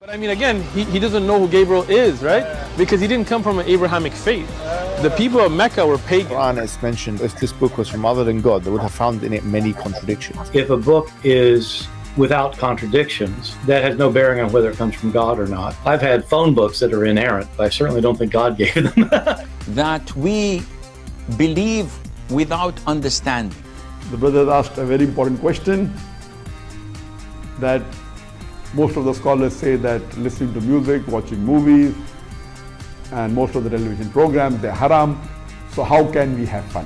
But I mean, again, he doesn't know who Gabriel is, right? Because he didn't come from an Abrahamic faith. The people of Mecca were pagan. Quran is mentioned, if this book was from other than God, they would have found in it many contradictions. If a book is without contradictions, that has no bearing on whether it comes from God or not. I've had phone books that are inerrant, but I certainly don't think God gave them. That we believe without understanding. The brother asked a very important question, that most of the scholars say that listening to music, watching movies, and most of the television programs, they're haram. So how can we have fun?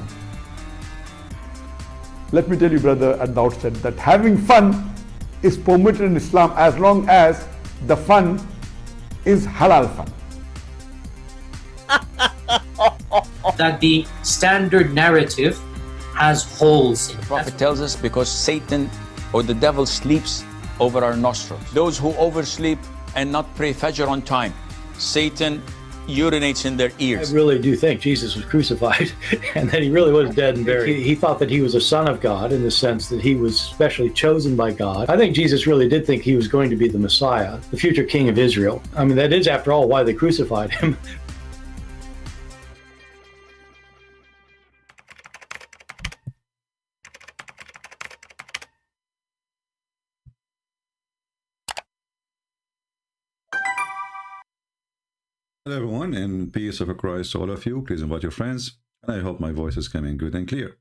Let me tell you, brother, at the outset, that having fun is permitted in Islam as long as the fun is halal fun. That the standard narrative has holes in it. The Prophet tells us because Satan or the devil sleeps over our nostrils. Those who oversleep and not pray Fajr on time, Satan urinates in their I ears. really do think Jesus was crucified and that he really was dead and buried. He thought that he was a son of God in the sense that he was specially chosen by God. I think Jesus really did think he was going to be the Messiah, the future king of Israel. I mean, that is, after all, why they crucified him. Hello everyone, and peace of Christ to all of you. Please invite your friends, and I hope my voice is coming good and clear.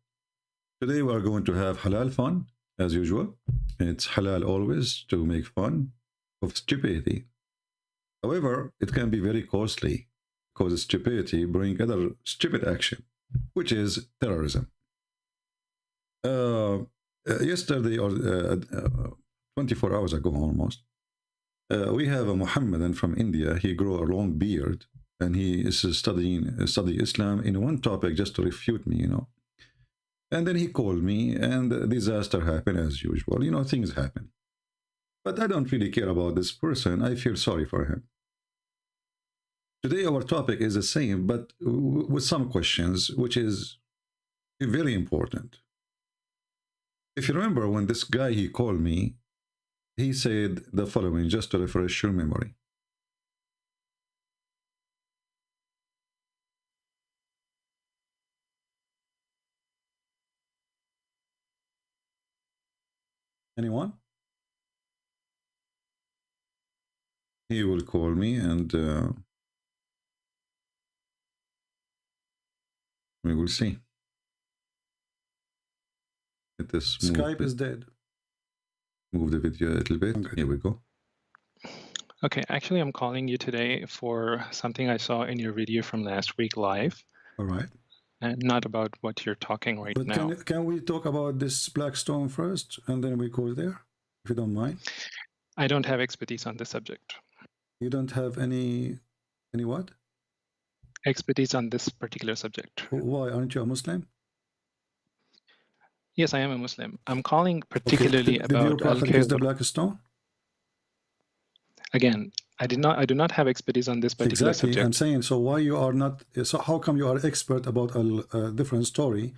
Today we are going to have halal fun, as usual. It's halal always to make fun of stupidity. However, it can be very costly, because stupidity brings other stupid action, which is terrorism. Yesterday, or 24 hours ago almost, we have a Mohammedan from India. He grew a long beard, and he is studying Islam in one topic just to refute me, And then he called me, and a disaster happened as usual. Things happen. But I don't really care about this person. I feel sorry for him. Today our topic is the same, but with some questions, which is very important. If you remember, when this guy, he called me, he said the following, just to refresh your memory. Anyone? He will call me, and we will see. Skype is dead. Move the video a little bit. Okay. Here we go. Okay, actually, I'm calling you today for something I saw in your video from last week live. All right. And not about what you're talking right now. Can we talk about this black stone first, and then we go there, if you don't mind? I don't have expertise on this subject. You don't have any what? Expertise on this particular subject. Why? Aren't you a Muslim? Yes, I am a Muslim. I'm calling particularly Did your about prophet use the black stone? Again, I do not have expertise on this particular Exactly. subject. I'm saying, so why you are not? So how come you are expert about a different story,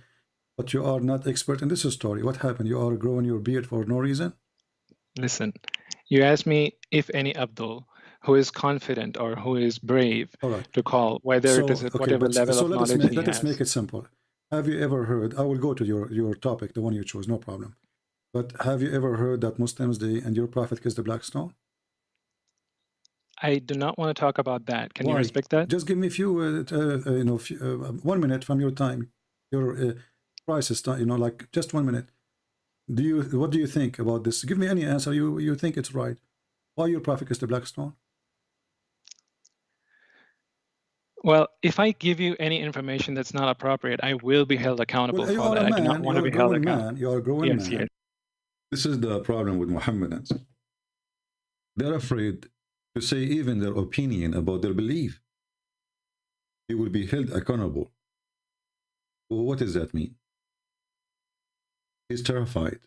but you are not expert in this story? What happened? You are growing your beard for no reason? Listen, you asked me if any Abdul who is confident or who is brave to call, whether it is at whatever level of knowledge he has. Let us make it simple. Have you ever heard, I will go to your topic, the one you chose, no problem. But have you ever heard that Muslims, and your prophet kissed the black stone? I do not want to talk about that. Can Why? you respect that? Just give me a few, 1 minute from your time, your prices, like just 1 minute. What do you think about this? Give me any answer. You think it's right. Why your prophet kissed the black stone? Well, if I give you any information that's not appropriate, I will be held accountable for that. I do not want to be held accountable. You are a growing man. Yes. This is the problem with Mohammedans. They're afraid to say even their opinion about their belief. He will be held accountable. Well, what does that mean? He's terrified.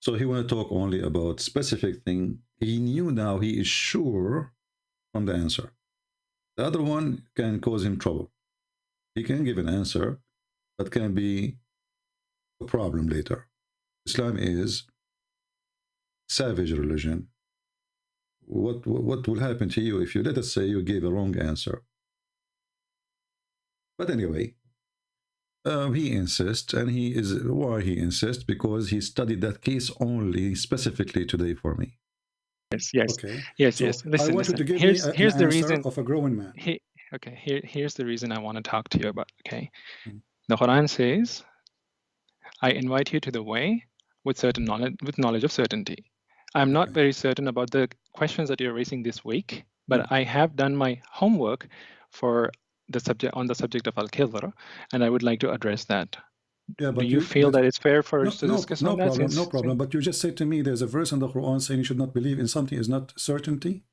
So he want to talk only about specific thing. He knew now he is sure from the answer. The other one can cause him trouble. He can give an answer, but can be a problem later. Islam is savage religion what will happen to you if you, let us say, you gave a wrong answer. But anyway, he insists, and why he insists? Because he studied that case only specifically today for me. Yes. Okay. Yes. So Listen, I want you to give here's me an the answer reason of a growing man. Here's the reason I want to talk to you about. Okay, Hmm. the Quran says, "I invite you to the way with certain knowledge, with knowledge of certainty." I'm not very certain about the questions that you're raising this week, but I have done my homework for the subject of al-Khidr, and I would like to address that. Yeah, but do you feel that it's fair for us to discuss on that? No problem. But you just said to me there's a verse in the Quran saying you should not believe in something is not certainty.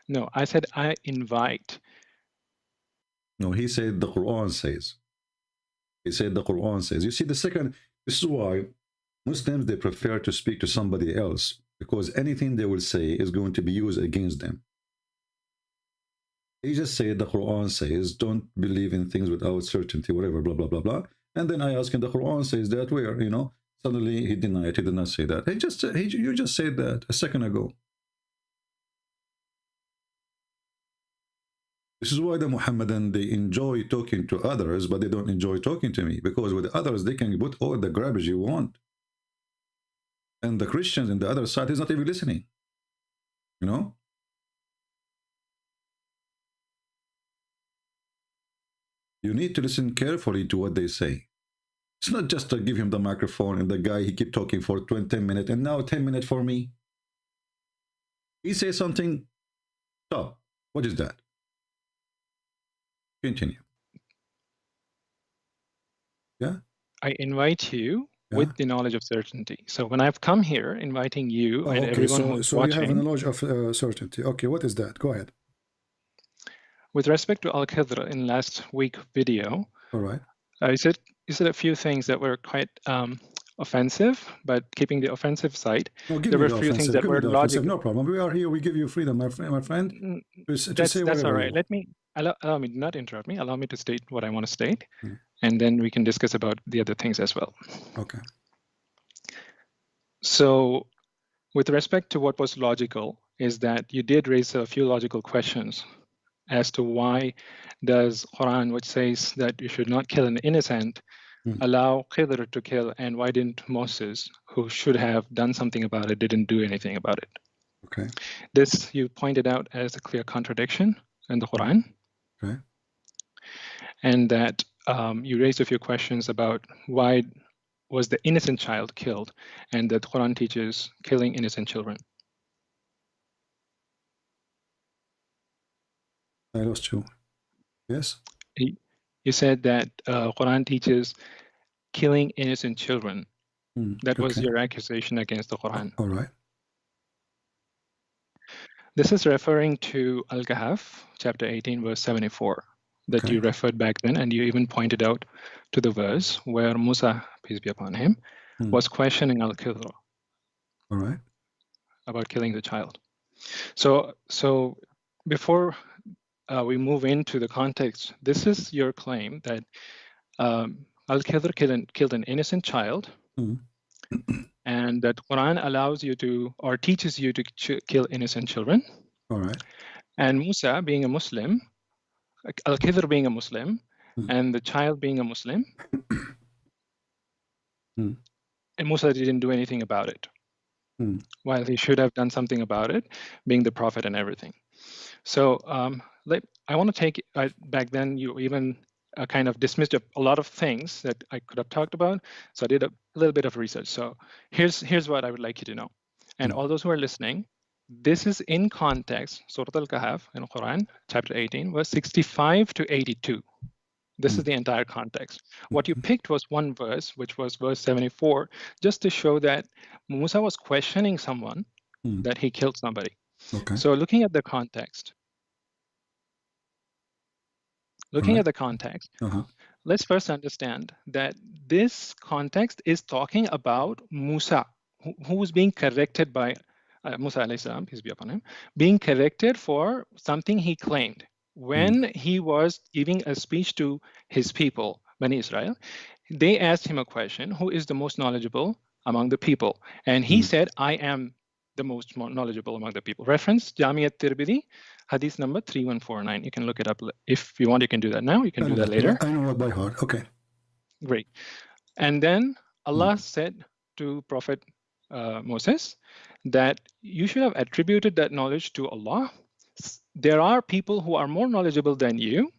No, I said I invite. No, he said the Quran says. He said the Quran says. You see, this is why Muslims, they prefer to speak to somebody else, because anything they will say is going to be used against them. He just said the Quran says, don't believe in things without certainty, whatever, blah, blah, blah, blah. And then I asked him, the Quran says that where, suddenly he denied, he did not say that. You just said that a second ago. This is why the Muhammadan, they enjoy talking to others, but they don't enjoy talking to me, because with others, they can put all the garbage you want. And the Christians on the other side is not even listening, You need to listen carefully to what they say. It's not just to give him the microphone and the guy, he keep talking for 10 minutes and now 10 minutes for me. He says something, stop. What is that? Continue. Yeah? I invite you with the knowledge of certainty. So when I've come here inviting you and everyone who's watching... So you have a knowledge of certainty. Okay, what is that? Go ahead. With respect to Al-Khidr in last week video, all right, you said a few things that were quite offensive, but keeping the offensive side, there were a few things that were logical. No problem. We are here. We give you freedom, my friend. That's all right. Let me allow me, not interrupt me. Allow me to state what I want to state, and then we can discuss about the other things as well. Okay. So, with respect to what was logical, is that you did raise a few logical questions as to why does Quran, which says that you should not kill an innocent, allow Khidr to kill, and why didn't Moses, who should have done something about it, didn't do anything about it? Okay. This you pointed out as a clear contradiction in the Quran. Okay. And that you raised a few questions about why was the innocent child killed, and that Quran teaches killing innocent children. I lost you. Yes? You said that Quran teaches killing innocent children. That was your accusation against the Quran. All right. This is referring to Al-Kahf, chapter 18, verse 74, that you referred back then, and you even pointed out to the verse where Musa, peace be upon him, was questioning Al-Khidr. All right. About killing the child. So before we move into the context, this is your claim that Al-Khidr killed an innocent child, and that Quran allows you to, or teaches you to kill innocent children. All right. And Musa, being a Muslim, Al-Khidr being a Muslim, and the child being a Muslim, and Musa didn't do anything about it, while he should have done something about it, being the prophet and everything. So I want to take, back then you even kind of dismissed a lot of things that I could have talked about. So I did a little bit of research. So here's what I would like you to know. And all those who are listening, this is in context, Surah Al-Kahf in Quran, chapter 18, verse 65 to 82. This is the entire context. What you picked was one verse, which was verse 74, just to show that Musa was questioning someone, that he killed somebody. Okay. So looking at the context, let's first understand that this context is talking about Musa, who was being corrected by Musa alayhi salam, peace be upon him, being corrected for something he claimed. When he was giving a speech to his people, Bani Israel, they asked him a question, who is the most knowledgeable among the people? And he said, I am the most knowledgeable among the people. Reference Jami at-Tirmidhi, hadith number 3149. You can look it up. If you want, you can do that now. You can do that later. I know it by heart. Okay. Great. And then Allah said to Prophet Moses that you should have attributed that knowledge to Allah. There are people who are more knowledgeable than you.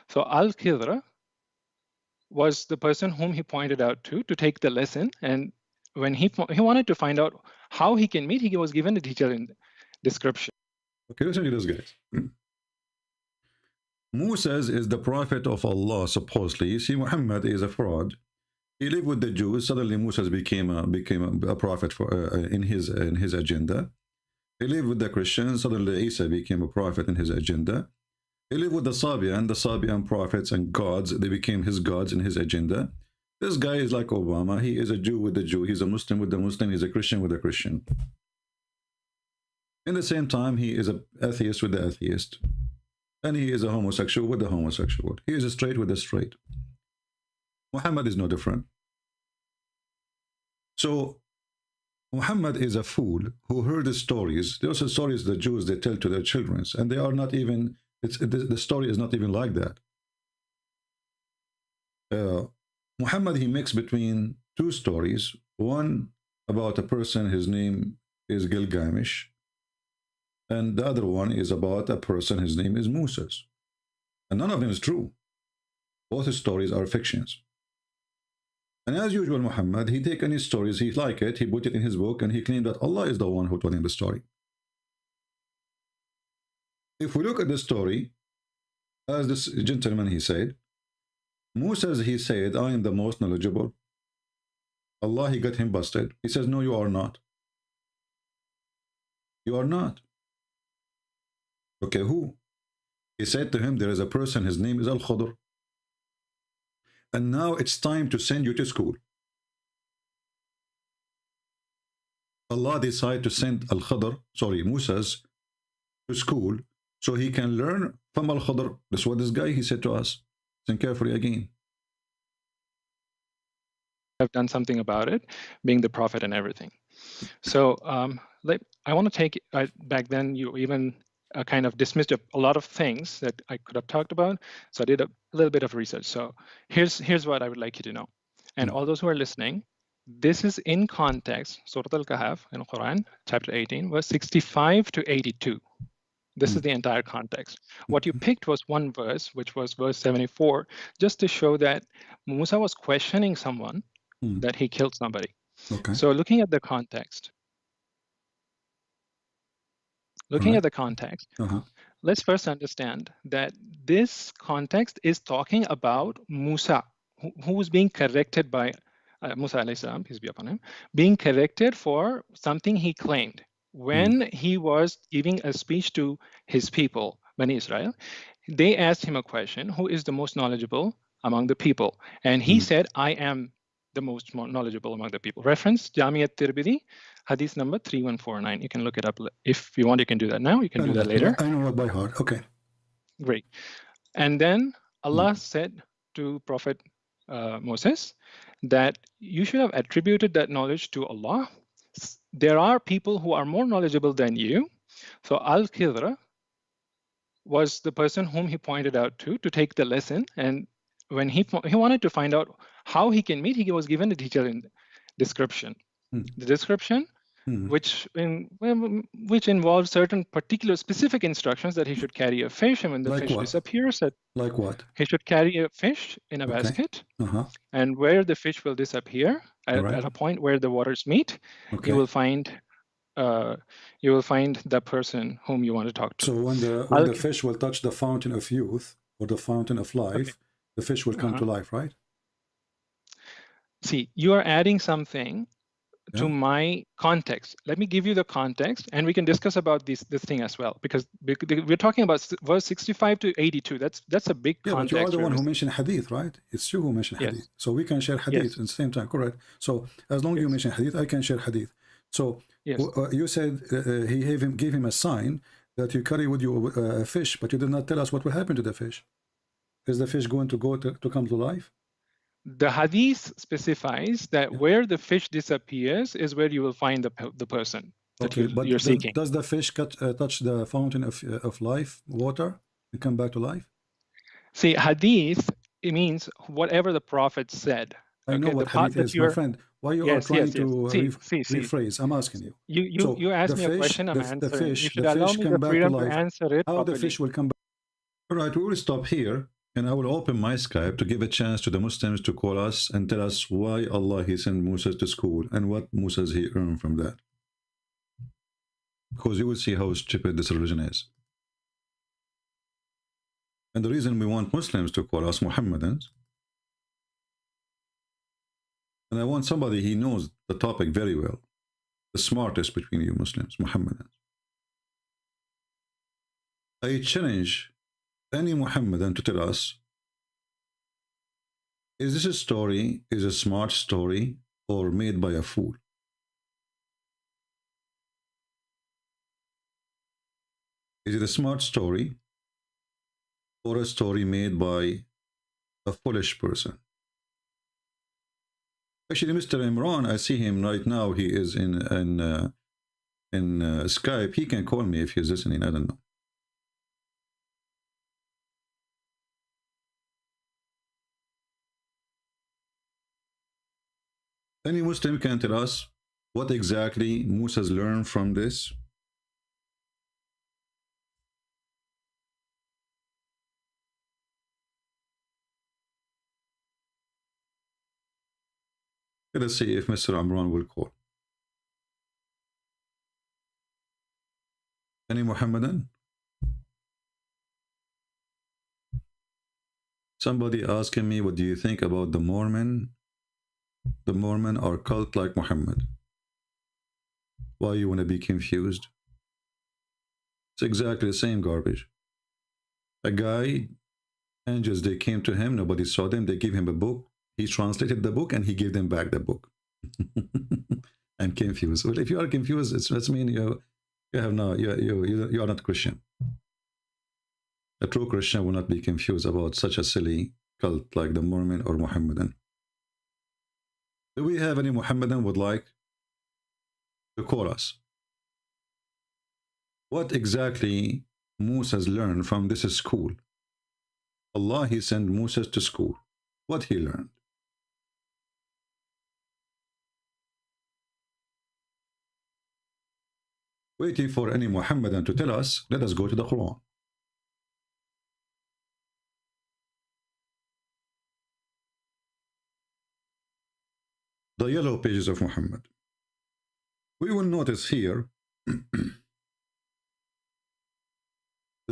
So Al-Khidr was the person whom he pointed out to take the lesson. And when he wanted to find out how he can meet, he was given a detailed description. Okay, listen to this, guys. Moses is the prophet of Allah, supposedly. You see, Muhammad is a fraud. He lived with the Jews. Suddenly, Moses became a prophet for in his agenda. He lived with the Christians. Suddenly, Isa became a prophet in his agenda. He lived with the Sabian prophets and gods. They became his gods in his agenda. This guy is like Obama. He is a Jew with the Jew. He's a Muslim with the Muslim. He's a Christian with the Christian. In the same time, he is an atheist with the atheist. And he is a homosexual with the homosexual. He is a straight with the straight. Muhammad is no different. So, Muhammad is a fool who heard the stories. Those are stories the Jews, they tell to their children. And they are not even, the story is not even like that. Muhammad, he mixed between two stories. One about a person, his name is Gilgamesh. And the other one is about a person, his name is Moses. And none of them is true. Both stories are fictions. And as usual, Muhammad, he take any stories, he like it, he put it in his book, and he claimed that Allah is the one who told him the story. If we look at the story, as this gentleman, he said, Moses, he said, I am the most knowledgeable. Allah, he got him busted. He says, no, you are not. You are not. Okay, who? He said to him, there is a person, his name is Al-Khidr. And now it's time to send you to school. Allah decided to send Al-Khidr, Moses, to school so he can learn from Al-Khidr. That's what this guy, he said to us. Listen carefully again. Have done something about it, being the prophet and everything. So I want to take, back then you even kind of dismissed a lot of things that I could have talked about. So I did a little bit of research. So here's what I would like you to know. And all those who are listening, this is in context, Surah Al-Kahf in Quran, chapter 18, verse 65 to 82. This is the entire context. What you picked was one verse, which was verse 74, just to show that Musa was questioning someone, that he killed somebody. Okay. So looking at the context, let's first understand that this context is talking about Musa, who was being corrected by Musa alayhi salam, peace be upon him, being corrected for something he claimed. When he was giving a speech to his people, Bani Israel, they asked him a question, who is the most knowledgeable among the people? And he said, I am the most knowledgeable among the people. Reference, Jami at-Tirmidhi, hadith number 3149. You can look it up. If you want, you can do that now. You can do that later. I know it by heart. Okay. Great. And then Allah said to Prophet Moses that you should have attributed that knowledge to Allah. There are people who are more knowledgeable than you. So Al-Khidr was the person whom he pointed out to take the lesson. And when he wanted to find out how he can meet, he was given a detailed description. The description, which involves certain particular specific instructions that he should carry a fish, and when the fish disappears, like what? He should carry a fish in a basket, and where the fish will disappear at a point where the waters meet, you will find the person whom you want to talk to. So when the fish will touch the fountain of youth or the fountain of life, the fish will come to life, right? See, you are adding something to my context. Let me give you the context, and we can discuss about this thing as well, because we're talking about verse 65 to 82. That's a big context. But you are the one who mentioned hadith, right? It's you who mentioned hadith. So we can share hadith at the same time, correct? So as long as you mention hadith, I can share hadith. So you said he gave him a sign that you carry with you a fish, but you did not tell us what will happen to the fish. Is the fish going to come to life? The hadith specifies that where the fish disappears is where you will find the person. that Okay, but you're seeking. does the fish touch the fountain of life, water, and come back to life? See, hadith, it means whatever the Prophet said. I know Okay, what the part hadith that is, my you're friend. Why you are yes, trying yes, yes. to See. rephrase? I'm asking you. You asked the me a fish, question, I'm answering. You should the allow fish me come the back to freedom to life. answer it How properly. the fish will come back? All right, we will stop here, and I will open my Skype to give a chance to the Muslims to call us and tell us why Allah He sent Musa to school and what Musa he earned from that. Because you will see how stupid this religion is. And the reason we want Muslims to call us Muhammadans, and I want somebody he knows the topic very well, the smartest between you Muslims, Muhammadans. I challenge any Muhammadan to tell us, is this a story, is a smart story, or made by a fool? Is it a smart story, or a story made by a foolish person? Actually, Mr. Imran, I see him right now. He is in Skype. He can call me if he's listening. I don't know. Any Muslim can tell us what exactly Musa's learned from this? Let us see if Mr. Imran will call. Any Muhammadan? Somebody asking me, what do you think about the Mormon? The Mormon are cult like Muhammad. Why you want to be confused? It's exactly the same garbage. A guy, angels, they came to him, nobody saw them, they gave him a book, he translated the book and he gave them back the book. I'm confused. Well, if you are confused, it means you are not Christian. A true Christian will not be confused about such a silly cult like the Mormon or Muhammadan. Do we have any Muhammadan would like to call us? What exactly Musa has learned from this school? Allah, he sent Musa to school. What he learned? Waiting for any Muhammadan to tell us, let us go to the Quran. The yellow pages of Muhammad. We will notice here the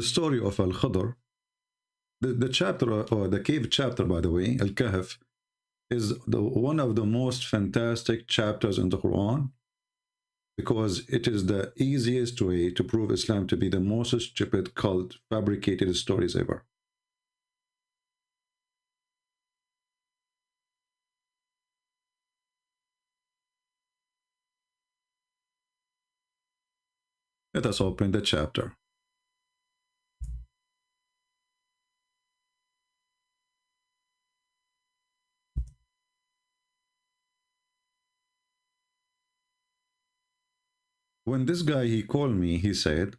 story of Al-Khadr. The chapter, or the cave chapter, by the way, Al-Kahf, is one of the most fantastic chapters in the Quran, because it is the easiest way to prove Islam to be the most stupid cult, fabricated stories ever. Let us open the chapter. When this guy, he called me, he said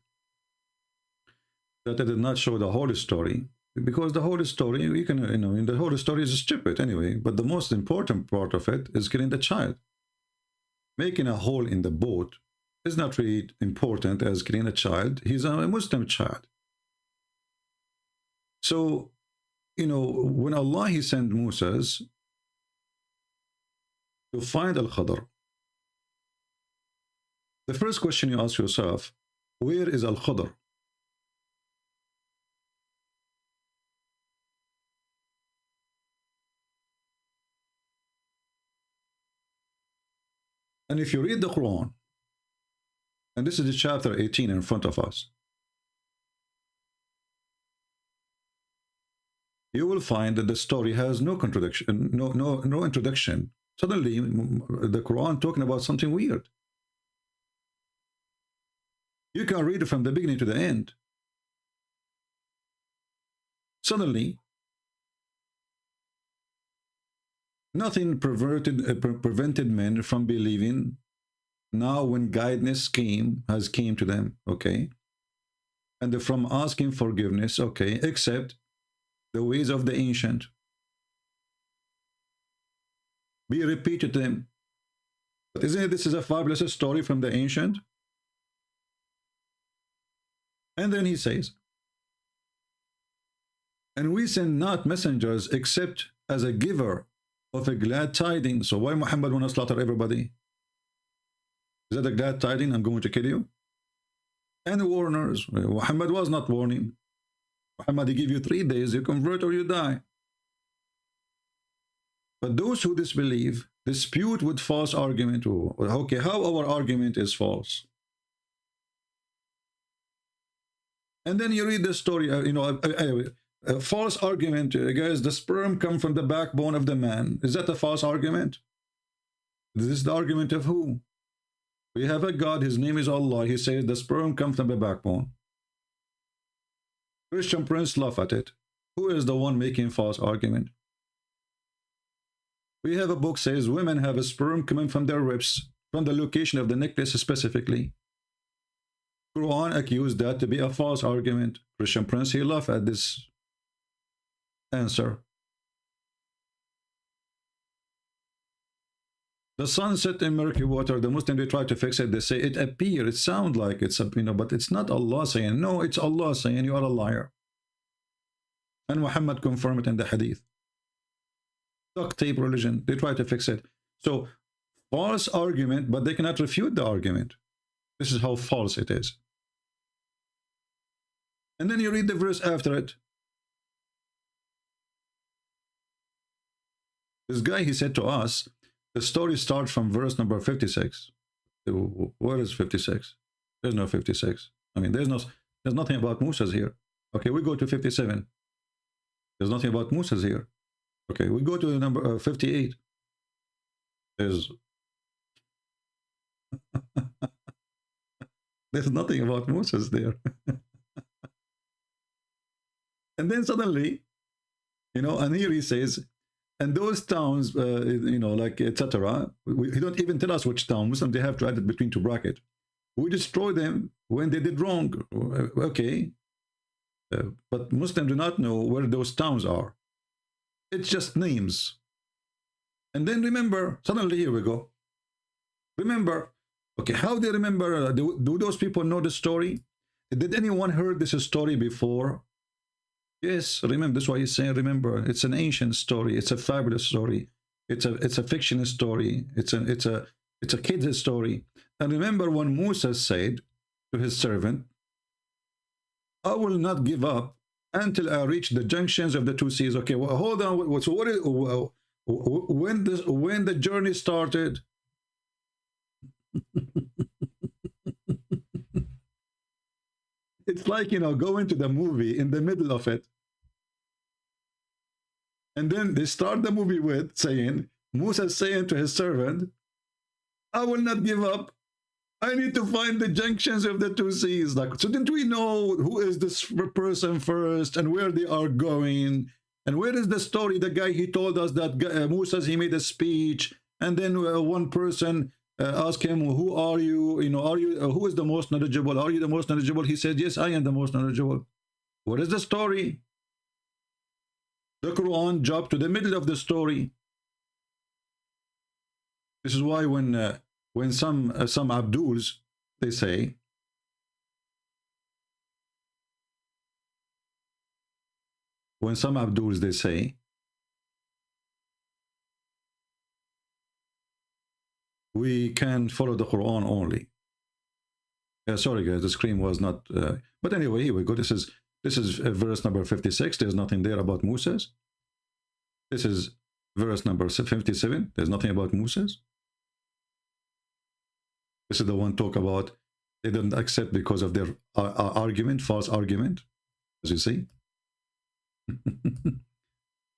that I did not show the whole story, because the whole story, you can, in the whole story is stupid anyway, but the most important part of it is killing the child. Making a hole in the boat is not really important as killing a child. He's a Muslim child. So, when Allah, he sent Musa to find Al-Khadr, the first question you ask yourself, where is Al-Khadr? And if you read the Quran, and this is the chapter 18 in front of us, you will find that the story has no contradiction, no introduction. Suddenly, the Quran talking about something weird. You can read it from the beginning to the end. Suddenly, nothing prevented men from believing Now when guidance has came to them, okay, and from asking forgiveness, okay, accept the ways of the ancient. Be repeated to them. But isn't it, this is a fabulous story from the ancient? And then he says, and we send not messengers except as a giver of a glad tidings. So why Muhammad want to slaughter everybody? Is that a glad tidings? I'm going to kill you. And warners. Muhammad was not warning. Muhammad, he give you 3 days, you convert or you die. But those who disbelieve dispute with false argument. Okay, how our argument is false? And then you read the story, a false argument, guys, the sperm come from the backbone of the man. Is that a false argument? This is the argument of who? We have a God, his name is Allah. He says the sperm comes from the backbone. Christian Prince laugh at it. Who is the one making false argument? We have a book says women have a sperm coming from their ribs, from the location of the necklace specifically. Quran accused that to be a false argument. Christian Prince, he laughed at this answer. The sun set in murky water. The Muslims, they try to fix it. They say it appear. It sounds like it's a, but it's not Allah saying. No, it's Allah saying you are a liar. And Muhammad confirmed it in the hadith. Duct tape religion. They try to fix it. So false argument, but they cannot refute the argument. This is how false it is. And then you read the verse after it. This guy, he said to us, the story starts from verse number 56. Where is 56? There's no 56. I mean, there's nothing about Musa's here. Okay, we go to 57. There's nothing about Musa's here. Okay, we go to the number 58. There's there's nothing about Musa's there. And then suddenly, and here he says, and those towns, like etc. He don't even tell us which town. Muslims, they have to add it between 2 brackets. We destroy them when they did wrong. Okay, but Muslims do not know where those towns are. It's just names. And then remember, suddenly here we go. Remember, okay, how they remember? Do those people know the story? Did anyone heard this story before? Yes, remember, that's why he's saying, remember, it's an ancient story, it's a fabulous story, it's a fictional story, it's a kid's story. And remember when Musa said to his servant, I will not give up until I reach the junctions of the 2 seas. Okay, well, hold on. So what is when the journey started? It's like, going to the movie in the middle of it. And then they start the movie with saying, Musa saying to his servant, I will not give up. I need to find the junctions of the 2 seas. Like, so didn't we know who is this person first and where they are going? And where is the story? The guy, he told us that Musa, he made a speech. And then one person asked him, who are you? Who is the most knowledgeable? Are you the most knowledgeable? He said, yes, I am the most knowledgeable. What is the story? The Quran jumped to the middle of the story. This is why when some Abduls, they say, we can follow the Quran only. Sorry guys, the screen was not, but anyway, here we go. This is verse number 56. There's nothing there about Moses. This is verse number 57. There's nothing about Moses. This is the one talk about they didn't accept because of their argument, false argument, as you see.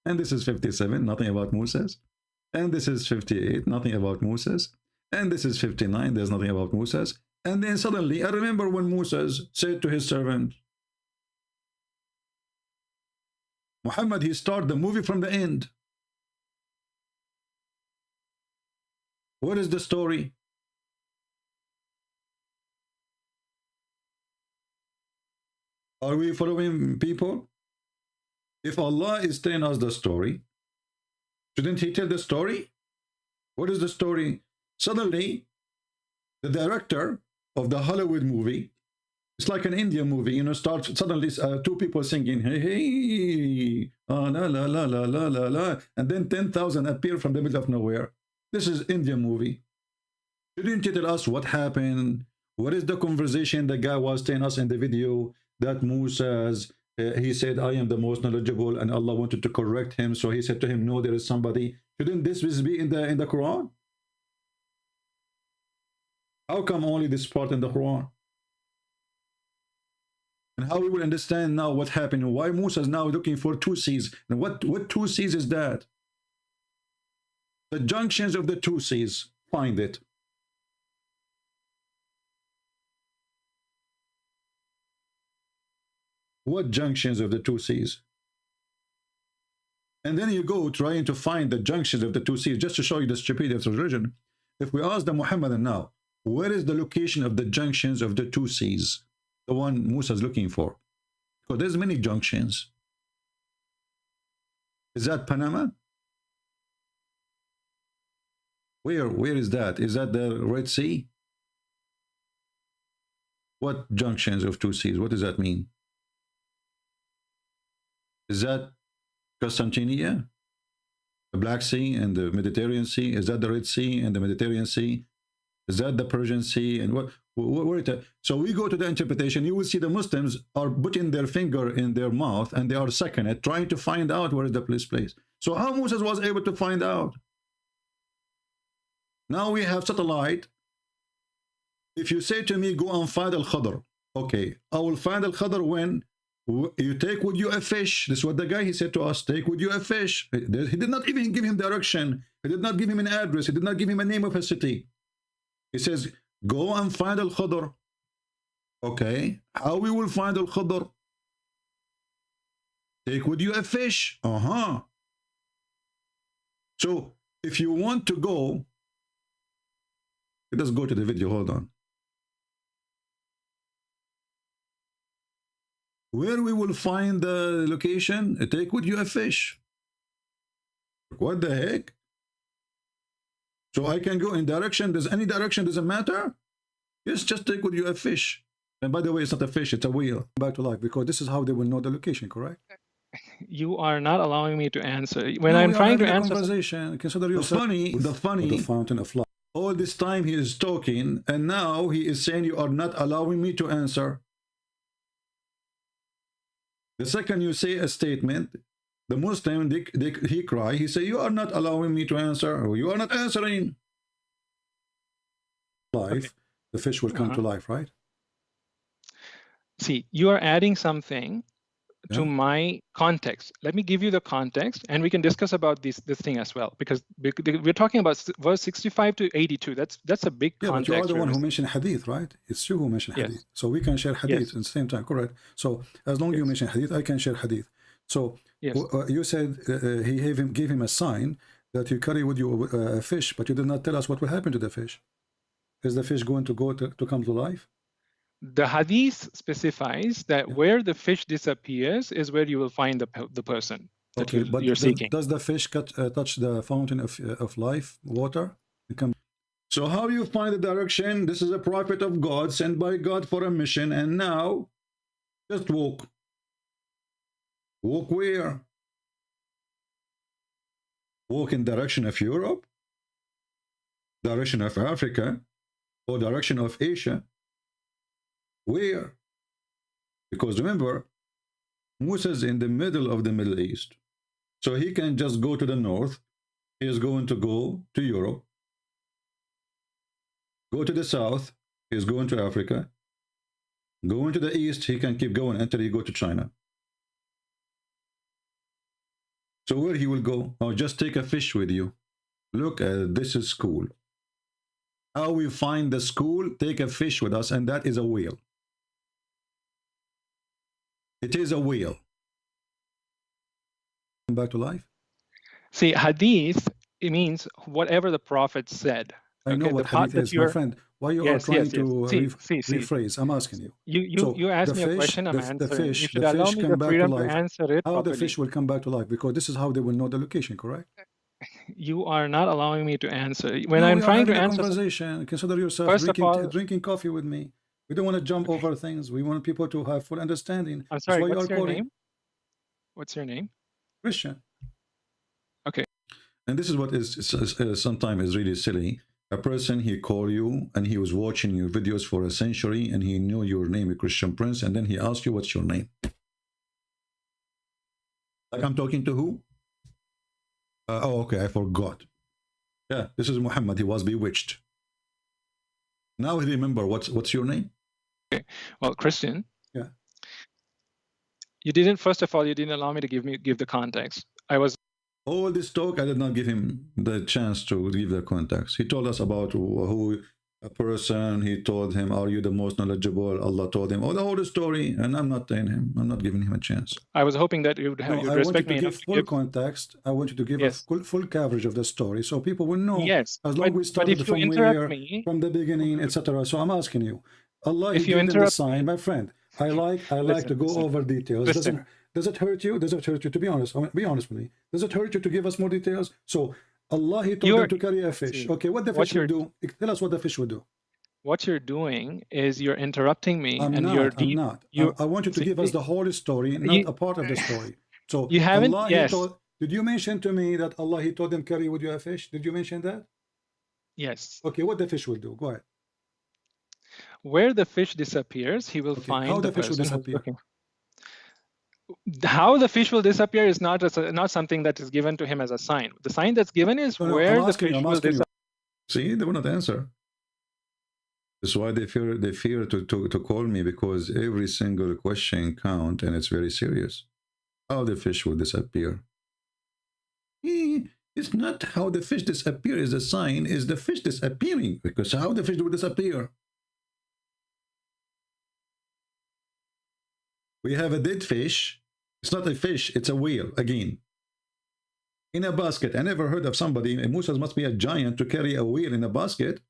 And this is 57, nothing about Moses. And this is 58, nothing about Moses. And this is 59, there's nothing about Moses. And then suddenly, I remember when Moses said to his servant, Muhammad, he started the movie from the end. What is the story? Are we following, people? If Allah is telling us the story, shouldn't he tell the story? What is the story? Suddenly, the director of the Hollywood movie, it's like an Indian movie, you know, starts suddenly two people singing, hey, hey, la, la, la, la, la, la, la, and then 10,000 appear from the middle of nowhere. This is Indian movie. Shouldn't you tell us what happened? What is the conversation the guy was telling us in the video that Moses, he said, I am the most knowledgeable, and Allah wanted to correct him. So he said to him, no, there is somebody. Shouldn't this be in the Quran? How come only this part in the Quran? And how we will understand now what happened, why Musa is now looking for two seas. And what two seas is that? The junctions of the two seas. Find it. What junctions of the two seas? And then you go trying to find the junctions of the two seas just to show you the stupidity of the religion. If we ask the Muhammadan now, where is the location of the junctions of the two seas? The one Musa is looking for. Because there's many junctions. Is that Panama? Where is that? Is that the Red Sea? What junctions of two seas? What does that mean? Is that Constantinia, the Black Sea and the Mediterranean Sea? Is that the Red Sea and the Mediterranean Sea? Is that the Persian Sea? And so we go to the interpretation. You will see the Muslims are putting their finger in their mouth and they are sucking it, trying to find out where is the place. So how Moses was able to find out? Now we have satellite. If you say to me, go and find Al-Khadr, okay, I will find Al-Khadr when you take with you a fish. This is what the guy, he said to us, take with you a fish. He did not even give him direction. He did not give him an address. He did not give him a name of a city. He says, go and find Al-Khadr. Okay, how we will find Al-Khadr? Take with you a fish. So if you want to go, let's go to the video, hold on. Where we will find the location, take with you a fish. What the heck? So I can go in direction, does any direction doesn't matter? Yes, just take with you a fish. And by the way, it's not a fish, it's a wheel. Back to life, because this is how they will know the location, correct? You are not allowing me to answer. When I'm trying to answer conversation, consider yourself the funny, the fountain of life. All this time he is talking, and now he is saying you are not allowing me to answer. The second you say a statement, the Muslim, he cry, he say, you are not allowing me to answer, or you are not answering. Life, okay. The fish will come to life, right? See, you are adding something to my context. Let me give you the context, and we can discuss about this thing as well, because we're talking about verse 65 to 82. That's a big context. But you are the one who mentioned hadith, right? It's you who mentioned hadith. So we can share hadith at the same time, correct? So as long as you mention hadith, I can share hadith. So you said he gave him a sign that you carry with you a fish, but you did not tell us what will happen to the fish. Is the fish going to go to come to life? The hadith specifies that where the fish disappears is where you will find the person that you're seeking. Does the fish touch the fountain of life, water? So how you find the direction? This is a prophet of God, sent by God for a mission, and now just walk. Walk where? Walk in direction of Europe, direction of Africa, or direction of Asia. Where? Because remember, Musa is in the middle of the Middle East. So he can just go to the north. He is going to go to Europe. Go to the south. He is going to Africa. Going to the east, he can keep going until he go to China. So where he will go? Oh, just take a fish with you. Look, this is school. How we find the school? Take a fish with us, and that is a whale. It is a whale. Back to life. See, hadith, it means whatever the prophet said. I know Okay, what the part hadith that is, my friend. Why you are trying to See. rephrase? I'm asking you. You asked me a question, I'm answering. You should allow me the freedom to answer it How properly. the fish will come back to life? Because this is how they will know the location, correct? You are not allowing me to answer. When No, I'm we are trying to having a answer, conversation. Consider yourself first of all, drinking coffee with me. We don't want to jump over things. We want people to have full understanding. I'm That's sorry, why you what's are your calling name? What's your name? Christian. Okay. And this is what is sometimes is really silly. A person, he called you and he was watching your videos for a century and he knew your name is Christian Prince, and then he asked you what's your name. Like, I'm talking to who? Oh, okay, I forgot. Yeah, this is Muhammad. He was bewitched. Now he remember what's your name? Okay. Well, Christian. Yeah. First of all, you didn't allow me to give the context. All this talk, I did not give him the chance to give the context. He told us about who a person, he told him, are you the most knowledgeable? Allah told him, the whole story, and I'm not telling him, I'm not giving him a chance. I was hoping that you'd respect me enough to give full context. I want you to give a full coverage of the story so people will know. Yes. As long as we started from where, from the beginning, etc. So I'm asking you, Allah, He gave them the sign, my friend. I like to go over details. Does it hurt you? Does it hurt you? To be honest, be honest with me. Does it hurt you to give us more details? So Allah, He told them to carry a fish. Okay, what the fish will do? Tell us what the fish will do. What you're doing is you're interrupting me. I'm not. I want you to give us the whole story, not a part of the story. So you haven't. Allah, did you mention to me that Allah, He told them carry with you a fish? Did you mention that? Yes. Okay, what the fish will do? Go ahead. Where the fish disappears, he will find how the fish will disappear. How the fish will disappear is not something that is given to him as a sign. The sign that's given is where the fish will disappear. See, they will not answer. That's why they fear to call me, because every single question counts and it's very serious. How the fish will disappear? It's not how the fish disappear is a sign, is the fish disappearing, because how the fish will disappear? We have a dead fish. It's not a fish, it's a whale, again. In a basket. I never heard of somebody, Musa must be a giant to carry a whale in a basket.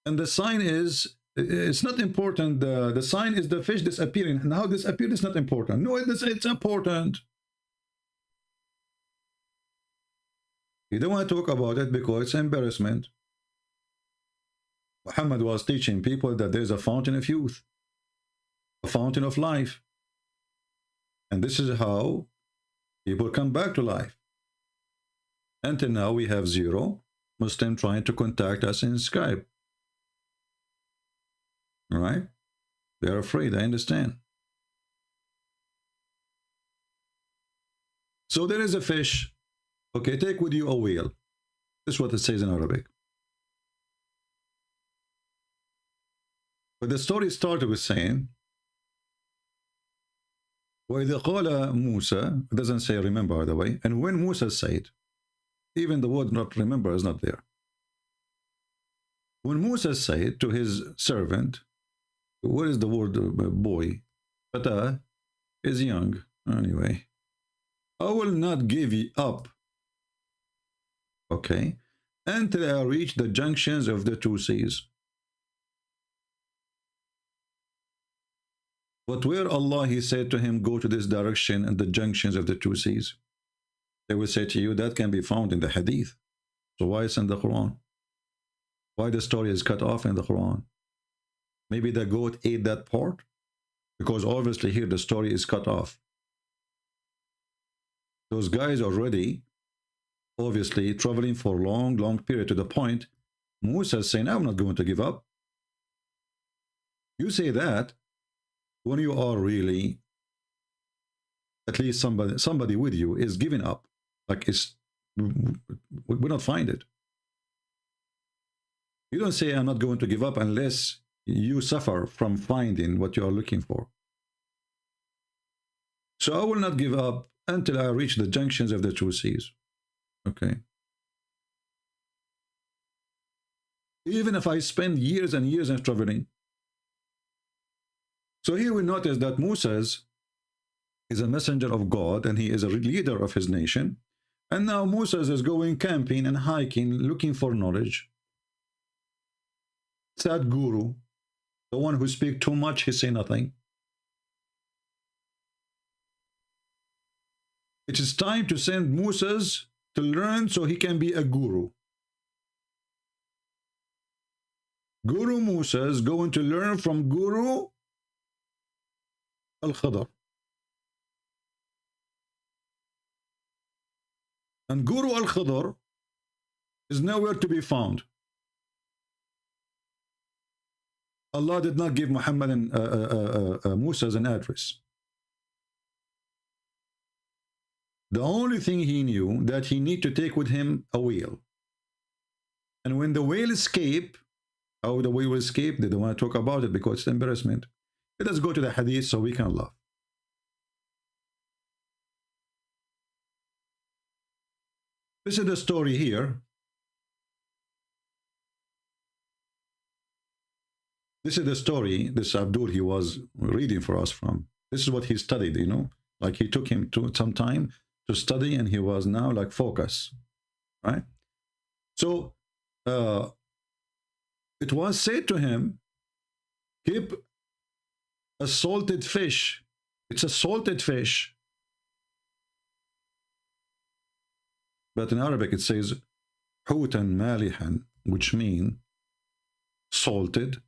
And the sign is, it's not important. The sign is the fish disappearing. And how this appeared is not important. No, it's important. You don't want to talk about it because it's embarrassment. Muhammad was teaching people that there's a fountain of youth, a fountain of life. And this is how people come back to life. Until now, we have 0 Muslim trying to contact us in Skype. All right? They're afraid, I understand. So there is a fish. Okay, take with you a whale. This is what it says in Arabic. But the story started with saying, وَإِذَا قَالَ Musa, it doesn't say remember, by the way, and when Musa said, even the word not remember is not there. When Musa said to his servant, what is the word boy? Fatah is young, anyway. I will not give you up, okay, until I reach the junctions of the 2 seas. But where Allah, He said to him, go to this direction and the junctions of the 2 seas. They will say to you, that can be found in the hadith. So why is in the Quran? Why the story is cut off in the Quran? Maybe the goat ate that part? Because obviously here the story is cut off. Those guys already, obviously, traveling for a long period, to the point, Musa is saying, I'm not going to give up. You say that when you are really, at least somebody with you is giving up. Like, we don't find it. You don't say, I'm not going to give up unless you suffer from finding what you are looking for. So I will not give up until I reach the junctions of the 2 seas. Okay. Even if I spend years and years in traveling. So here we notice that Musa's is a messenger of God, and he is a leader of his nation. And now Moses is going camping and hiking, looking for knowledge. Sad guru, the one who speaks too much, he say nothing. It is time to send Moses to learn so he can be a guru. Guru Musa is going to learn from Guru Al-Khadr. And Guru Al-Khadr is nowhere to be found. Allah did not give Muhammad and Musa an address. The only thing he knew that he need to take with him a whale. And when the whale escape, how the whale will escape, they don't want to talk about it because it's embarrassment. Let us go to the hadith so we can laugh. This is the story here. This is the story this Abdul he was reading for us from. This is what he studied, you know. Like he took him to some time to study, and he was now like focus, right? So it was said to him, keep a salted fish. It's a salted fish. But in Arabic it says hutan malihan, which means salted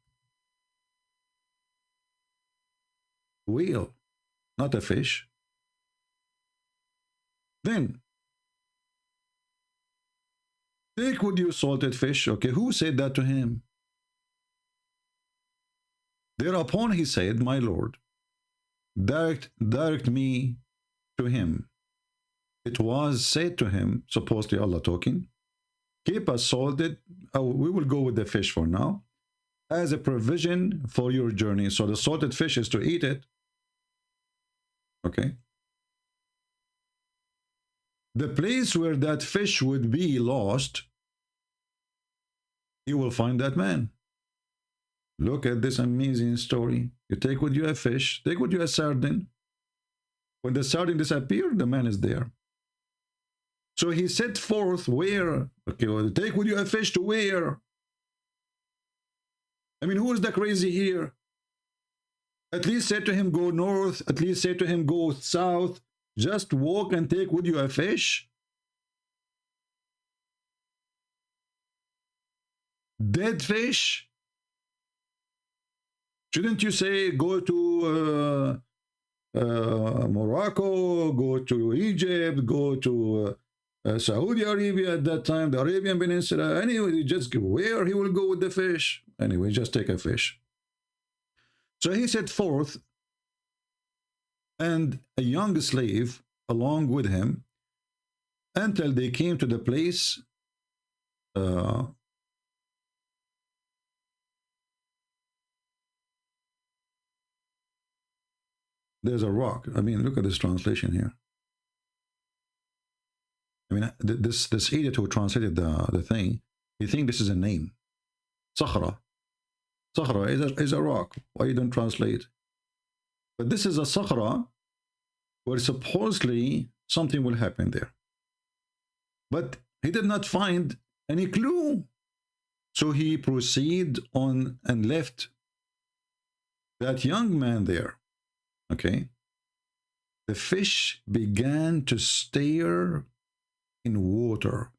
whale, not a fish. Then take with you salted fish. Okay, who said that to him? Thereupon he said, my Lord, direct me to him. It was said to him, supposedly Allah talking, keep us salted. We will go with the fish for now, as a provision for your journey. So the salted fish is to eat it. Okay. The place where that fish would be lost, you will find that man. Look at this amazing story. You take with you a fish, take with you a sardine. When the sardine disappeared, the man is there. So he set forth where? Okay, well, take with you a fish to where? I mean, who is the crazy here? At least say to him, go north. At least say to him, go south. Just walk and take with you a fish. Dead fish. Shouldn't you say, go to Morocco, go to Egypt, go to Saudi Arabia at that time, the Arabian Peninsula? Anyway, just where he will go with the fish. Anyway, just take a fish. So he set forth, and a young slave along with him, until they came to the place there's a rock. I mean, look at this translation here. I mean, this idiot who translated the thing, he think this is a name. Sakhra. Sakhra is a rock. Why you don't translate? But this is a sakhra where supposedly something will happen there. But he did not find any clue. So he proceeded on and left that young man there. Okay. The fish began to stare in water,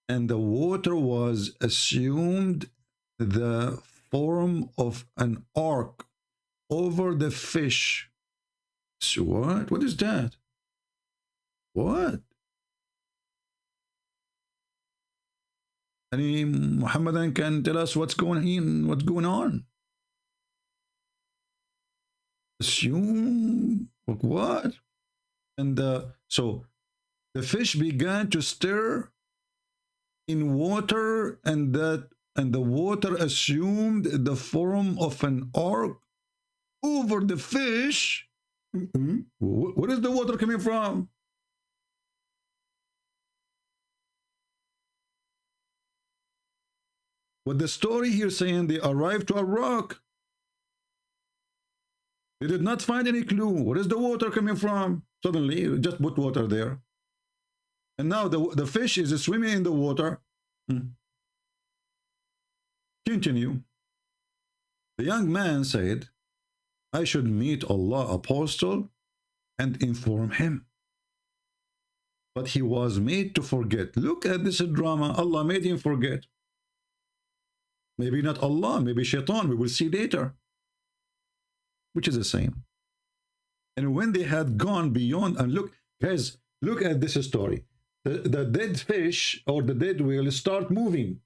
and the water was assumed the form of an ark over the fish. So what? What is that? What? Any Muhammadan can tell us what's going on? Assume what? And so the fish began to stir in water, and the water assumed the form of an ark over the fish. Where is the water coming from? What the story here saying, they arrived to a rock. They did not find any clue. Where is the water coming from? Suddenly, just put water there. And now the fish is swimming in the water. Continue. The young man said, I should meet Allah apostle and inform him. But he was made to forget. Look at this drama. Allah made him forget. Maybe not Allah, maybe shaitan. We will see later. Which is the same. And when they had gone beyond, and look, guys, look at this story. The dead fish or the dead whale start moving.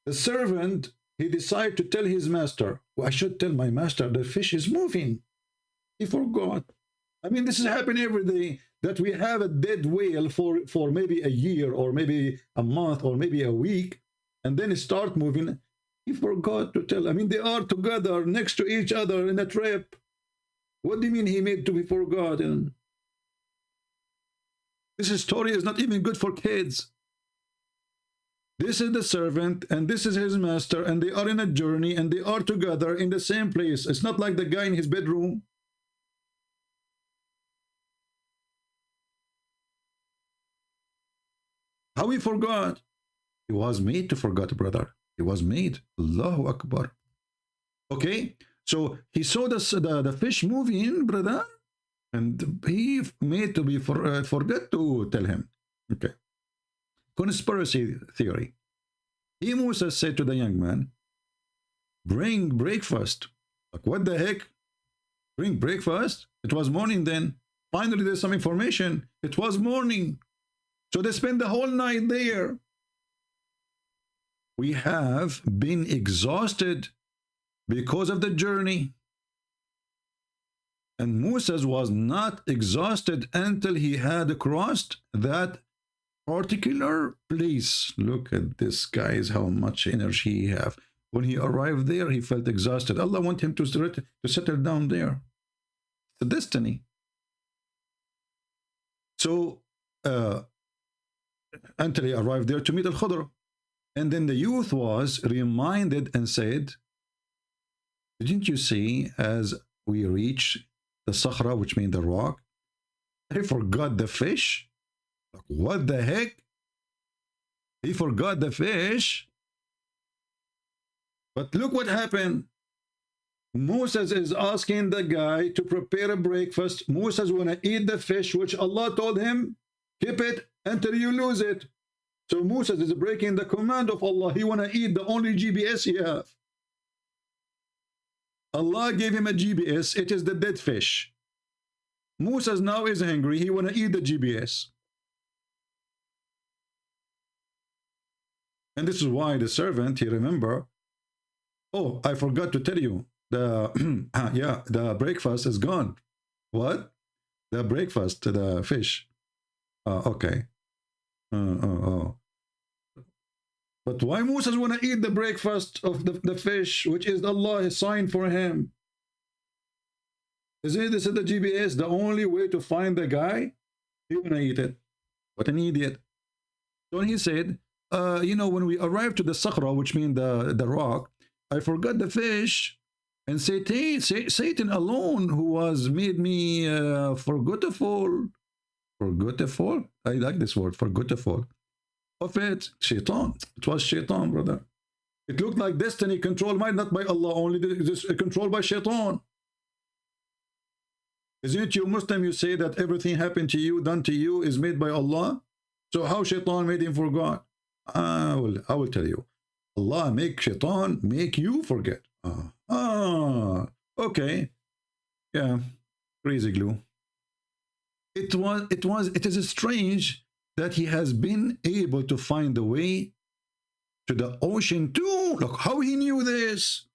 The servant, he decided to tell his master, well, I should tell my master the fish is moving. He forgot. I mean, this is happening every day, that we have a dead whale for maybe a year or maybe a month or maybe a week, and then it start moving. He forgot to tell. I mean, they are together next to each other in a trip. What do you mean he made to be forgotten? This story is not even good for kids. This is the servant and this is his master, and they are in a journey and they are together in the same place. It's not like the guy in his bedroom. How he forgot? He was made to forget, brother. He was made. Allahu Akbar. Okay, so he saw the fish moving, brother, and he made to be forget to tell him. Okay. Conspiracy theory. Musa said to the young man, bring breakfast. Like, what the heck? Bring breakfast? It was morning then. Finally, there's some information. It was morning. So they spent the whole night there. We have been exhausted because of the journey. And Moses was not exhausted until he had crossed that particular place. Look at this, guys, how much energy he have. When he arrived there, he felt exhausted. Allah wanted him to settle down there. The destiny. So, until he arrived there to meet Al-Khidr. And then the youth was reminded and said, didn't you see as we reach the Sakhra, which means the rock, he forgot the fish? Like, what the heck? He forgot the fish. But look what happened. Moses is asking the guy to prepare a breakfast. Moses want to eat the fish, which Allah told him, keep it until you lose it. So Moses is breaking the command of Allah. He want to eat the only GPS he have. Allah gave him a GPS. It is the dead fish. Moses now is hungry. He want to eat the GPS. And this is why the servant, he remember, oh, I forgot to tell you, the yeah, the breakfast is gone. What? The breakfast, the fish. Okay. But why Moses want to eat the breakfast of the fish, which is Allah's sign for him? Isn't this is the GPS, the only way to find the guy? He want to eat it. What an idiot. So he said, you know, when we arrived to the Sakhra, which means the rock, I forgot the fish, and Satan alone, who was made me forgetful. Forgetful? I like this word, forgetful. Of it, shaitan. It was shaitan, brother. It looked like destiny controlled not by Allah, only this controlled by shaitan. Isn't it you Muslim, you say that everything happened to you, done to you, is made by Allah? So how shaitan made him forget? I will tell you. Allah make shaitan make you forget. Okay. Yeah. Crazy glue. It is strange that he has been able to find the way to the ocean too. Look how he knew this.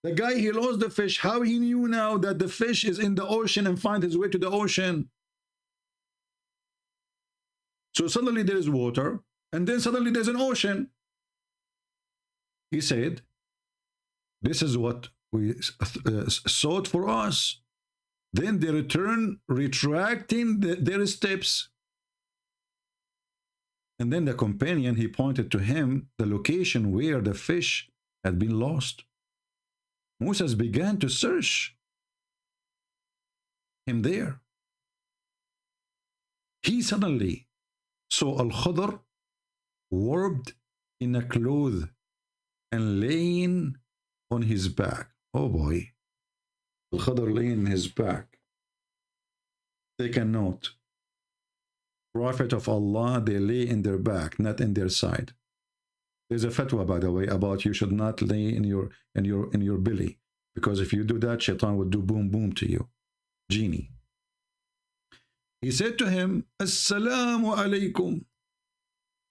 The guy, he lost the fish. How he knew now that the fish is in the ocean and find his way to the ocean. So suddenly there is water, and then suddenly there's an ocean. He said, this is what we sought for us. Then they return, retracting their steps. And then the companion, he pointed to him the location where the fish had been lost. Moses began to search him there. He suddenly saw Al-Khadr warped in a cloth and laying on his back. Oh boy. Al-Khadr laying on his back. Take a note. Prophet of Allah, they lay in their back, not in their side. There's a fatwa, by the way, about you should not lay in your belly, because if you do that, Shaitan will do boom boom to you. Genie. He said to him, Assalamu alaikum.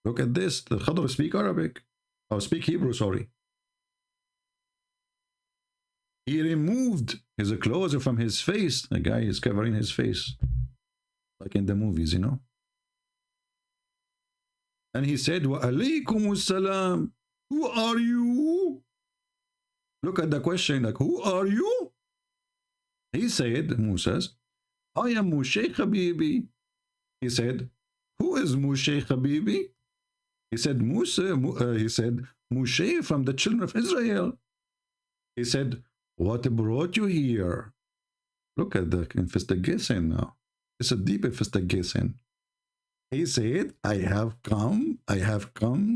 Look at this. The Khadr speak Arabic. Oh, speak Hebrew, sorry. He removed his clothes from his face. The guy is covering his face, like in the movies, you know. And he said, Wa alaykum salam. Who are you? Look at the question, like, who are you? He said, Musa, I am Mushay Habibi. He said, who is Mushay Habibi? He said, Mushay from the children of Israel. He said, what brought you here? Look at the investigation now. It's a deep investigation. He said, I have come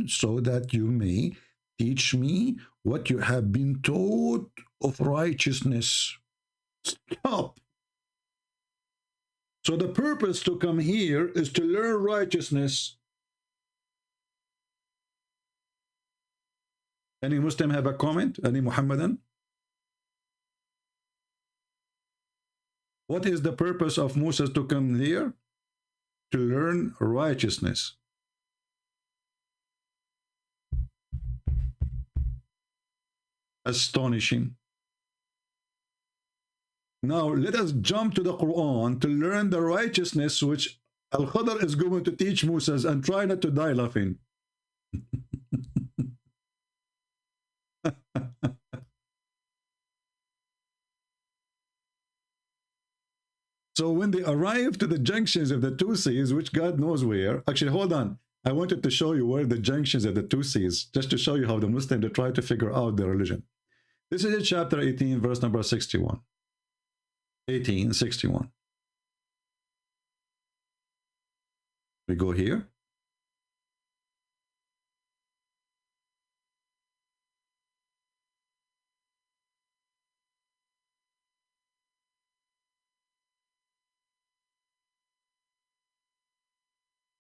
so that you may teach me what you have been taught of righteousness. Stop. So the purpose to come here is to learn righteousness. Any Muslim have a comment? Any Muhammadan? What is the purpose of Musa to come here? To learn righteousness. Astonishing. Now let us jump to the Quran to learn the righteousness which Al-Khadr is going to teach Musa, and try not to die laughing. So when they arrive to the junctions of the two seas, which God knows where, actually, hold on. I wanted to show you where the junctions of the two seas, just to show you how the Muslims they try to figure out their religion. This is in chapter 18, verse number 61. 1861. We go here.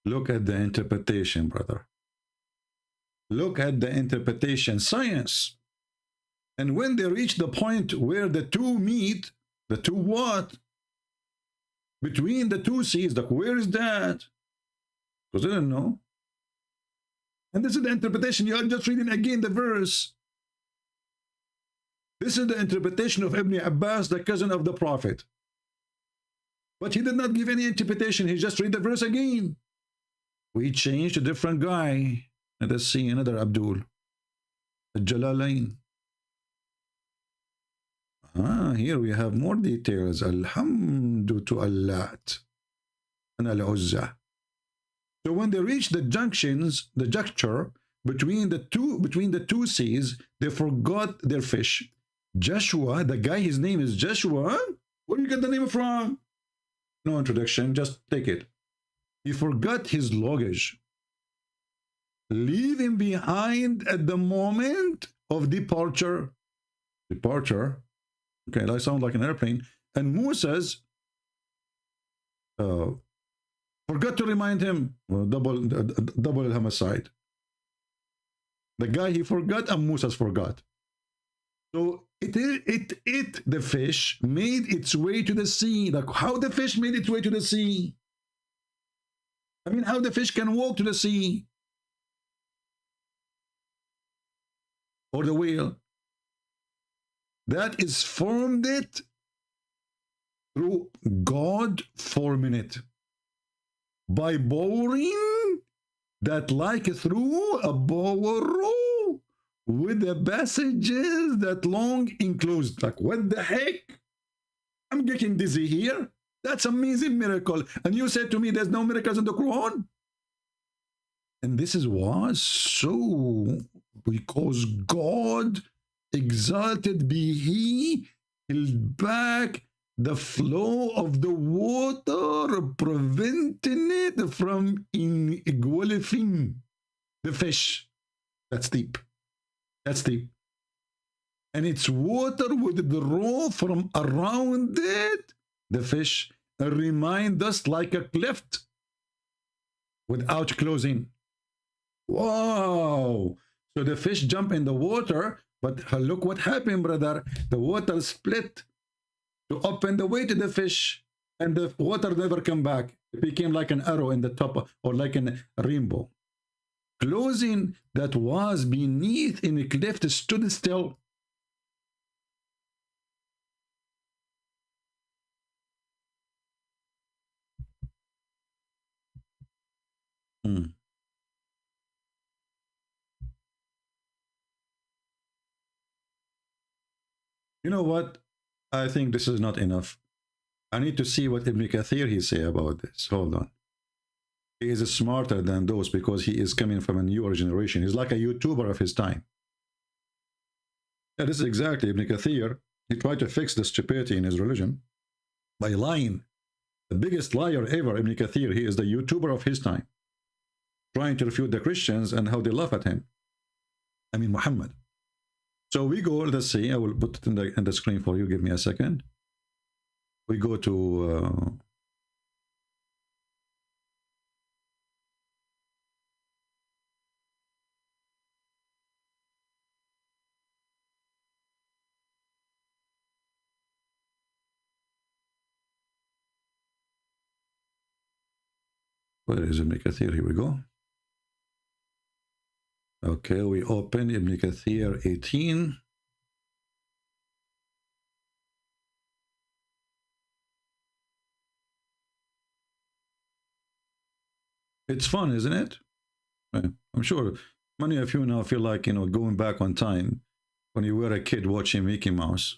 Look at the interpretation, brother. Look at the interpretation, science. And when they reach the point where the two meet, the two what? Between the two seas, like where is that? Because they don't know. And this is the interpretation. You are just reading again the verse. This is the interpretation of Ibn Abbas, the cousin of the Prophet. But he did not give any interpretation. He just read the verse again. We changed a different guy. Let us see another Abdul. Jalalain. Here we have more details. Alhamdu to Allah and Al-Uzza. So when they reach the junctions, the juncture between the two seas, they forgot their fish. Joshua, the guy, his name is Joshua. Where do you get the name from? No introduction, just take it. He forgot his luggage, leaving behind at the moment of departure. Departure. Okay, that sounds like an airplane. And Moses forgot to remind him. Double homicide. The guy, he forgot, and Moses forgot. So the fish made its way to the sea. Like how the fish made its way to the sea? I mean, how the fish can walk to the sea? Or the whale? That is formed it through God forming it. By boring that like through a bower with the passages that long enclosed. Like, what the heck? I'm getting dizzy here. That's amazing miracle. And you said to me there's no miracles in the Quran? And this is was so because God exalted be he held back the flow of the water, preventing it from engulfing the fish. That's deep. That's deep. And its water would draw from around it the fish and remain just like a cleft without closing. Wow! So the fish jump in the water, but look what happened, brother. The water split to open the way to the fish, and the water never come back. It became like an arrow in the top, or like a rainbow. Closing that was beneath in a cleft stood still. You know what? I think this is not enough. I need to see what Ibn Kathir he say about this. Hold on. He is smarter than those because he is coming from a newer generation. He's like a YouTuber of his time. Yeah, this is exactly Ibn Kathir. He tried to fix the stupidity in his religion by lying. The biggest liar ever, Ibn Kathir. He is the YouTuber of his time, trying to refute the Christians and how they laugh at him. I mean, Muhammad. So we go, let's see, I will put it in the screen for you. Give me a second. We go to... where is Ibn Kathir? Here we go. Okay, we open Ibn Kathir 18. It's fun, isn't it? I'm sure many of you now feel like, you know, going back on time when you were a kid watching Mickey Mouse.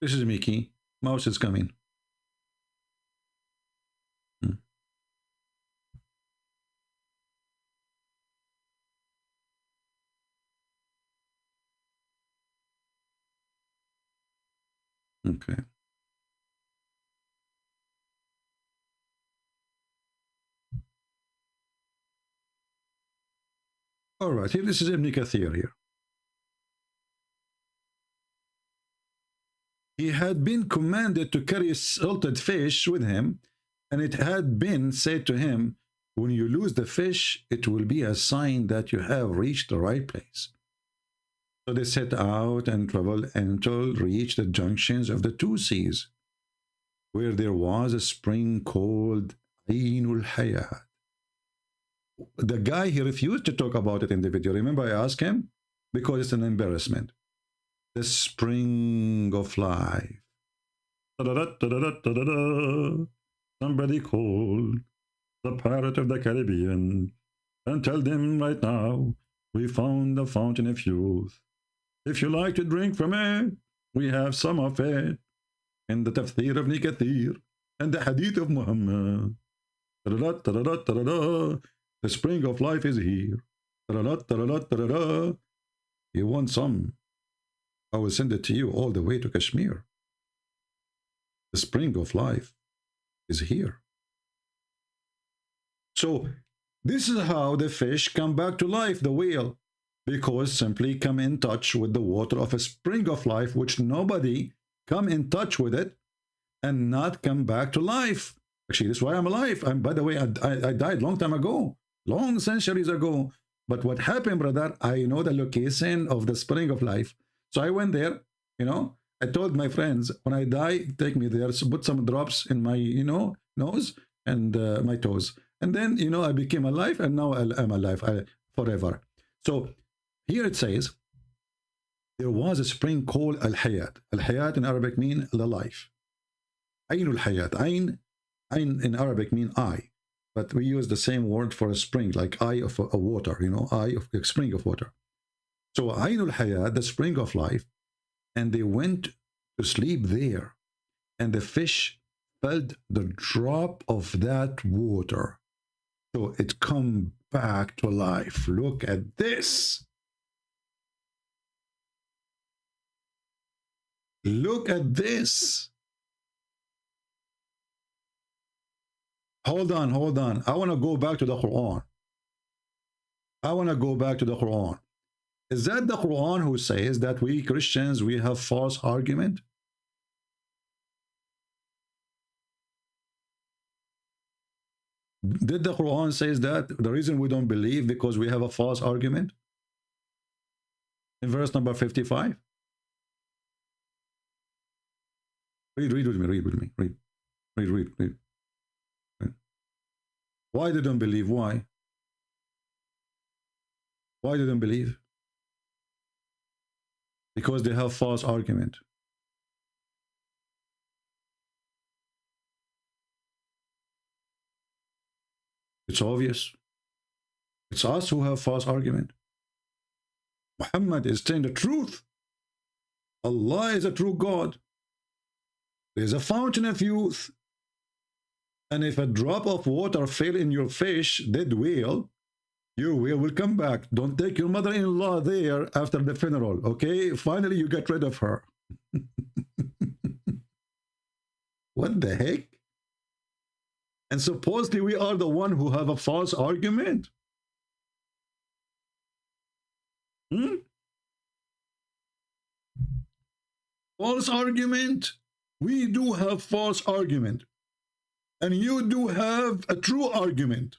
This is Mickey. Mouse is coming. Okay. All right, here, this is Ibn Kathir here. He had been commanded to carry salted fish with him, and it had been said to him, when you lose the fish, it will be a sign that you have reached the right place. So they set out and traveled until reached the junctions of the two seas, where there was a spring called Ainul Hayat. The guy, he refused to talk about it in the video. Remember, I asked him? Because it's an embarrassment. The spring of life. Somebody call the pirate of the Caribbean and tell them right now, we found the fountain of youth. If you like to drink from it, we have some of it in the tafsir of Ibn Kathir and the hadith of Muhammad. The spring of life is here. You want some? I will send it to you all the way to Kashmir. The spring of life is here. So this is how the fish come back to life, the whale, because simply come in touch with the water of a spring of life, which nobody come in touch with it and not come back to life. Actually, that's why I'm alive. By the way, I died long time ago. Long centuries ago. But what happened, brother, I know the location of the spring of life. So I went there, you know, I told my friends, when I die, take me there, so put some drops in my, you know, nose and my toes. And then, you know, I became alive, and now I'm alive forever. So here it says, there was a spring called Al-Hayat. Al-Hayat in Arabic means the life. Ainul Hayat. Ain in Arabic means eye. But we use the same word for a spring, like eye of a water, you know, eye of a spring of water. So Ainul Hayat, the spring of life, and they went to sleep there. And the fish felt the drop of that water. So it come back to life. Look at this. Look at this. Hold on. I want to go back to the Quran. Is that the Quran who says that we Christians, we have false argument? Did the Quran says that the reason we don't believe because we have a false argument? In verse number 55. Read with me. Read. Why they don't believe? Why? Why they don't believe? Because they have false argument. It's obvious. It's us who have false argument. Muhammad is telling the truth. Allah is a true God. There is a fountain of youth. And if a drop of water fell in your fish, dead whale, your whale will come back. Don't take your mother-in-law there after the funeral, okay? Finally, you get rid of her. What the heck? And supposedly we are the one who have a false argument. False argument. We do have false argument. And you do have a true argument.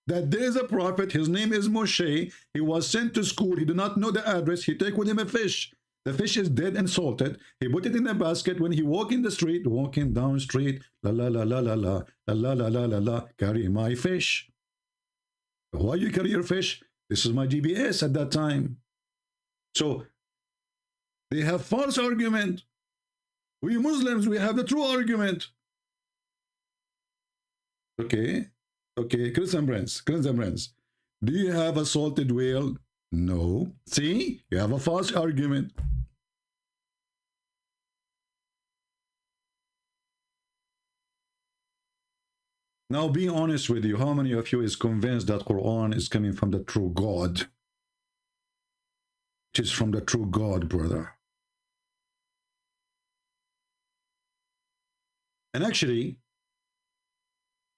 That there is a prophet, his name is Moshe. He was sent to school. He did not know the address. He take with him a fish. The fish is dead and salted. He put it in a basket. When he walk in the street, walking down street, la la la la la la la la la la la, carry my fish. Why you carry your fish? This is my GPS at that time. So they have false argument. We Muslims, we have the true argument. Okay, Christian friends. Do you have a salted whale? No. See, you have a false argument. Now, being honest with you, how many of you is convinced that Quran is coming from the true God? It is from the true God, brother. And actually,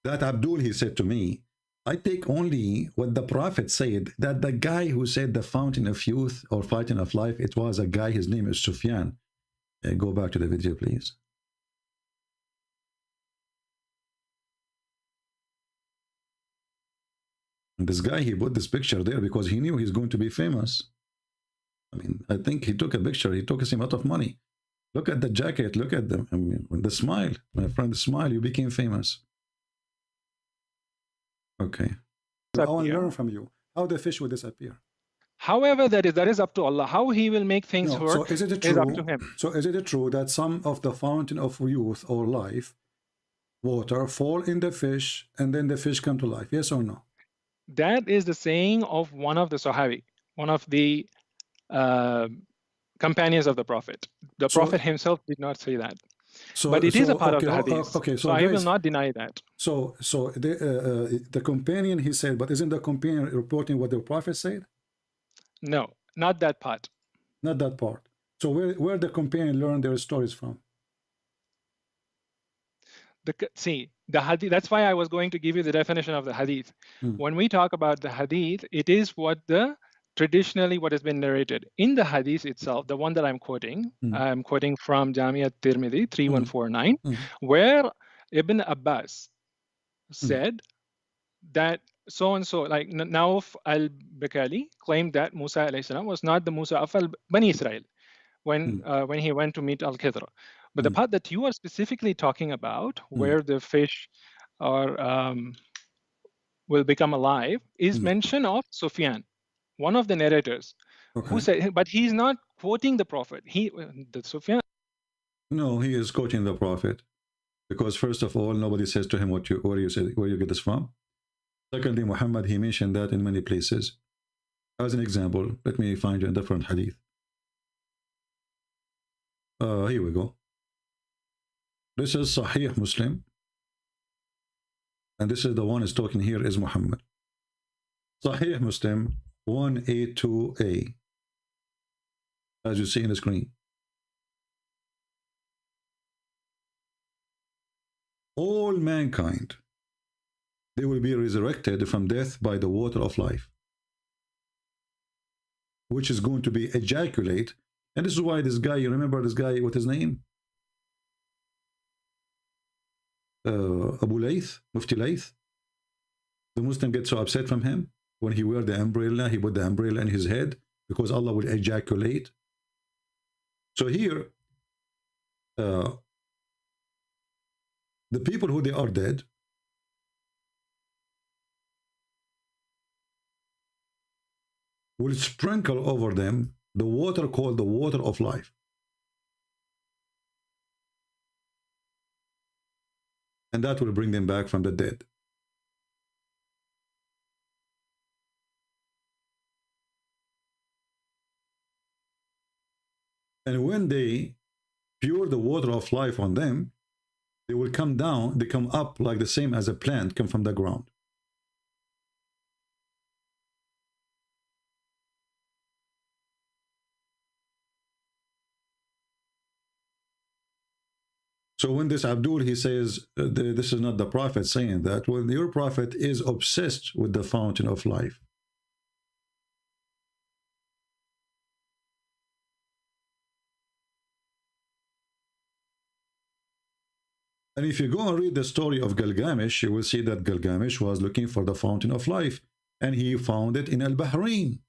that Abdul, he said to me, I take only what the Prophet said, that the guy who said the fountain of youth or fountain of life, it was a guy, his name is Sufyan. Go back to the video, please. And this guy, he put this picture there because he knew he's going to be famous. I mean, I think he took a picture, he took him a lot of money. Look at the jacket, look at them. I mean, the smile, my friend, the smile, you became famous. Okay. I want to learn from you how the fish will disappear. However, that is up to Allah. How He will make things work so is it true, is up to Him. So is it true that some of the fountain of youth or life, water, fall in the fish and then the fish come to life? Yes or no? That is the saying of one of the Sahabi, one of the companions of the Prophet. The Prophet himself did not say that. But it is a part of the hadith. So I will not deny that. So the companion, he said, but isn't the companion reporting what the Prophet said? No, not that part. Not that part. So where the companion learned their stories from? See, the hadith, that's why I was going to give you the definition of the hadith. When we talk about the hadith, it is what traditionally what has been narrated. In the hadith itself, the one that I'm quoting from Jamia Tirmidhi 3149, where Ibn Abbas said that so-and-so, like Nauf al-Bakali, claimed that Musa alayhi salam was not the Musa of Bani Israel when he went to meet Al-Khidr. But the part that you are specifically talking about, where the fish will become alive, is mention of Sufyan, one of the narrators, who said, but he's not quoting the Prophet. The Sufyan. No, he is quoting the Prophet, because first of all, nobody says to him where you get this from. Secondly, Muhammad, he mentioned that in many places. As an example, let me find you a different hadith. Here we go. This is Sahih Muslim, and this is the one is talking here is Muhammad. Sahih Muslim 182a, as you see in the screen. All mankind they will be resurrected from death by the water of life, which is going to be ejaculate. And this is why this guy, you remember this guy, what his name? Abu Layth, Mufti Layth. The Muslim gets so upset from him when he wear the umbrella, he put the umbrella in his head because Allah will ejaculate. So here, the people who they are dead, will sprinkle over them the water called the water of life. And that will bring them back from the dead. And when they pour the water of life on them, they will come down, they come up like the same as a plant come from the ground. So when this Abdul, he says, this is not the prophet saying that. Well, your prophet is obsessed with the fountain of life. And if you go and read the story of Gilgamesh, you will see that Gilgamesh was looking for the fountain of life. And he found it in Al-Bahrain.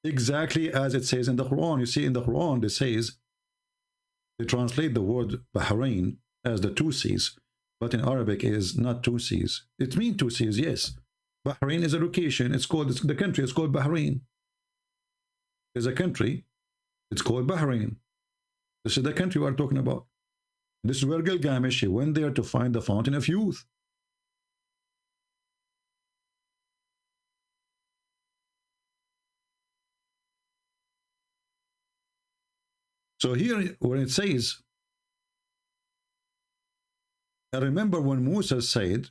Exactly as it says in the Quran. You see in the Quran, it says, they translate the word Bahrain as the two seas, but in Arabic is not two seas. It means two seas, yes. Bahrain is a location. It's called, the country is called Bahrain. There's a country, it's called Bahrain. This is the country we are talking about. This is where Gilgamesh, he went there to find the fountain of youth. So here, when it says, I remember when Musa said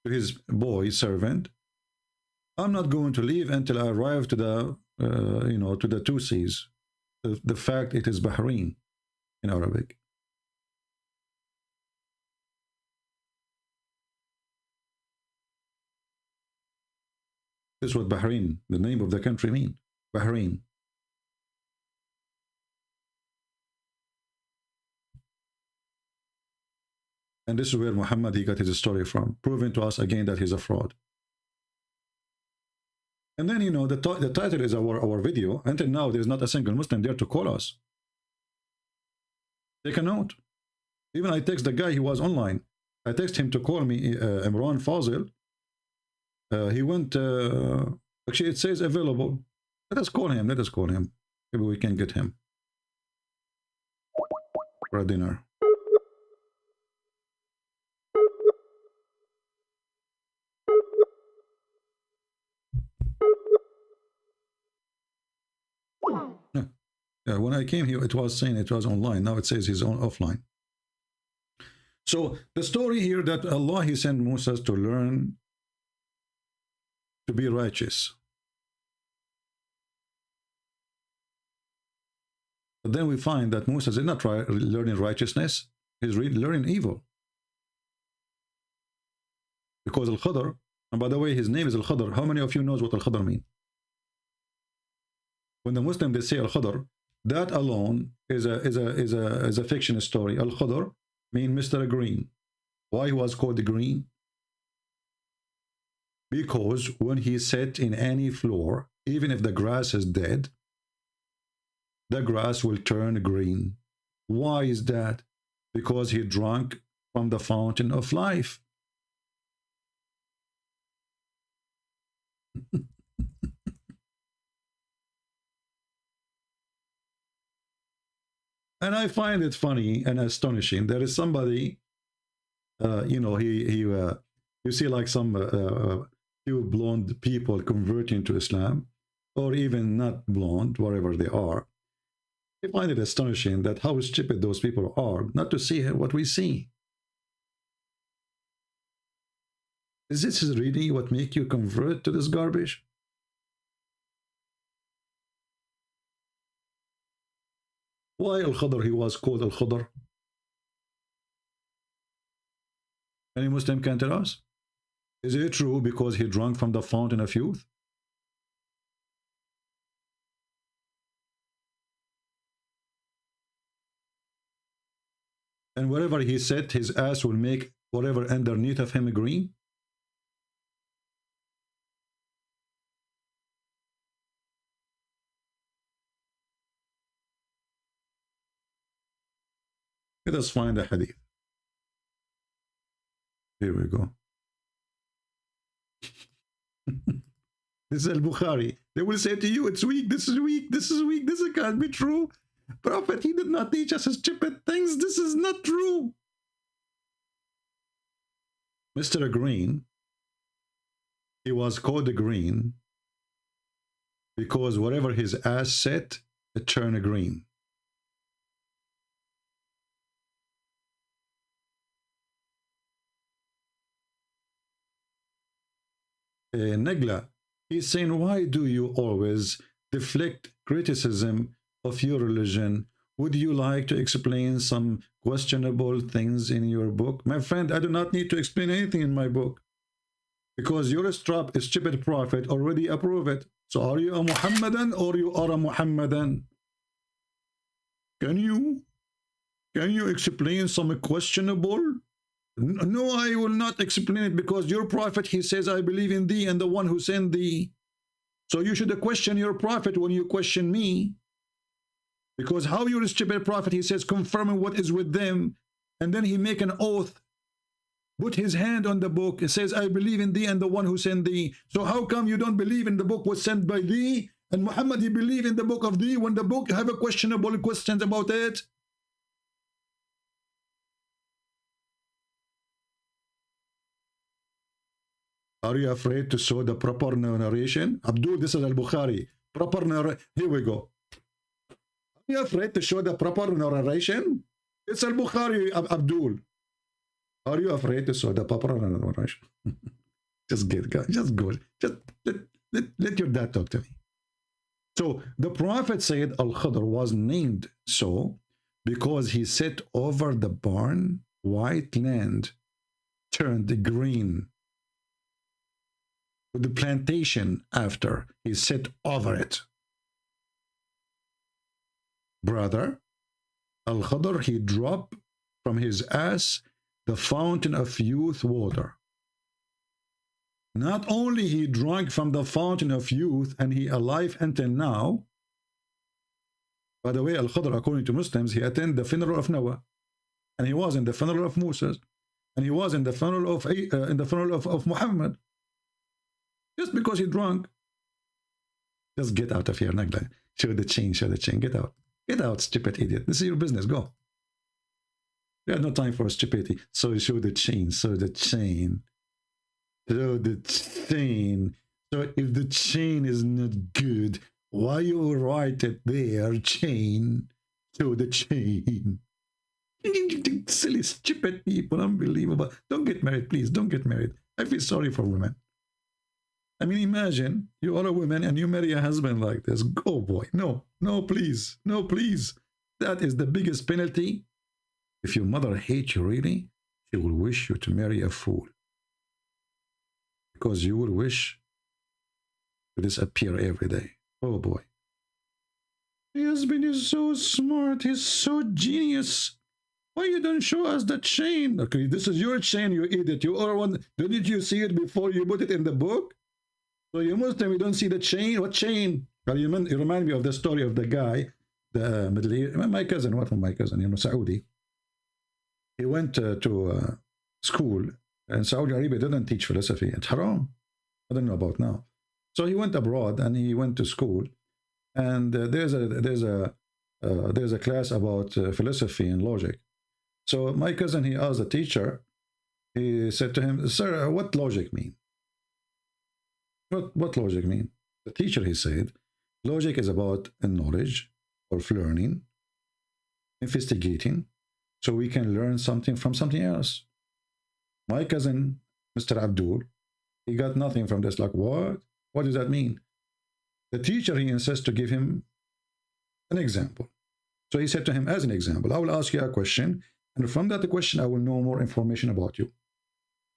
to his boy servant, I'm not going to leave until I arrive to the, to the two seas. The fact it is Bahrain in Arabic. This is what Bahrain, the name of the country, mean. Bahrain. And this is where Muhammad, he got his story from, proving to us again that he's a fraud. And then, the title is our video. Until now, there's not a single Muslim there to call us. Take a note. Even I text the guy, he was online. I text him to call me, Imran Fazil. He went, actually it says available. Let us call him, Maybe we can get him for a dinner. When I came here, it was saying it was online. Now it says he's on offline. So the story here that Allah, he sent Moses to learn to be righteous. But then we find that Moses is not learning righteousness. He's learning evil. Because Al-Khadr, and by the way, his name is Al-Khadr. How many of you knows what Al-Khadr means? When the Muslims, they say Al-Khadr, that alone is a fiction story. Al-Khadr means Mr. Green. Why he was called green? Because when he sat in any floor, even if the grass is dead, the grass will turn green. Why is that? Because he drank from the fountain of life. And I find it funny and astonishing. There is somebody, you see like some few blonde people converting to Islam, or even not blonde, wherever they are. I find it astonishing that how stupid those people are not to see what we see. Is this really what make you convert to this garbage? Why Al-Khadr, he was called Al-Khadr? Any Muslim can tell us? Is it true because he drank from the fountain of youth? And wherever he sat, his ass will make whatever underneath of him green? Let us find a hadith. Here we go. This is Al-Bukhari. They will say to you, it's weak, this is weak, this is weak, this can't be true. Prophet, he did not teach us stupid things. This is not true. Mr. Green, he was called green because whatever his ass set, it turned green. Negla, he's saying, why do you always deflect criticism of your religion? Would you like to explain some questionable things in your book? My friend, I do not need to explain anything in my book because your stupid prophet already approved it. So are you a Muhammadan or you are a Muhammadan? Can you explain some questionable? No, I will not explain it because your prophet, he says, I believe in thee and the one who sent thee. So you should question your prophet when you question me. Because how your stupid prophet, he says, confirming what is with them, and then he make an oath, put his hand on the book, it says, I believe in thee and the one who sent thee. So how come you don't believe in the book was sent by thee, and Muhammad, he believe in the book of thee when the book have a questionable questions about it? Are you afraid to show the proper narration? Abdul, this is Al-Bukhari. Proper narration. Here we go. Are you afraid to show the proper narration? It's Al-Bukhari, Abdul. Are you afraid to show the proper narration? Just go. Just let your dad talk to me. So the Prophet said Al-Khadr was named so because he sat over the barn, white land turned green. With the plantation after he sat over it. Brother, Al-Khadr, he dropped from his ass the fountain of youth water. Not only he drank from the fountain of youth and he alive until now. By the way, Al-Khadr, according to Muslims, he attended the funeral of Noah, and he was in the funeral of Moses, and he was in the funeral of Muhammad. Just because he drunk. Just get out of here, Nagla. Show the chain, get out. Get out, stupid idiot. This is your business, go. We have no time for stupidity. So show the chain, show the chain. Show the chain. So if the chain is not good, why you write it there, chain? Show the chain. Silly, stupid people, unbelievable. Don't get married, please, don't get married. I feel sorry for women. I mean, imagine you are a woman and you marry a husband like this. Oh boy, no, please, no, please. That is the biggest penalty. If your mother hates you really, she will wish you to marry a fool. Because you will wish to disappear every day. Oh boy. My husband is so smart, he's so genius. Why you don't show us the chain? Okay, this is your chain, you idiot. You are one. Didn't you see it before you put it in the book? So you Muslim, you don't see the chain? What chain? Well, you remind me of the story of the guy, the Middle East, my cousin, Saudi. He went to school, and Saudi Arabia didn't teach philosophy. It's haram. I don't know about now. So he went abroad and he went to school, and there's a class about philosophy and logic. So my cousin, he asked the teacher. He said to him, "Sir, what logic mean?" What logic mean? The teacher, he said, logic is about knowledge or learning, investigating, so we can learn something from something else. My cousin, Mr. Abdul, he got nothing from this. Like, what? What does that mean? The teacher, he insists to give him an example. So he said to him, as an example, I will ask you a question, and from that question, I will know more information about you.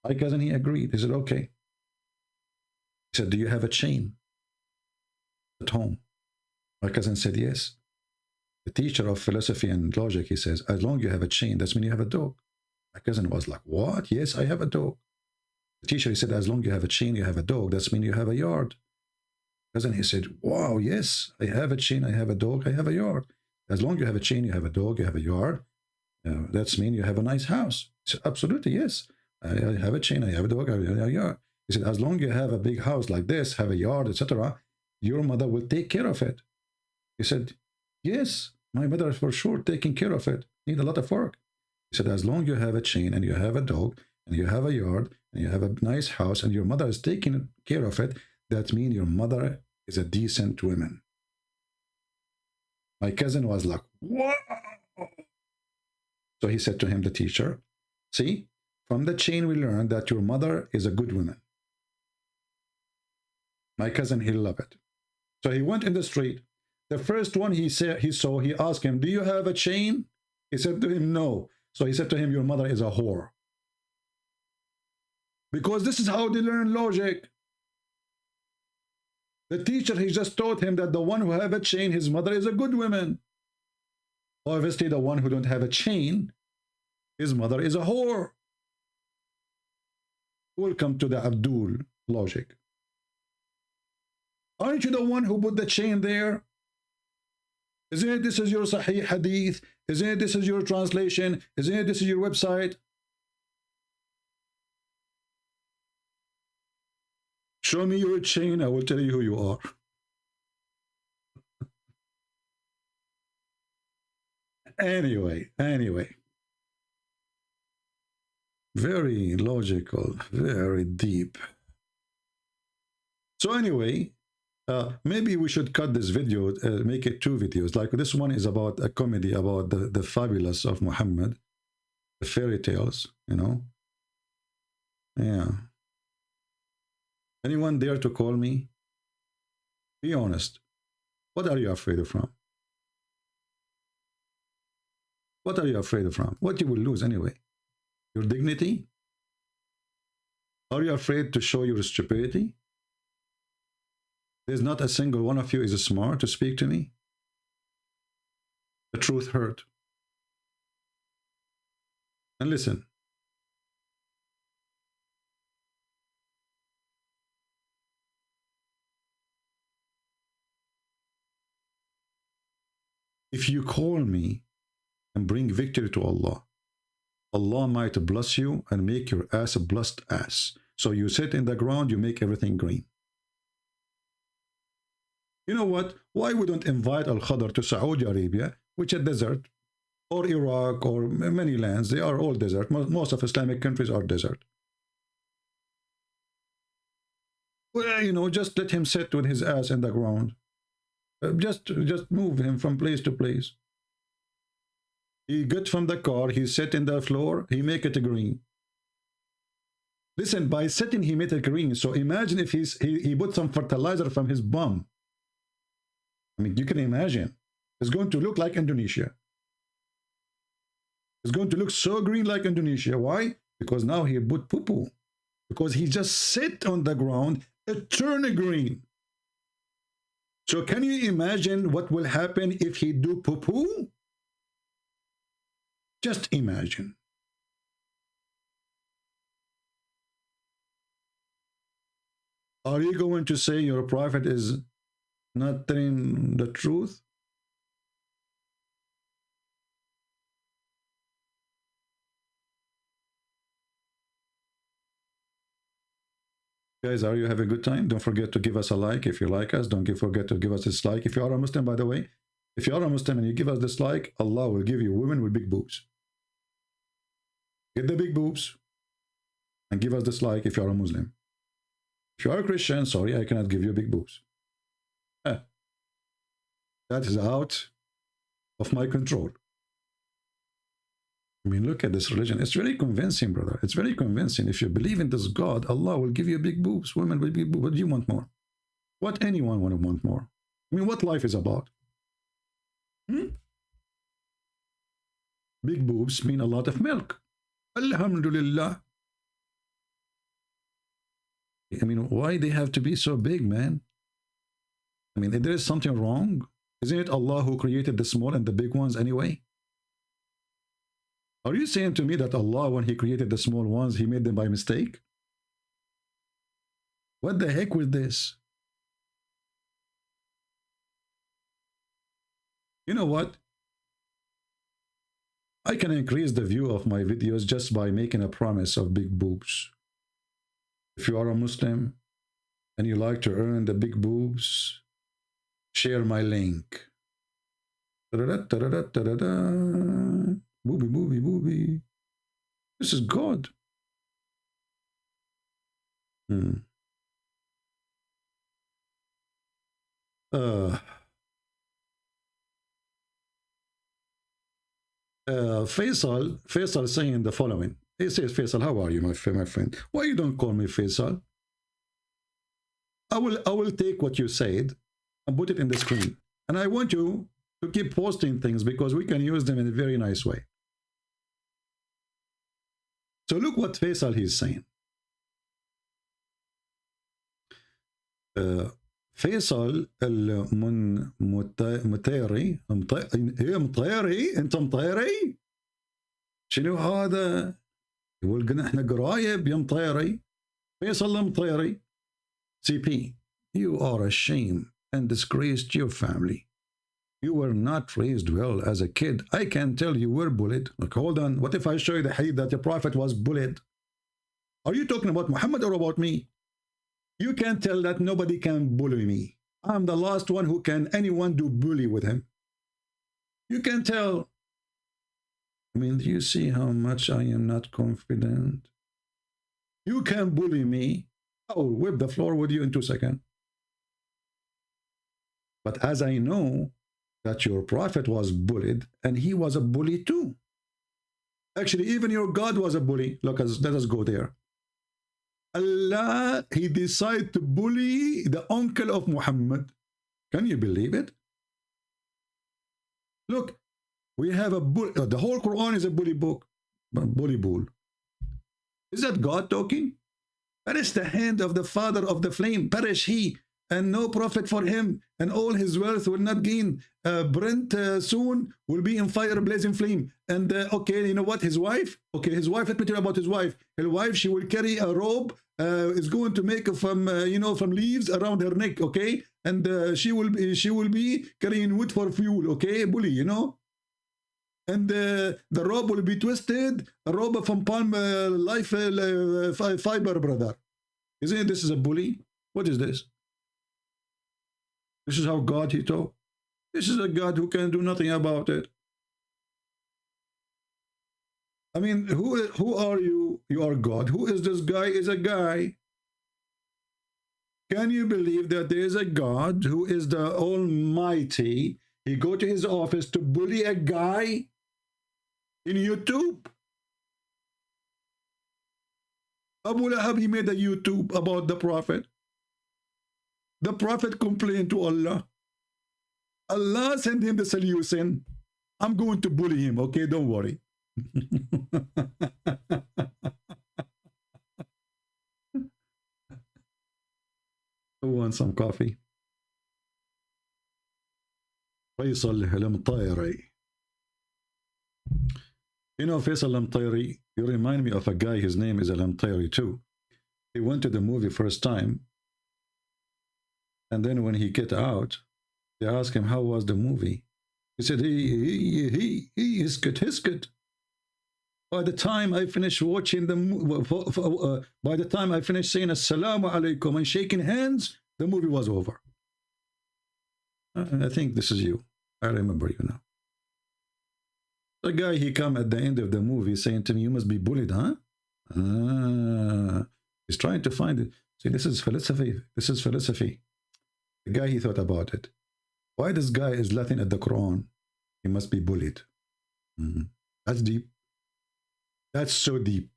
My cousin, he agreed. He said, okay. He said, do you have a chain at home? My cousin said, yes. The teacher of philosophy and logic, he says, as long as you have a chain, that's mean you have a dog. My cousin was like, what? Yes, I have a dog. The teacher, he said, as long as you have a chain, you have a dog, that's mean you have a yard. Cousin, he said, wow, yes, I have a chain, I have a dog, I have a yard. As long as you have a chain, you have a dog, you have a yard, that's mean you have a nice house. He said, absolutely, yes. I have a chain, I have a dog, I have a yard. He said, as long as you have a big house like this, have a yard, etc., your mother will take care of it. He said, yes, my mother is for sure taking care of it. Need a lot of work. He said, as long as you have a chain and you have a dog and you have a yard and you have a nice house and your mother is taking care of it, that means your mother is a decent woman. My cousin was like, wow. So he said to him, the teacher, see, from the chain we learned that your mother is a good woman. My cousin, he loved it. So he went in the street. The first one he saw, he asked him, do you have a chain? He said to him, no. So he said to him, your mother is a whore. Because this is how they learn logic. The teacher, he just taught him that the one who have a chain, his mother is a good woman. Obviously, the one who don't have a chain, his mother is a whore. Welcome to the Abdul logic. Aren't you the one who put the chain there? Isn't it this is your Sahih Hadith? Isn't it this is your translation? Isn't it this is your website? Show me your chain, I will tell you who you are. Anyway. Very logical, very deep. So anyway, maybe we should cut this video, make it 2 videos. Like this one is about a comedy about the fabulous of Muhammad, the fairy tales, you know. Yeah. Anyone dare to call me? Be honest. What are you afraid of from? What are you afraid of from? What you will lose anyway? Your dignity? Are you afraid to show your stupidity? There's not a single one of you is smart to speak to me. The truth hurt. And listen. If you call me and bring victory to Allah, Allah might bless you and make your ass a blessed ass. So you sit in the ground, you make everything green. You know what? Why we don't invite Al-Khadr to Saudi Arabia, which is a desert, or Iraq, or many lands, they are all desert. Most of Islamic countries are desert. Well, you know, just let him sit with his ass in the ground. Just move him from place to place. He get from the car, he sit in the floor, he make it green. Listen, by sitting he made it green. So imagine if he put some fertilizer from his bum. I mean, you can imagine. It's going to look like Indonesia. It's going to look so green like Indonesia. Why? Because now he put poo-poo. Because he just sit on the ground, it turn green. So can you imagine what will happen if he do poo-poo? Just imagine. Are you going to say your prophet is not telling the truth? Guys, are you having a good time? Don't forget to give us a like if you like us. Don't forget to give us a dislike. If you are a Muslim, by the way, if you are a Muslim and you give us dislike, Allah will give you women with big boobs. Get the big boobs and give us dislike if you are a Muslim. If you are a Christian, sorry, I cannot give you big boobs. That is out of my control. I mean, look at this religion. It's very convincing, brother. It's very convincing. If you believe in this God, Allah will give you big boobs, women with big boobs. What do you want more? What anyone want more? I mean, what life is about? Big boobs mean a lot of milk. Alhamdulillah. I mean, why they have to be so big, man? I mean, if there is something wrong, isn't it Allah who created the small and the big ones anyway? Are you saying to me that Allah, when he created the small ones, he made them by mistake? What the heck with this? You know what? I can increase the view of my videos just by making a promise of big boobs. If you are a Muslim and you like to earn the big boobs, share my link. Booby, booby, booby. This is God. Faisal saying the following. He says, Faisal, how are you, my friend? Why you don't call me Faisal? I will take what you said and put it in the screen. And I want you to keep posting things because we can use them in a very nice way. So look what Faisal he's saying. فيصل المطيري هي مطيري انت مطيري شنو هذا يقول قلنا احنا قرايب يا مطيري فيصل المطيري CP, you are a shame and disgrace to your family. You were not raised well as a kid. I can tell you were bullied. Like, hold on, what if I show you the hadith that the prophet was bullied? Are you talking about Muhammad or about me? You can tell that nobody can bully me. I'm the last one who can anyone do bully with him. You can tell. I mean, do you see how much I am not confident? You can bully me. I will whip the floor with you in 2 seconds. But as I know that your prophet was bullied, and he was a bully too. Actually, even your God was a bully. Look, let us go there. Allah, he decided to bully the uncle of Muhammad. Can you believe it? Look, we have a bully. The whole Quran is a bully book. Bully bull. Is that God talking? Perish the hand of the father of the flame. Perish he, and no profit for him, and all his wealth will not gain. Brent soon will be in fire, blazing flame. And okay, you know what? His wife. Okay, his wife. Let me tell you about his wife. His wife, she will carry a robe. Is going to make from from leaves around her neck. Okay, and she will be carrying wood for fuel. Okay, bully, you know. And the robe will be twisted. A robe from palm life fiber, brother. Isn't it? This is a bully. What is this? This is how God he taught. This is a God who can do nothing about it. I mean, who are you? You are God. Who is this guy? Is a guy. Can you believe that there is a God who is the Almighty? He go to his office to bully a guy in YouTube. Abu Lahab, he made a YouTube about the Prophet. The Prophet complained to Allah. Allah sent him the solution. I'm going to bully him, okay? Don't worry. Who wants some coffee? Faisal al-Mtayri. You know, Faisal al-Mtayri, you remind me of a guy, his name is al-Mtayri too. He went to the movie first time, and then when he get out, they asked him, how was the movie? He said, he is good. By the time I finished watching the movie, by the time I finished saying Assalamu alaikum and shaking hands, the movie was over. I think this is you. I remember you now. The guy, he come at the end of the movie saying to me, you must be bullied, huh? He's trying to find it. See, this is philosophy. This is philosophy. The guy, he thought about it. Why this guy is laughing at the Quran? He must be bullied. That's deep. That's so deep.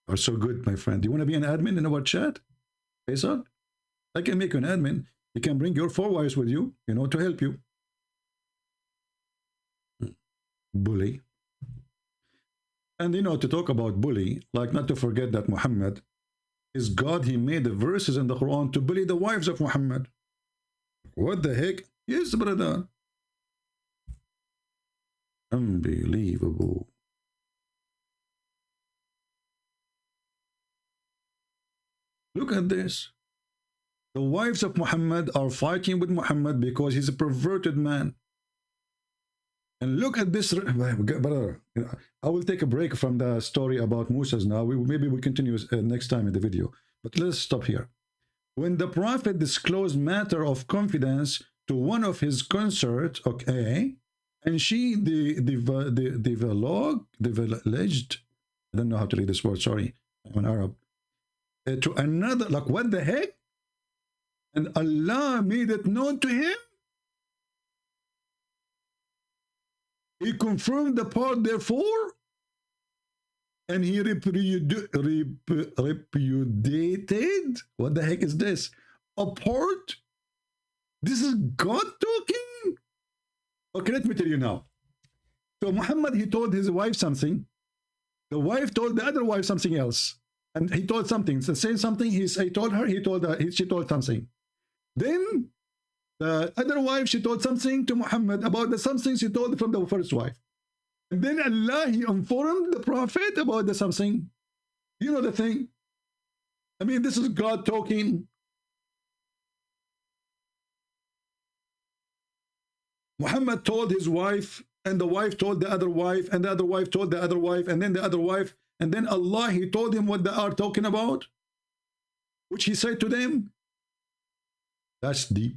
Or so good, my friend. Do you want to be an admin in our chat? Faisal? I can make you an admin. You can bring your 4 wives with you, you know, to help you. Bully. And, you know, to talk about bully, like not to forget that Muhammad, is God. He made the verses in the Quran to bully the wives of Muhammad. What the heck? Yes, brother. Unbelievable. Look at this. The wives of Muhammad are fighting with Muhammad because he's a perverted man. And look at this, brother. I will take a break from the story about Musa's now. Maybe we continue next time in the video. But let's stop here. When the Prophet disclosed matter of confidence to one of his consorts, okay, and she divulged, I don't know how to read this word, sorry, I'm an Arab, to another, like what the heck? And Allah made it known to him. He confirmed the part therefore, and he repudiated, what the heck is this? A part? This is God talking? Okay, let me tell you now. So Muhammad, he told his wife something. The wife told the other wife something else. And he told something, the same something he told her, she told something. Then the other wife, she told something to Muhammad about the something she told from the first wife. And then Allah, he informed the Prophet about the something. You know the thing? I mean, this is God talking. Muhammad told his wife, and the wife told the other wife, and the other wife told the other wife, and then the other wife, and then Allah, he told him what they are talking about, which he said to them. That's deep.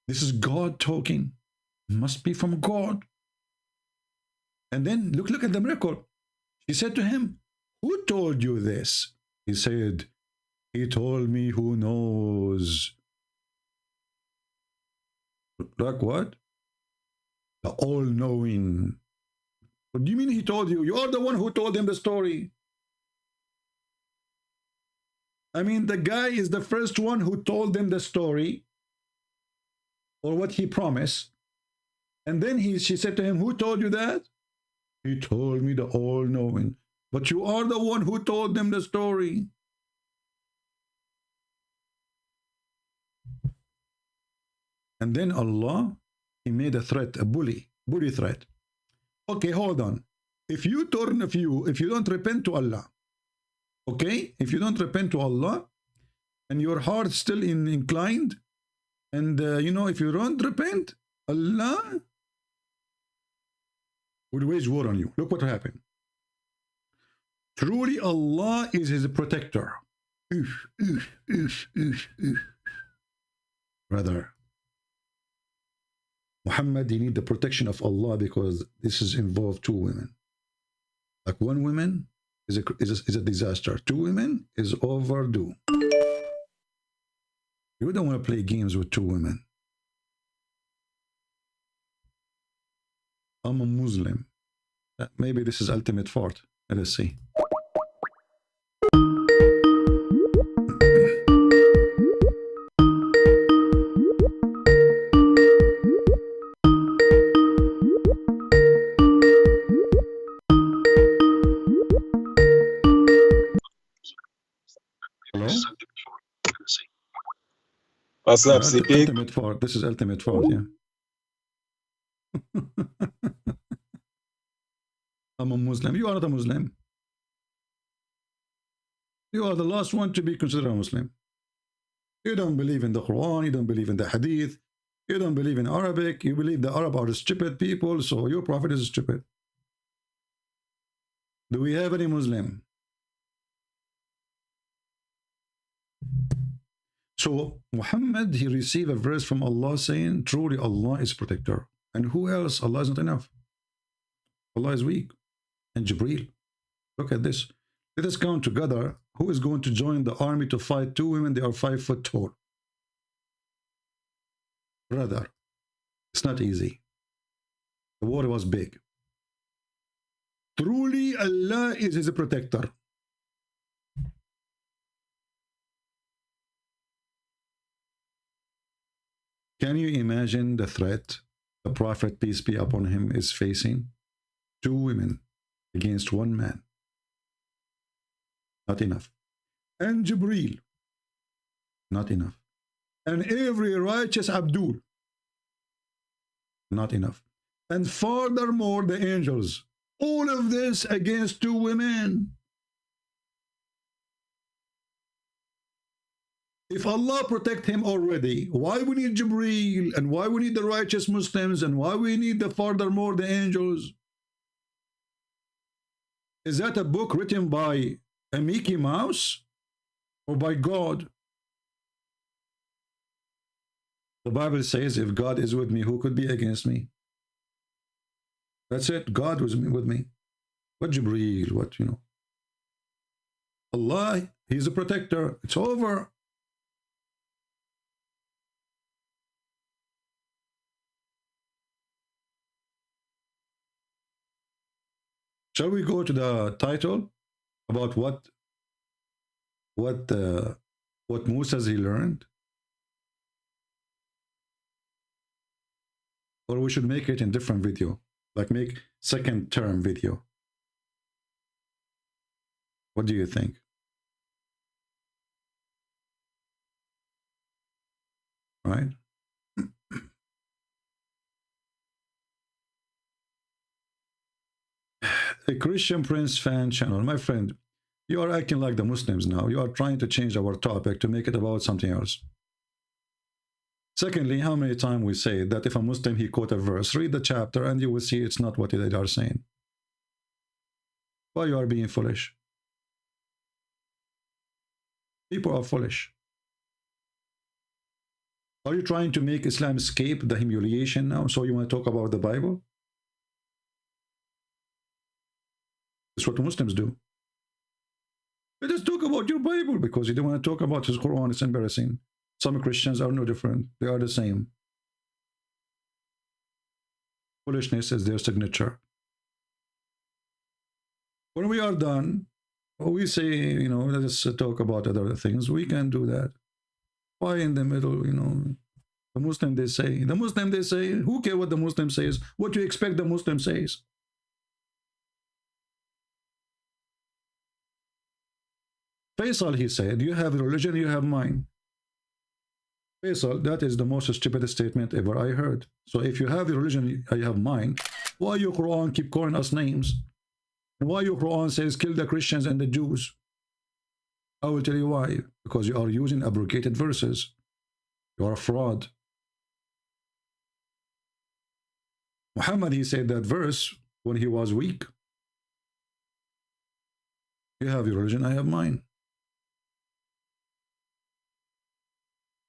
This is God talking. It must be from God. And then look at the miracle. She said to him, who told you this? He said, he told me who knows. Like what? The all-knowing. What do you mean he told you? You are the one who told him the story. I mean, the guy is the first one who told them the story, or what he promised. And then she said to him, who told you that? He told me the all-knowing. But you are the one who told them the story. And then Allah, he made a threat, a bully threat. Okay, hold on. If you don't repent to Allah, okay? If you don't repent to Allah, and your heart still inclined, and you know, if you don't repent, Allah will wage war on you. Look what happened. Truly Allah is his protector. Brother, Muhammad, he need the protection of Allah because this is involved two women. Like one woman is a disaster. Two women is overdue. You don't want to play games with two women. I'm a Muslim. Maybe this is ultimate fault. Let us see. Hello? What's up, CP? Ultimate fault. This is ultimate fault, yeah. I'm a Muslim. You are not a Muslim. You are the last one to be considered a Muslim. You don't believe in the Quran. You don't believe in the Hadith. You don't believe in Arabic. You believe the Arab are stupid people, so your prophet is stupid. Do we have any Muslim? So Muhammad, he received a verse from Allah saying, truly Allah is protector. And who else? Allah is not enough. Allah is weak. And Jibreel. Look at this. Let us count together who is going to join the army to fight two women. They are 5 foot tall. Brother, it's not easy. The war was big. Truly Allah is his protector. Can you imagine the threat the Prophet, peace be upon him, is facing? Two women against one man. Not enough. And Jibreel. Not enough. And every righteous Abdul. Not enough. And furthermore, the angels. All of this against two women. If Allah protect him already, why we need Jibreel, and why we need the righteous Muslims, and why we need the furthermore the angels? Is that a book written by a Mickey Mouse or by God? The Bible says, if God is with me, who could be against me? That's it. God was with me. What Jibreel? What, you know? Allah, He's a protector. It's over. Shall we go to the title about what Musa he learned? Or we should make it in different video, like make second term video. What do you think? Right? A Christian Prince fan channel. My friend, you are acting like the Muslims now. You are trying to change our topic to make it about something else. Secondly, how many times we say that if a Muslim, he quote a verse, read the chapter and you will see it's not what they are saying. Why you are being foolish? People are foolish. Are you trying to make Islam escape the humiliation now? So you want to talk about the Bible? That's what Muslims do. They just talk about your Bible because you don't want to talk about his Quran. It's embarrassing. Some Christians are no different. They are the same. Foolishness is their signature. When we are done, we say, you know, let's talk about other things. We can do that. Why in the middle, you know? The Muslim they say, who cares what the Muslim says? What do you expect the Muslim says? Faisal, he said, you have religion, you have mine. Faisal, that is the most stupid statement ever I heard. So if you have your religion, I have mine, why your Quran keep calling us names? And why your Quran says kill the Christians and the Jews? I will tell you why. Because you are using abrogated verses. You are a fraud. Muhammad, he said that verse when he was weak. You have your religion, I have mine.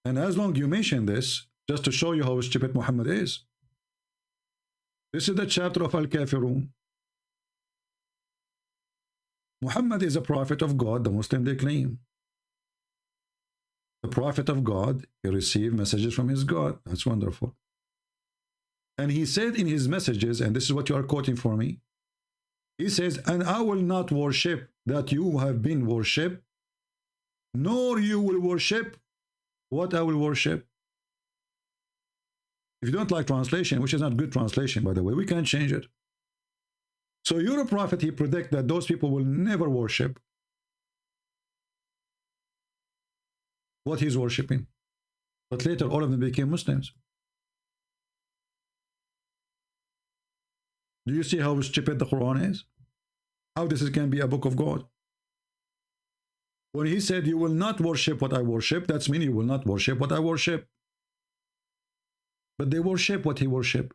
And as long as you mention this, just to show you how stupid Muhammad is. This is the chapter of Al-Kafirun. Muhammad is a prophet of God, the Muslim they claim. The prophet of God, he received messages from his God. That's wonderful. And he said in his messages, and this is what you are quoting for me, he says, and I will not worship that you have been worshipped, nor you will worship what I will worship. If you don't like translation, which is not good translation, by the way, we can't change it. So you're a prophet, he predict that those people will never worship what he's worshiping. But later, all of them became Muslims. Do you see how stupid the Quran is? How this can be a book of God? When he said, you will not worship what I worship, that's meaning you will not worship what I worship. But they worship what he worship.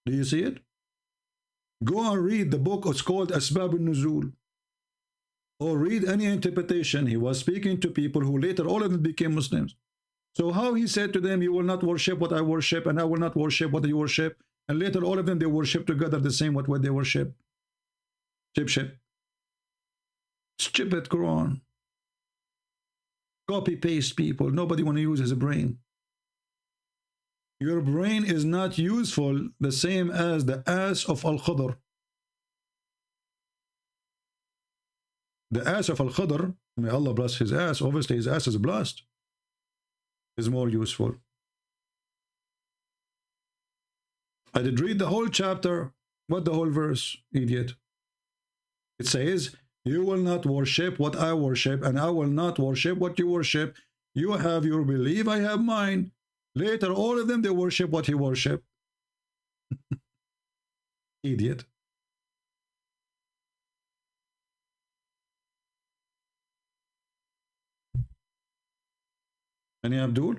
Do you see it? Go and read the book. It's called Asbab al-Nuzul. Or read any interpretation. He was speaking to people who later all of them became Muslims. So how he said to them, you will not worship what I worship, and I will not worship what you worship. And later all of them, they worship together the same what they worship. Stupid Quran. Copy paste people. Nobody want to use his brain. Your brain is not useful the same as the ass of Al-Khadr. The ass of Al-Khadr, may Allah bless his ass, obviously his ass is blessed, is more useful. I did read the whole chapter. What the whole verse, idiot? It says, you will not worship what I worship, and I will not worship what you worship. You have your belief, I have mine. Later, all of them, they worship what he worship. Idiot. Any Abdul?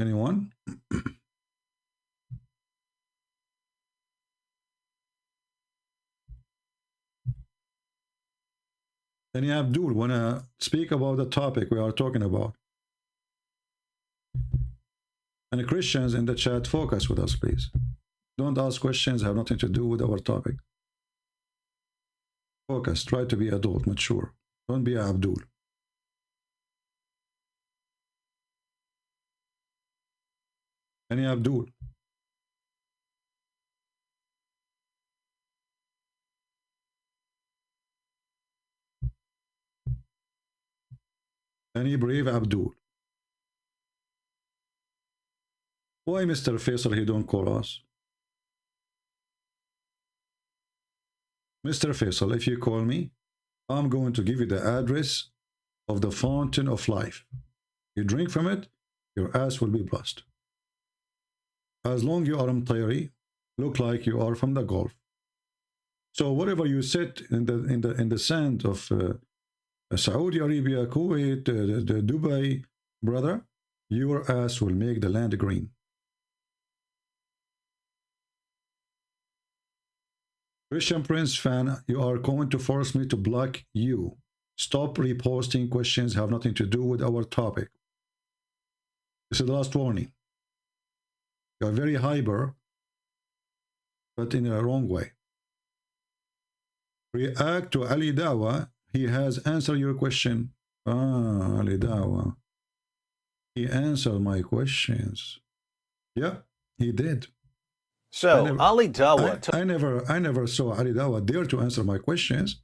Anyone? Any Abdul wanna speak about the topic we are talking about? And the Christians in the chat, focus with us, please. Don't ask questions, have nothing to do with our topic. Focus, try to be adult, mature. Don't be Abdul. Any Abdul? Any brave Abdul? Why Mr. Faisal he don't call us? Mr. Faisal, if you call me, I'm going to give you the address of the fountain of life. You drink from it, your ass will be blessed. As long you are Mtayri, look like you are from the Gulf. So wherever you sit in the sand of Saudi Arabia, Kuwait, Dubai, brother, your ass will make the land green. Christian Prince fan, you are going to force me to block you. Stop reposting questions have nothing to do with our topic. This is the last warning. You are very hyper, but in a wrong way. React to Ali Dawa. He has answered your question. Ah, Ali Dawa. He answered my questions. Yeah, he did. So Ali Dawa. I never saw Ali Dawa dare to answer my questions.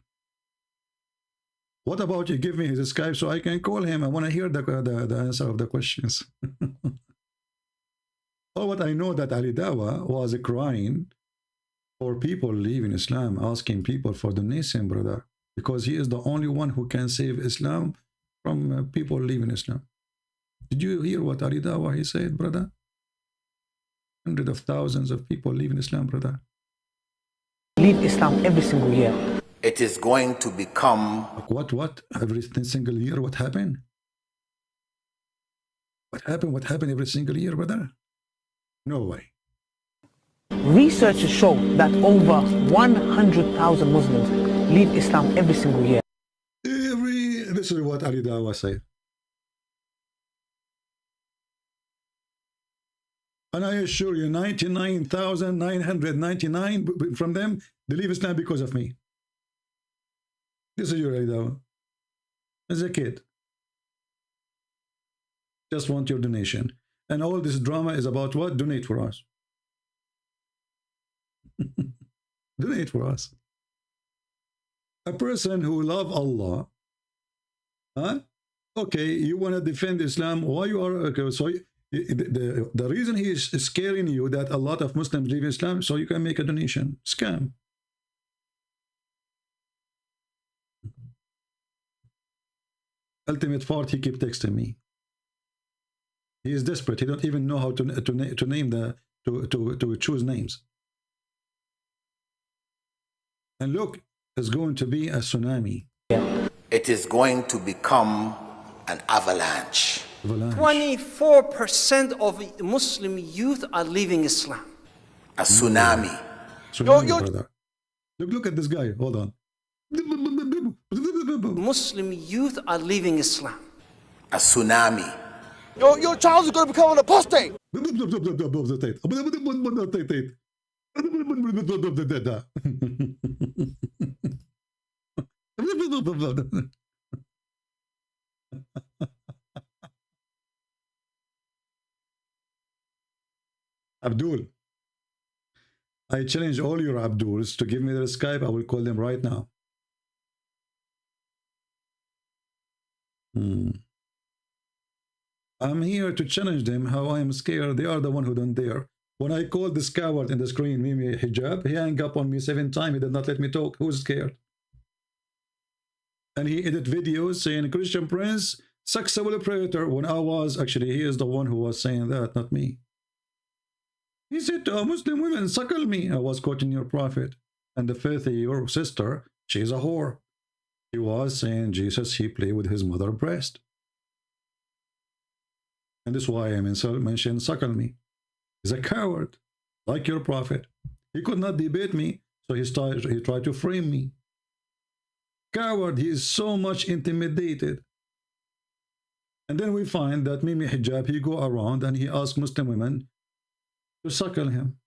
What about you give me his Skype so I can call him? I want to hear the answer of the questions. Oh, what I know that Ali Dawa was crying for people leaving Islam, asking people for donation, brother, because he is the only one who can save Islam from people leaving Islam. Did you hear what Ali Dawa he said, brother? Hundreds of thousands of people leaving Islam, brother. Leave Islam every single year. It is going to become... What? Every single year, what happened? What happened every single year, brother? No way. Researchers show that over 100,000 Muslims leave Islam every single year. This is what Ali Dawa said. And I assure you, 99,999 from them, they leave Islam because of me. This is your Ali Dawa. As a kid. Just want your donation. And all this drama is about what? Donate for us. Donate for us. A person who love Allah, huh? Okay, you want to defend Islam, why you are, okay, so the reason he is scaring you that a lot of Muslims leave Islam, so you can make a donation. Scam. Ultimate part, he keep texting me. He is desperate. He don't even know how to name to choose names. And look, it's going to be a tsunami. It is going to become an avalanche. 24% of Muslim youth are leaving Islam. A tsunami. Brother. Look at this guy. Hold on. Muslim youth are leaving Islam. A tsunami. Your child is going to become an apostate. Abdul, I challenge all your Abduls to give me their Skype. I will call them right now. I'm here to challenge them how I am scared. They are the one who don't dare. When I called this coward in the screen, Mimi Hijab, he hung up on me 7 times. He did not let me talk. Who's scared? And he edit videos saying Christian Prince, sexual predator, when I was, actually, he is the one who was saying that, not me. He said, Muslim women suckle me. I was quoting your prophet. And the filthy, your sister, she's a whore. He was saying Jesus, he played with his mother's breast. And this is why I mentioned suckle me. He's a coward, like your prophet. He could not debate me, so he tried to frame me. Coward, he is so much intimidated. And then we find that Mimi Hijab, he go around and he asks Muslim women to suckle him.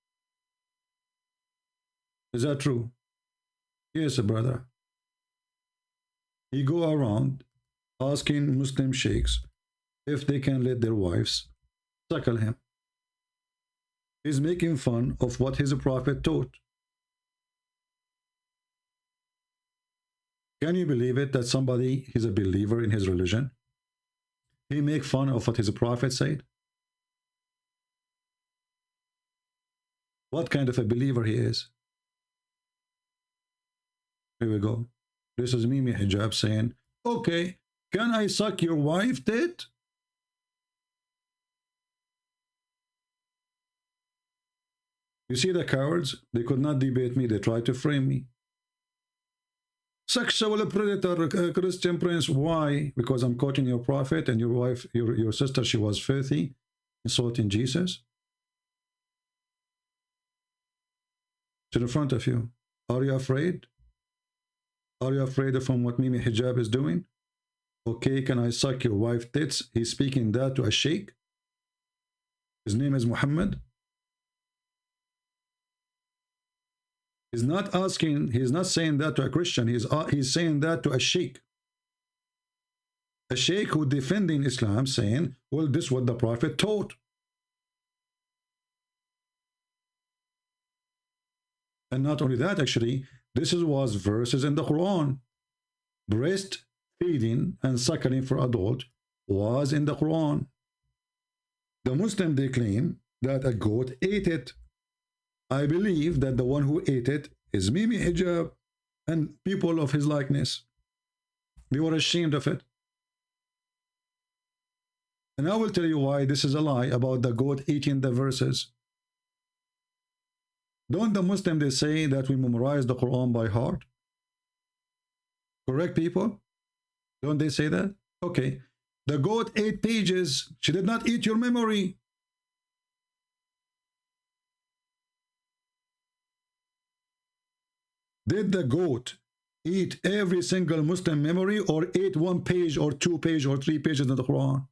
Is that true? Yes, brother. He go around asking Muslim sheikhs if they can let their wives suckle him. He's making fun of what his prophet taught. Can you believe it that somebody is a believer in his religion? He make fun of what his prophet said? What kind of a believer he is? Here we go. This is Mimi Hijab saying, okay, can I suck your wife tit? You see the cowards? They could not debate me. They tried to frame me. Sexual predator, Christian Prince. Why? Because I'm quoting your prophet and your wife, your sister, she was filthy, insulting Jesus. It's in front of you. Are you afraid? Are you afraid of what Mimi Hijab is doing? Okay, can I suck your wife tits? He's speaking that to a sheikh. His name is Muhammad. He's not asking, he's not saying that to a Christian. He's saying that to a sheikh. A sheikh who defending Islam, saying, well, this is what the prophet taught. And not only that, actually, this was verses in the Quran. Breastfeeding and suckling for adult was in the Quran. The Muslim, they claim that a goat ate it. I believe that the one who ate it is Mimi Hijab and people of his likeness. They were ashamed of it. And I will tell you why this is a lie about the goat eating the verses. Don't the Muslim, they say that we memorize the Quran by heart? Correct, people? Don't they say that? Okay. The goat ate pages. She did not eat your memory. Did the goat eat every single Muslim memory, or ate 1 page or 2 pages or 3 pages of the Quran?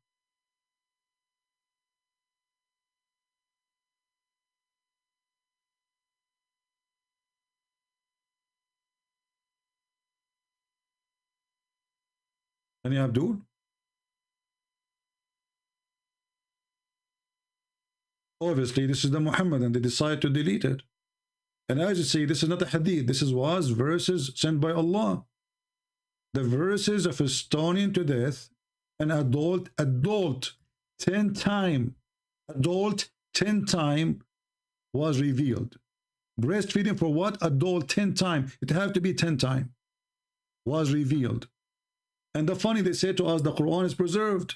Any Abdul? Obviously, this is the Muhammad, and they decide to delete it. And as you see, this is not a hadith. This was verses sent by Allah. The verses of stoning to death an adult 10 times. Adult 10 times was revealed. Breastfeeding for what? Adult 10 times. It have to be 10 times. Was revealed. And the funny, they say to us, the Quran is preserved.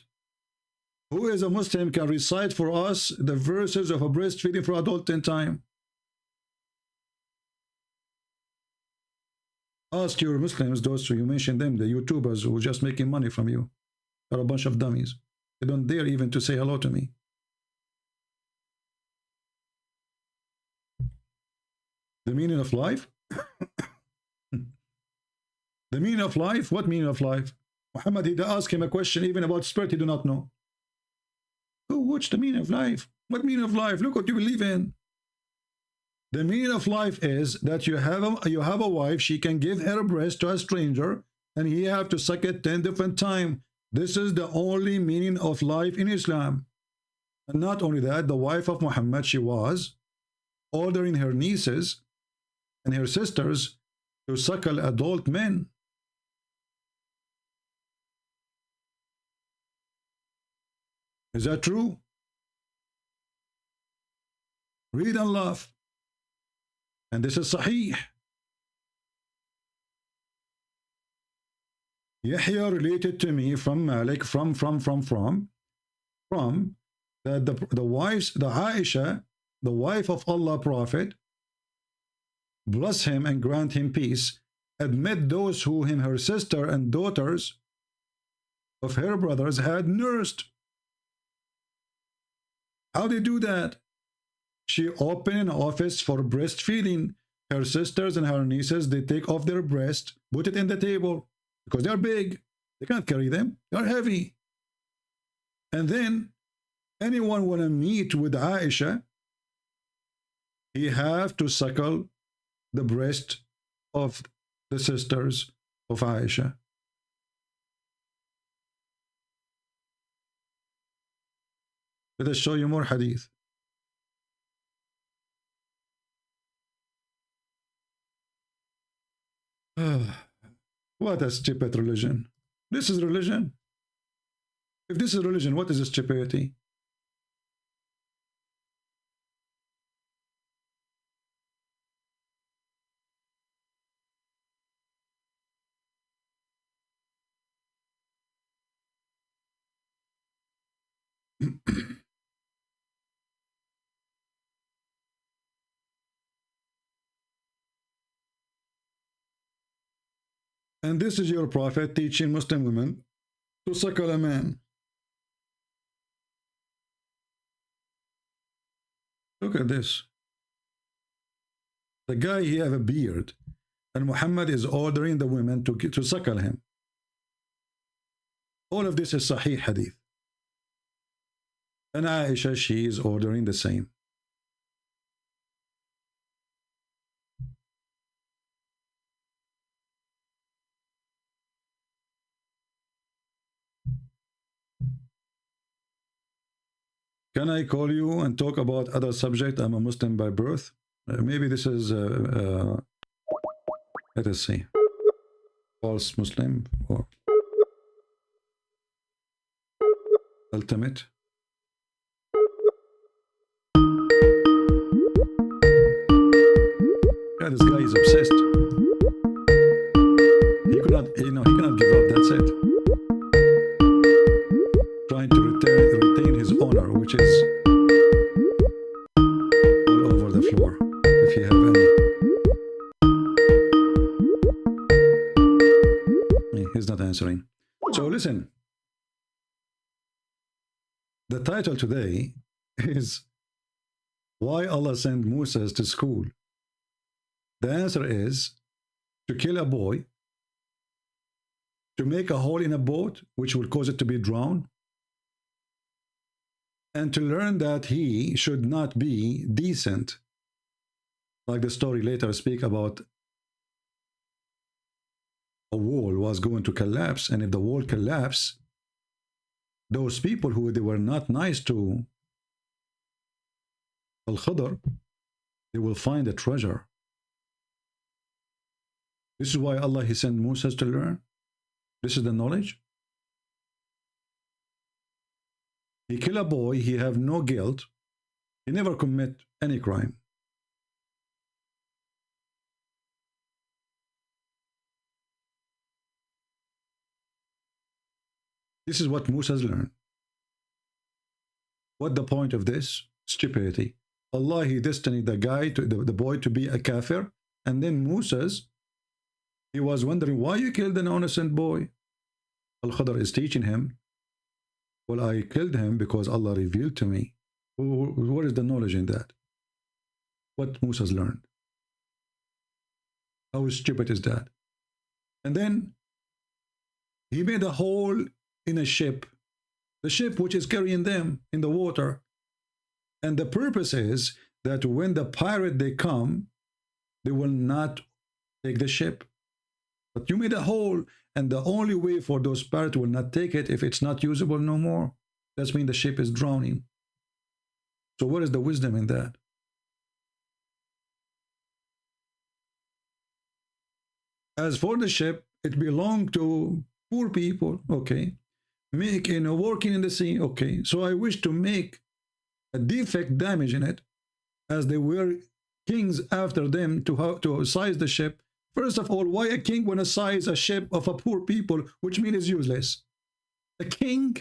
Who is a Muslim can recite for us the verses of a breastfeeding for adult 10 times? Ask your Muslims, those who you mentioned them, the YouTubers who are just making money from you. They're a bunch of dummies. They don't dare even to say hello to me. The meaning of life? The meaning of life? What meaning of life? Muhammad, he asked him a question even about spirit, he do not know. What's the meaning of life? What meaning of life? Look what you believe in. The meaning of life is that you have a wife, she can give her breast to a stranger, and he have to suck it 10 different times. This is the only meaning of life in Islam. And not only that, the wife of Muhammad, she was ordering her nieces and her sisters to suckle adult men. Is that true? Read and laugh. And this is Sahih. Yahya related to me from Malik, from that the Aisha, the wife of Allah Prophet, bless him and grant him peace, admit those who him, her sister and daughters of her brothers had nursed. How they do that? She opened an office for breastfeeding. Her sisters and her nieces, they take off their breast, put it in the table, because they're big. They can't carry them. They're heavy. And then anyone want to meet with Aisha, he have to suckle the breast of the sisters of Aisha. Let us show you more hadith. What a stupid religion. This is religion. If this is religion, what is this stupidity? And this is your prophet teaching Muslim women to suckle a man. Look at this. The guy, he have a beard, and Muhammad is ordering the women to suckle him. All of this is Sahih Hadith. And Aisha, she is ordering the same. Can I call you and talk about other subject? I'm a Muslim by birth. Maybe this is, let us see, false Muslim or ultimate. Yeah, this guy is obsessed. He could not, he cannot give up. That's it. Trying to retain his honor, which is all over the floor. If you have any, he's not answering. So listen. The title today is why Allah sent Moses to school. The answer is to kill a boy, to make a hole in a boat, which will cause it to be drowned, and to learn that he should not be decent. Like the story later speak about a wall was going to collapse, and if the wall collapsed, those people who they were not nice to Al-Khadr, they will find a treasure. This is why Allah, he sent Moses to learn. This is the knowledge. He kill a boy, he have no guilt, he never commit any crime. This is what Moses learned. What the point of this? Stupidity. Allah, he destined the guy, the boy to be a kafir, and then Moses, he was wondering why you killed an innocent boy. Al-Khadr is teaching him, well, I killed him because Allah revealed to me. What is the knowledge in that? What Moses learned? How stupid is that? And then he made a hole in a ship, the ship which is carrying them in the water. And the purpose is that when the pirate they come, they will not take the ship. But you made a hole, and the only way for those pirates will not take it if it's not usable no more. That's mean the ship is drowning. So what is the wisdom in that? As for the ship, it belonged to poor people, okay. make in a working in the sea. Okay, so I wish to make a defect damage in it, as they were kings after them to size the ship. First of all, why a king want to size a ship of a poor people, which means it's useless? A king?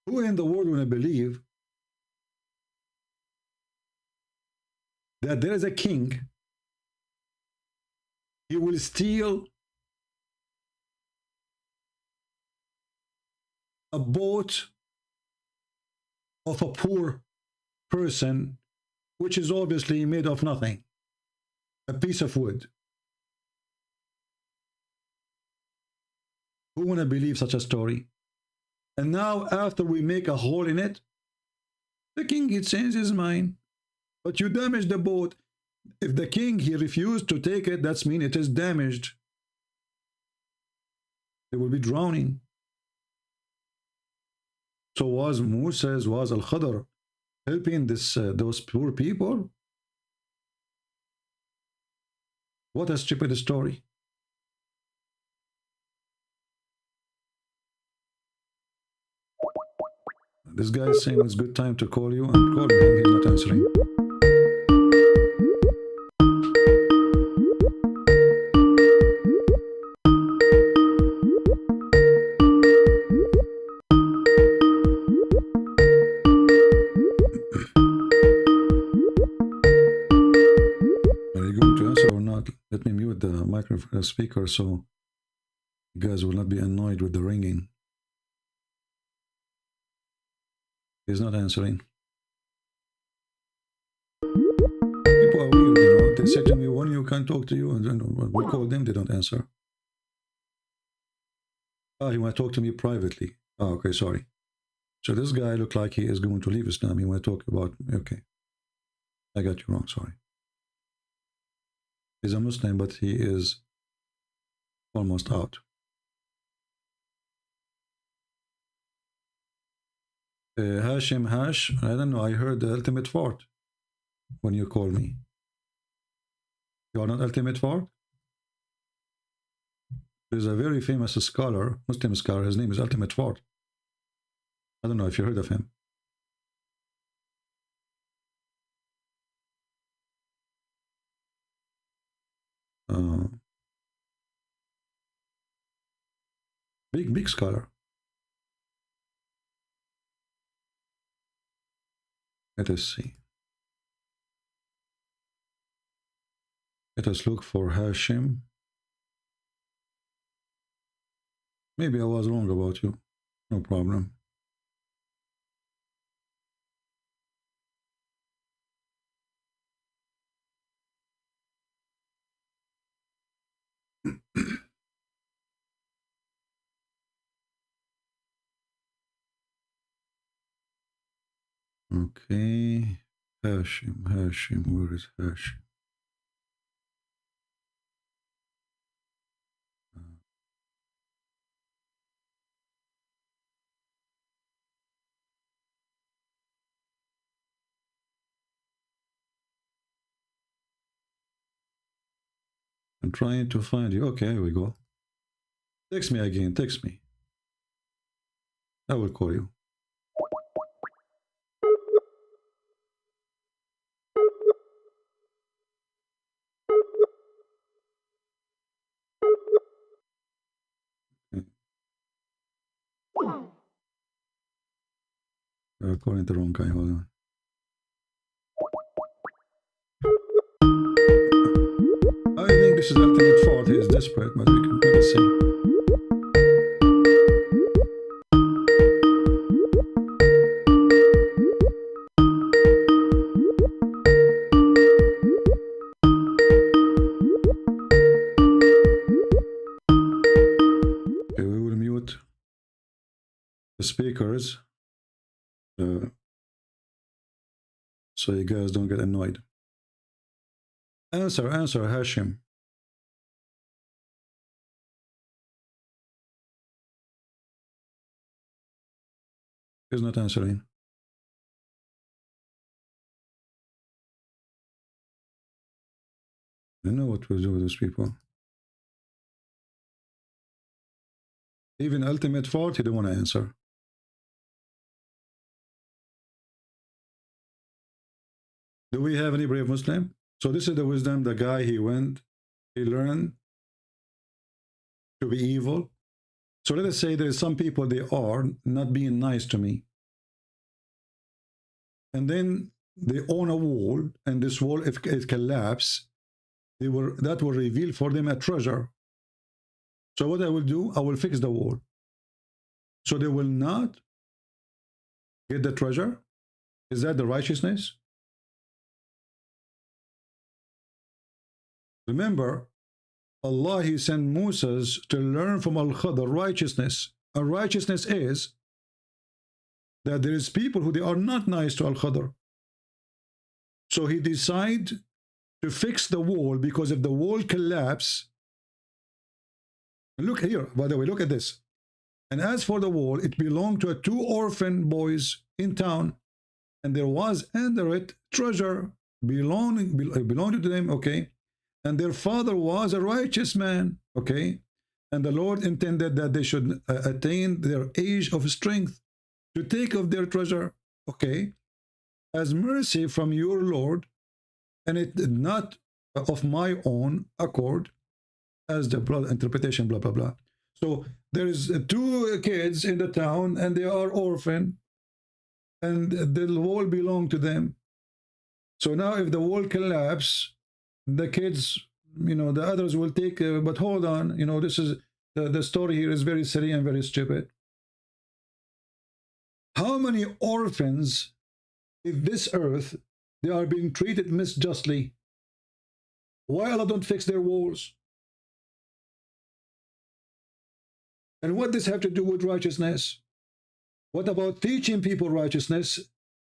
Who in the world want to believe that there is a king, he will steal a boat of a poor person, which is obviously made of nothing, a piece of wood? Who want to believe such a story? And now after we make a hole in it, the king, he changes his mind. But you damage the boat. If the king, he refused to take it, that's mean it is damaged. They will be drowning. So was Moses, was Al-Khadr helping those poor people? What a stupid story. This guy is saying it's good time to call you, and calling him, he's not answering. Are you going to answer or not? Let me mute the microphone speaker so you guys will not be annoyed with the ringing. He's not answering. People are weird, you know. They say to me, when you can't talk to you, and then we call them, they don't answer. Ah, he want to talk to me privately. Oh, okay, sorry. So this guy looked like he is going to leave Islam. He want to talk about, okay. I got you wrong, sorry. He's a Muslim, but he is almost out. Hashim Hash, I don't know, I heard the ultimate fort when you called me. You are not ultimate fort? There's a very famous scholar, Muslim scholar, his name is Ultimate Fort. I don't know if you heard of him. Big scholar. Let us see. Let us look for Hashim. Maybe I was wrong about you. No problem. Okay. Hashim, where is Hashim? I'm trying to find you. Okay, here we go. Text me again, text me. I will call you. Calling the wrong guy, hold on. I think this is Ultimate Fort. He is desperate, but we can let see. Okay, we will mute the speakers so you guys don't get annoyed. Answer, Hashim. He's not answering. I know what we'll do with those people. Even ultimate fault, he don't want to answer. Do we have any brave Muslim? So this is the wisdom, the guy, he learned to be evil. So let us say there is some people, they are not being nice to me. And then they own a wall, and this wall, if it collapses, that will reveal for them a treasure. So what I will do, I will fix the wall. So they will not get the treasure. Is that the righteousness? Remember, Allah, he sent Moses to learn from Al-Khadr righteousness. And righteousness is that there is people who they are not nice to Al-Khadr. So he decided to fix the wall, because if the wall collapses, look here, by the way, look at this. And as for the wall, it belonged to 2 orphan boys in town, and there was under it treasure belonging to them, okay? And their father was a righteous man, okay? And the Lord intended that they should attain their age of strength to take of their treasure, okay? As mercy from your Lord, and it did not of my own accord, as the interpretation, blah, blah, blah. So there is 2 kids in the town, and they are orphan, and the wall belonged to them. So now if the wall collapses, the kids, you know, the others will take, but hold on, you know, this is, the story here is very silly and very stupid. How many orphans in this earth, they are being treated misjustly? Why Allah don't fix their walls? And what does this have to do with righteousness? What about teaching people righteousness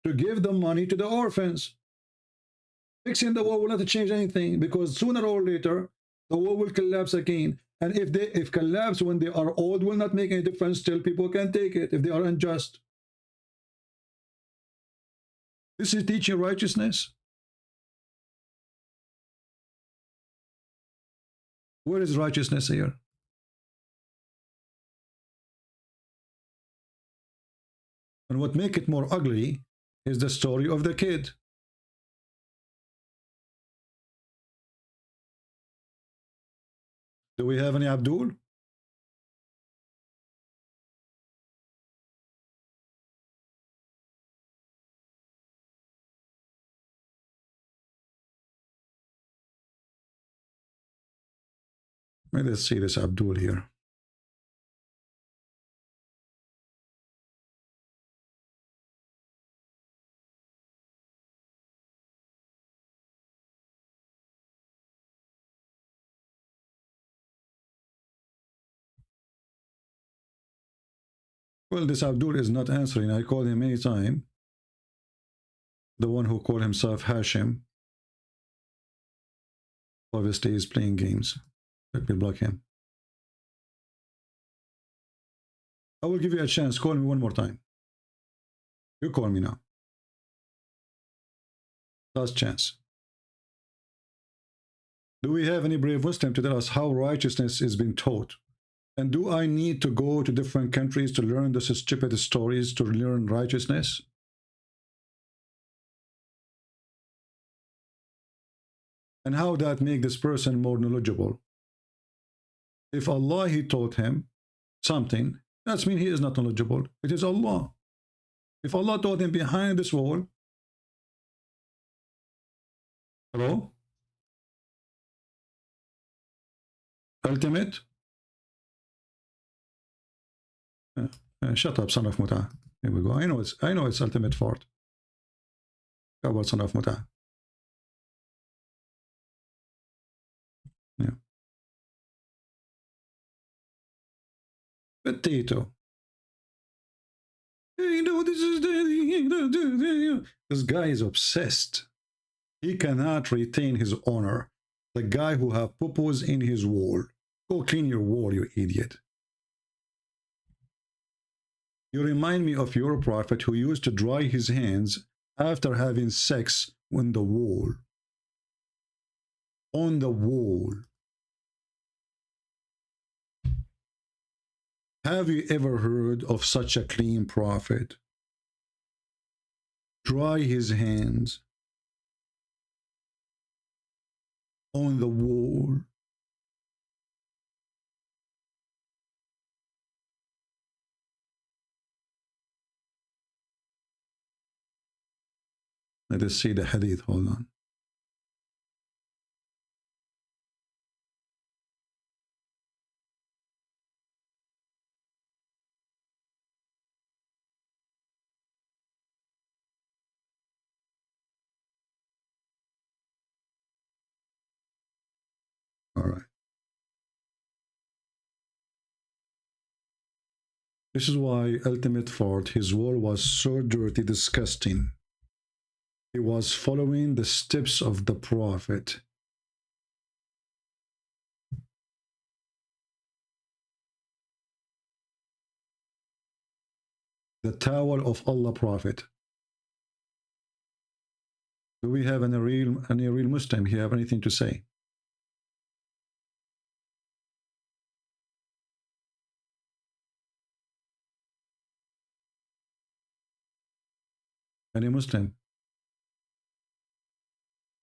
to give the money to the orphans? Fixing the wall will not change anything, because sooner or later the wall will collapse again. And if collapse when they are old will not make any difference, still people can take it if they are unjust. This is teaching righteousness. Where is righteousness here? And what makes it more ugly is the story of the kid. Do we have any Abdul? Let's see this Abdul here. Well, this Abdul is not answering. I called him many times. The one who called himself Hashim obviously is playing games. Let me block him. I will give you a chance. Call me one more time. You call me now. Last chance. Do we have any brave Muslim to tell us how righteousness is being taught? And do I need to go to different countries to learn those stupid stories to learn righteousness? And how that make this person more knowledgeable? If Allah, he taught him something, that means he is not knowledgeable. It is Allah. If Allah taught him behind this wall, hello? Ultimate? Shut up, son of Muta. Here we go. I know it's ultimate fort. How about son of Muta? Yeah. Potato. You know, this guy is obsessed. He cannot retain his honor. The guy who have pupils in his wall. Go clean your wall, you idiot. You remind me of your prophet who used to dry his hands after having sex on the wall. On the wall. Have you ever heard of such a clean prophet? Dry his hands on the wall. Let us see the hadith. Hold on. All right. This is why ultimate fault, his wall was so dirty, disgusting. He was following the steps of the prophet. The towel of Allah prophet. Do we have any real Muslim here have anything to say? Any Muslim?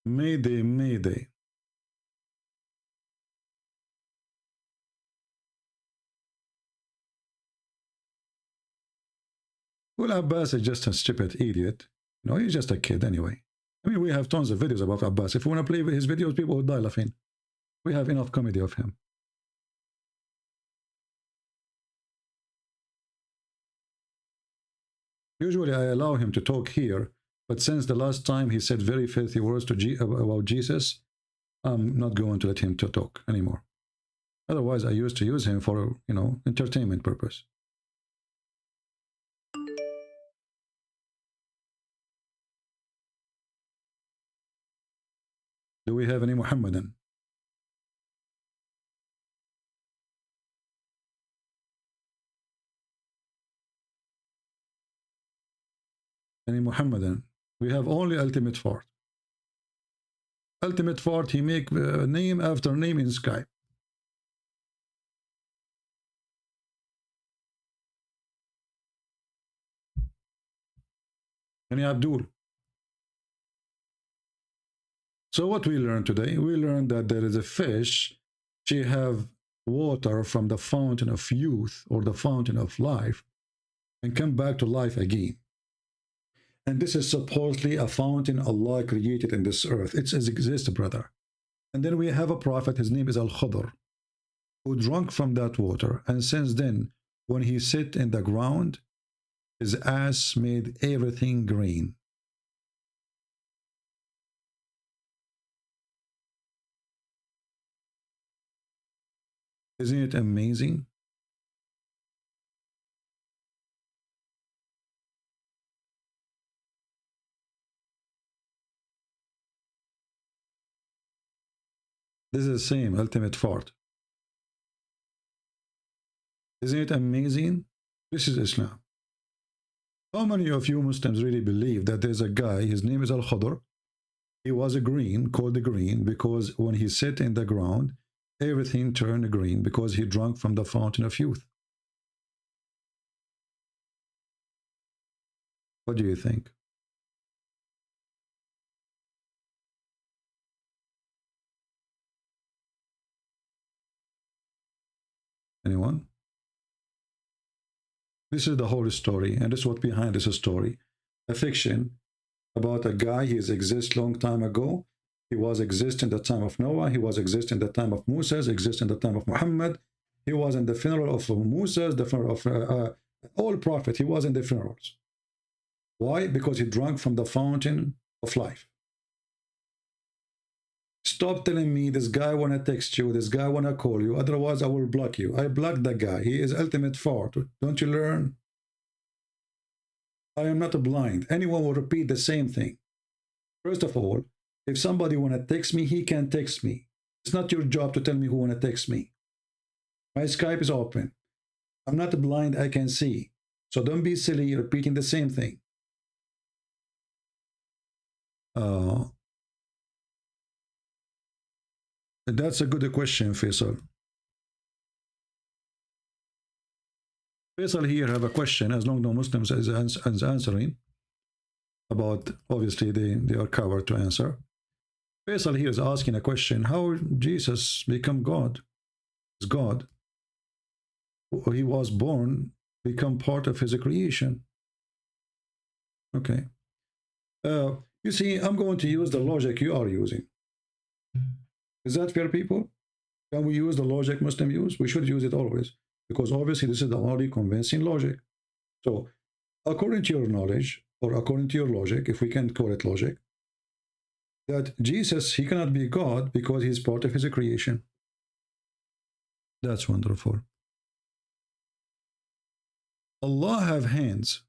Mayday, mayday. Well, Abbas is just a stupid idiot. No, he's just a kid anyway. I mean, we have tons of videos about Abbas. If we want to play his videos, people will die laughing. We have enough comedy of him. Usually I allow him to talk here, but since the last time he said very filthy words to about Jesus, I'm not going to let him to talk anymore. Otherwise, I used to use him for, you know, entertainment purpose. Do we have any Muhammadan? Any Muhammadan? We have only ultimate fort. Ultimate fort, he make name after name in Skype. Any Abdul? So what we learned today? We learned that there is a fish. She have water from the fountain of youth or the fountain of life and come back to life again. And this is supposedly a fountain Allah created in this earth. It exists, brother. And then we have a prophet, his name is Al-Khadr, who drank from that water. And since then, when he sit in the ground, his ass made everything green. Isn't it amazing? This is the same ultimate fort. Isn't it amazing? This is Islam. How many of you Muslims really believe that there's a guy, his name is Al-Khadr, he was a green, called the green, because when he sat in the ground, everything turned green because he drank from the fountain of youth. What do you think? Anyone? This is the whole story, and this is what behind this story. A fiction about a guy, he exists long time ago. He was exist in the time of Noah. He was exist in the time of Moses, exist in the time of Muhammad. He was in the funeral of Moses, the funeral of all prophets. He was in the funerals. Why? Because he drank from the fountain of life. Stop telling me this guy wanna text you, this guy wanna call you, otherwise I will block you. I blocked that guy. He is ultimate fort. Don't you learn? I am not blind. Anyone will repeat the same thing. First of all, If somebody want to text me, he can text me. It's not your job to tell me who want to text me. My Skype is open. I'm not blind, I can see. So don't be silly repeating the same thing. That's a good question, Faisal. Faisal here have a question, as long as no Muslims is answering about, obviously they are covered to answer. Faisal here is asking a question, how Jesus become God? Is God? He was born, become part of his creation. Okay. You see, I'm going to use the logic you are using. Is that fair, people? Can we use the logic Muslim use? We should use it always, because obviously this is the only convincing logic. So according to your knowledge, or according to your logic, if we can call it logic, that Jesus, he cannot be God because he's part of his creation. That's wonderful. Allah have hands.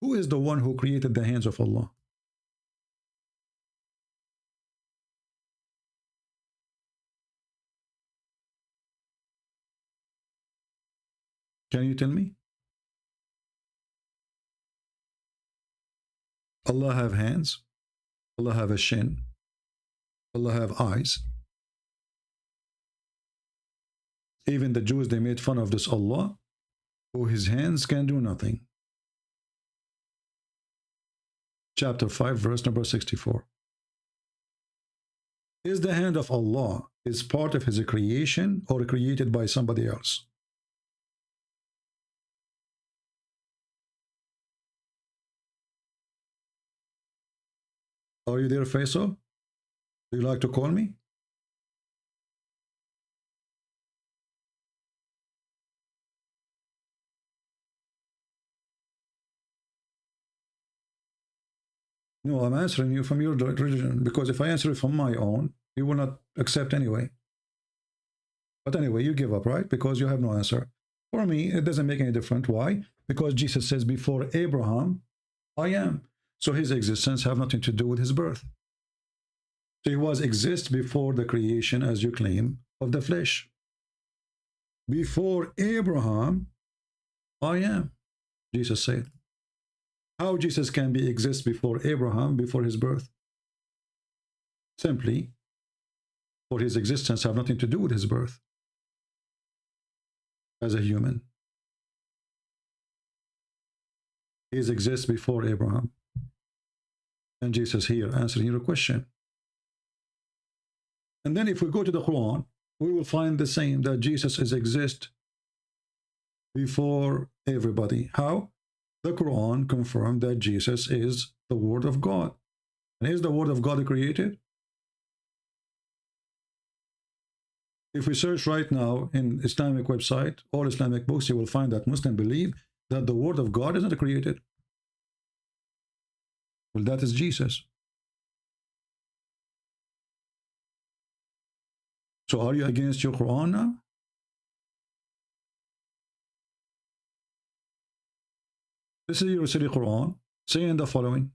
Who is the one who created the hands of Allah? Can you tell me? Allah have hands. Allah have a shin. Allah have eyes. Even the Jews, they made fun of this Allah, who his hands can do nothing. Chapter 5, verse number 64. Is the hand of Allah is part of his creation or created by somebody else? Are you there, Faisal? Do you like to call me? No, I'm answering you from your religion, because if I answer it from my own, you will not accept anyway. But anyway, you give up, right? Because you have no answer. For me, it doesn't make any difference. Why? Because Jesus says, before Abraham, I am. So his existence have nothing to do with his birth. So he was exist before the creation, as you claim, of the flesh. Before Abraham, I am, Jesus said. How Jesus can be exist before Abraham, before his birth? Simply, for his existence have nothing to do with his birth as a human. He exists before Abraham. And Jesus here answering your question. And then if we go to the Quran, we will find the same, that Jesus is exist before everybody. How? The Quran confirmed that Jesus is the Word of God. And is the Word of God created? If we search right now in Islamic website, all Islamic books, you will find that Muslims believe that the Word of God is not created. Well, that is Jesus. So are you against your Quran now? This is your silly Quran saying the following,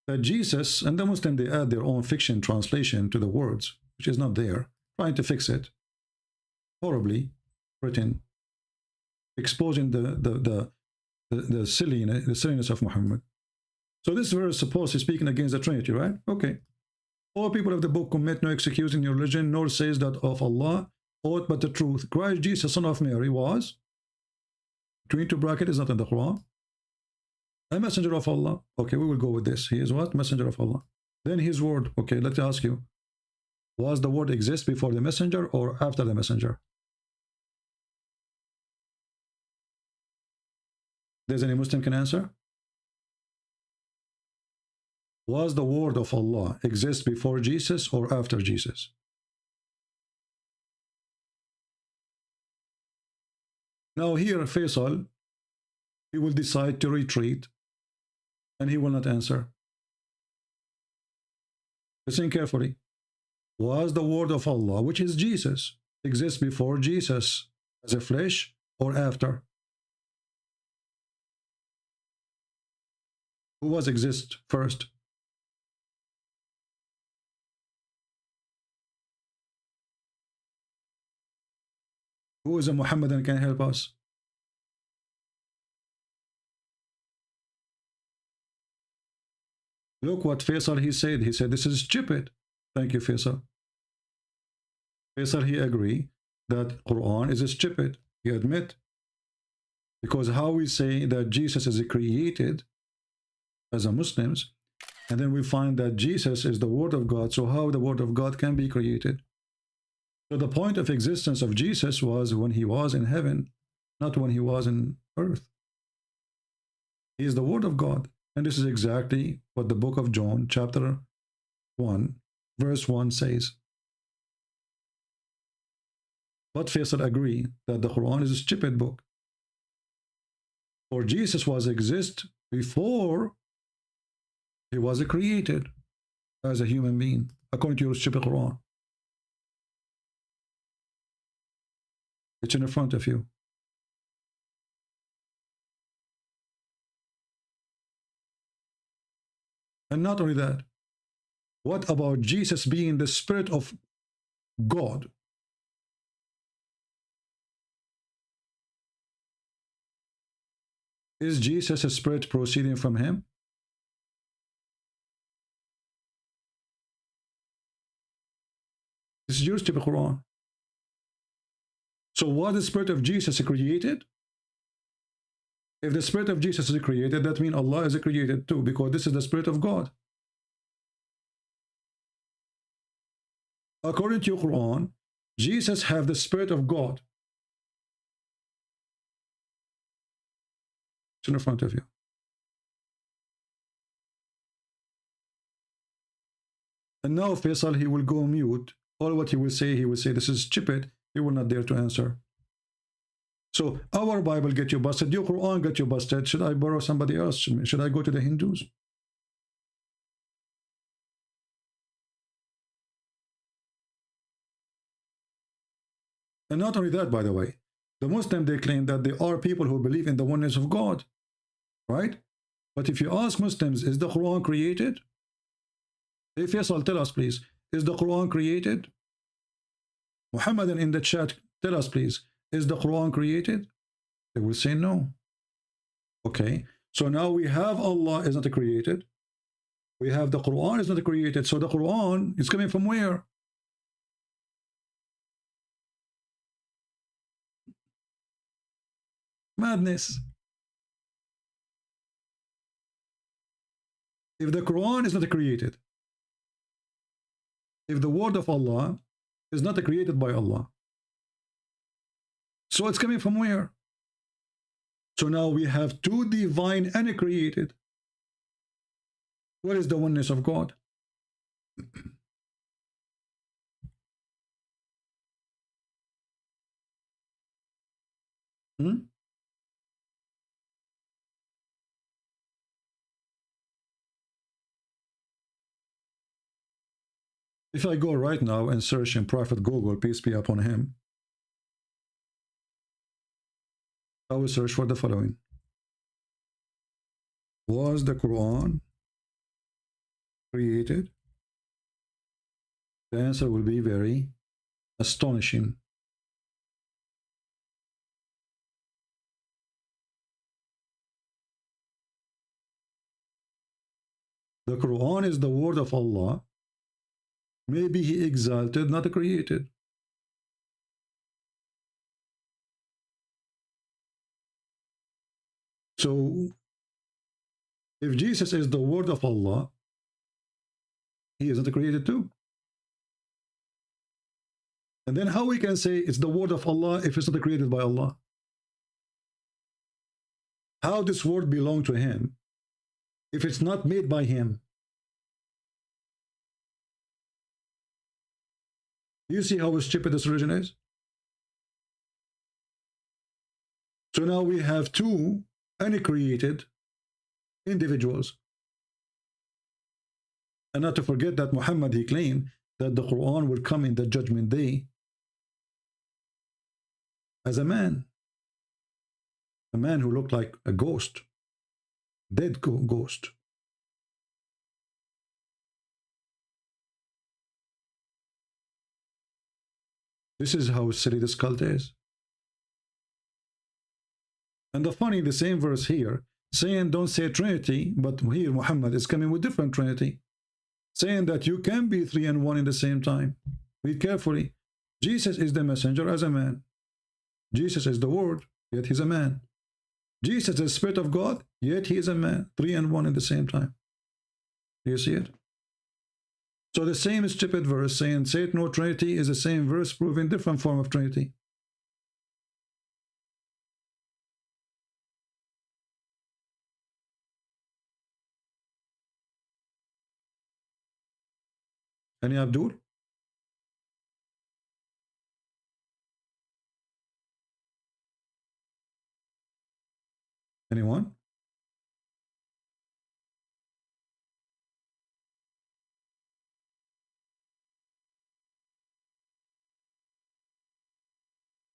that Jesus, and the Muslim, they add their own fiction translation to the words, which is not there, trying to fix it, horribly written, exposing the silliness of Muhammad. So this verse is supposed to be speaking against the Trinity, right? Okay. All people of the book commit no excuse in your religion, nor says that of Allah aught but the truth. Christ Jesus, son of Mary, was, between two brackets, is not in the Quran, a messenger of Allah. Okay, we will go with this. He is what? Messenger of Allah. Then his word. Okay, let me ask you, was the word exist before the messenger or after the messenger? Does any Muslim can answer? Was the word of Allah exist before Jesus or after Jesus? Now here, Faisal, he will decide to retreat and he will not answer. Listen carefully. Was the word of Allah, which is Jesus, exist before Jesus as a flesh or after? Who was exist first? Who is a Muhammadan can help us? Look what Faisal he said. He said this is stupid. Thank you, Faisal. Faisal he agree that Quran is stupid. He admit. Because how we say that Jesus is created as a Muslims, and then we find that Jesus is the Word of God, so how the Word of God can be created? So the point of existence of Jesus was when he was in heaven, not when he was in earth. He is the Word of God. And this is exactly what the book of John, chapter 1, verse 1 says. But Faisal agree that the Quran is a stupid book. For Jesus was exist before he was created as a human being, according to your stupid Quran. It's in front of you. And not only that, what about Jesus being the Spirit of God? Is Jesus a spirit proceeding from him? This is your stupid Quran. So was the Spirit of Jesus created? If the Spirit of Jesus is created, that means Allah is created too, because this is the Spirit of God. According to your Quran, Jesus have the Spirit of God. It's in front of you. And now Faisal, he will go mute. All what he will say this is stupid. He will not dare to answer. So our Bible get you busted, your Quran get you busted. Should I borrow somebody else? Should I go to the Hindus? And not only that, by the way, the Muslims, they claim that there are people who believe in the oneness of God, right? But if you ask Muslims, is the Quran created? Hey Faisal, tell us please, is the Quran created? Muhammadan in the chat, tell us please, is the Quran created? They will say no. Okay, so now we have Allah is not created. We have the Quran is not created. So the Quran is coming from where? Madness. If the Quran is not created, if the word of Allah is not created by Allah, so it's coming from where? So now we have two divine and created. What is the oneness of God? If I go right now and search in Prophet Google, peace be upon him, I will search for the following. Was the Quran created? The answer will be very astonishing. The Quran is the word of Allah. Maybe he exalted, not created. So, if Jesus is the word of Allah, he isn't created too. And then how we can say it's the word of Allah if it's not created by Allah? How this word belong to him if it's not made by him? You see how stupid this religion is? So now we have two uncreated individuals. And not to forget that Muhammad, he claimed that the Quran will come in the judgment day as a man who looked like a ghost, dead ghost. This is how silly this cult is. And the funny, the same verse here, saying don't say Trinity, but here Muhammad is coming with different Trinity, saying that you can be 3 and 1 in the same time. Read carefully. Jesus is the messenger as a man. Jesus is the word, yet he's a man. Jesus is the Spirit of God, yet he is a man. 3 and 1 in the same time. Do you see it? So the same stupid verse saying say it no Trinity is the same verse proving different form of Trinity. Any Abdul? Anyone?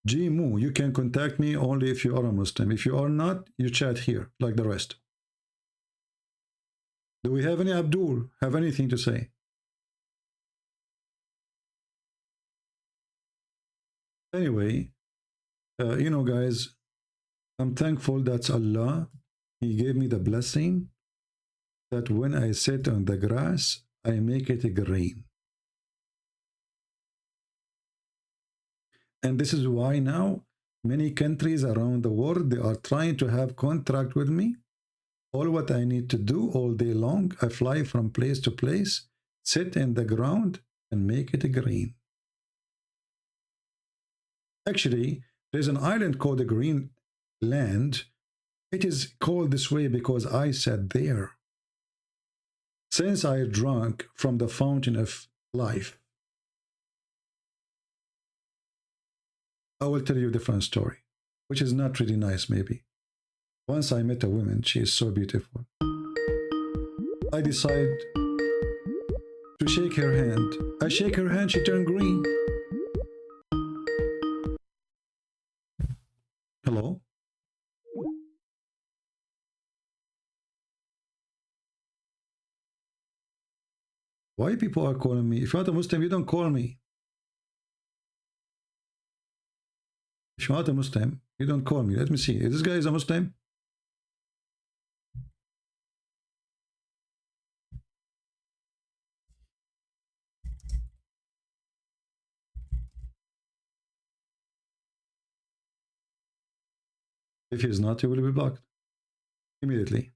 G Mu, you can contact me only if you are a Muslim. If you are not, you chat here like the rest. Do we have any Abdul have anything to say? Anyway, you know, guys, I'm thankful that Allah, he gave me the blessing that when I sit on the grass, I make it green. And this is why now many countries around the world, they are trying to have contract with me. All what I need to do all day long, I fly from place to place, sit in the ground and make it green. Actually, there's an island called the Green Land. It is called this way because I sat there. Since I drank from the fountain of life, I will tell you a different story, which is not really nice maybe. Once I met a woman, she is so beautiful. I decide to shake her hand. I shake her hand, she turned green. Hello? Why people are calling me? If you're not a Muslim, you don't call me. If you're not a Muslim, you don't call me. Let me see. Is this guy is a Muslim? If he is not, he will be blocked immediately.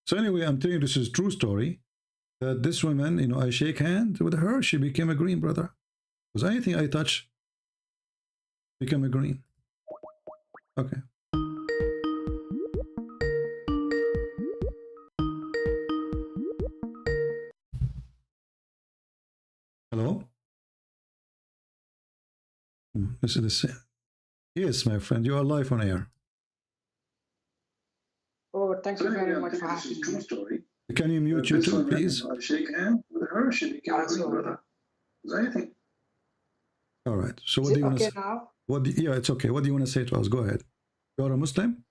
So anyway, I'm telling you, this is a true story. That this woman, you know, I shake hand with her, she became a green, brother. Because anything I touch became a green. Okay. Hello? This is the same. Yes, my friend, you are live on air. Oh, thank you very much for having me. Can you mute YouTube, please? Shake hand with her, she became a green, brother. Anything. All right. So what do you want to say? Now? Yeah, it's okay. What do you want to say to us? Go ahead. You are a Muslim?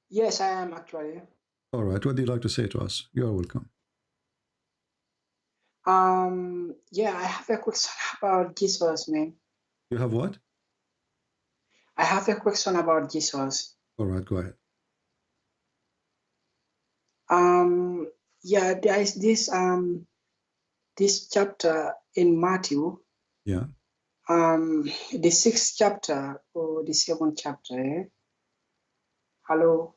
Yes, I am actually. All right. What do you like to say to us? You are welcome. Yeah, I have a question about Jesus, man. You have what? I have a question about Jesus. All right, go ahead. Yeah, there is this chapter in Matthew. Yeah. The 6th chapter or the 7th chapter. Eh? Hello.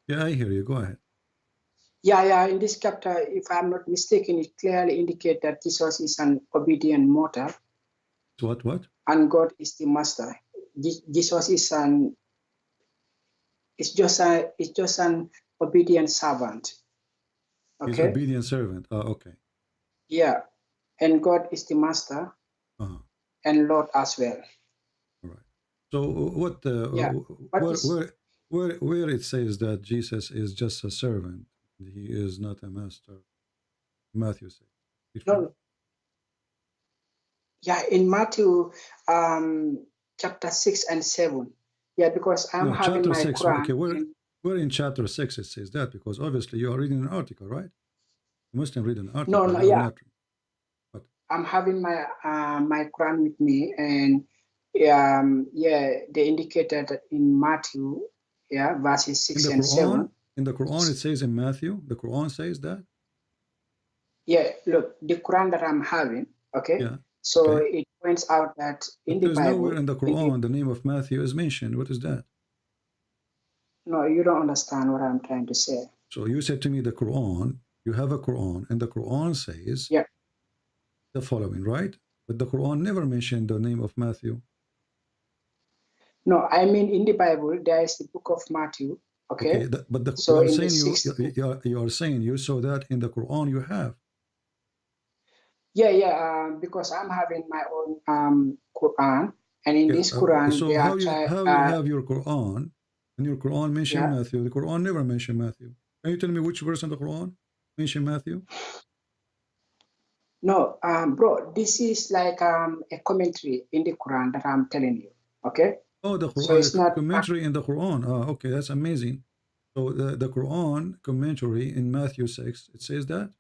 Yeah, I hear you. Go ahead. Yeah. In this chapter, if I'm not mistaken, it clearly indicates that Jesus is an obedient mortal. What? And God is the master. Jesus is just an obedient servant. Okay. He's obedient servant. Okay. Yeah, and God is the master, and Lord as well. All right. So what? Where it says that Jesus is just a servant, he is not a master. Matthew says. No. Yeah, in Matthew, chapter 6 and 7. Yeah, because I'm having my 6. Quran. Okay, where in chapter 6 it says that? Because obviously you are reading an article, right? You must read an article. No, yeah. I'm having my my Quran with me, and they indicated that in Matthew, verses 6 and 7. In the Quran, it says in Matthew, the Quran says that. Yeah, look, the Quran that I'm having, okay. Yeah. So it points out that in the There's Bible, nowhere in the Quran the name of Matthew is mentioned. What is that? No, you don't understand what I'm trying to say. So you said to me the Quran, you have a Quran, and the Quran says the following, right? But the Quran never mentioned the name of Matthew. No, I mean in the Bible there is the book of Matthew. Okay, but the, so you are saying you saw that in the Quran you have. Because I'm having my own Quran, and in this Quran, so how you have your Quran, and your Quran mentioned Matthew. The Quran never mentioned Matthew. Can you tell me which verse in the Quran mentioned Matthew? No, bro, this is like a commentary in the Quran that I'm telling you. Okay. Oh, the Quran, so it's not commentary in the Quran. Okay, that's amazing. So the Quran commentary in Matthew 6, it says that.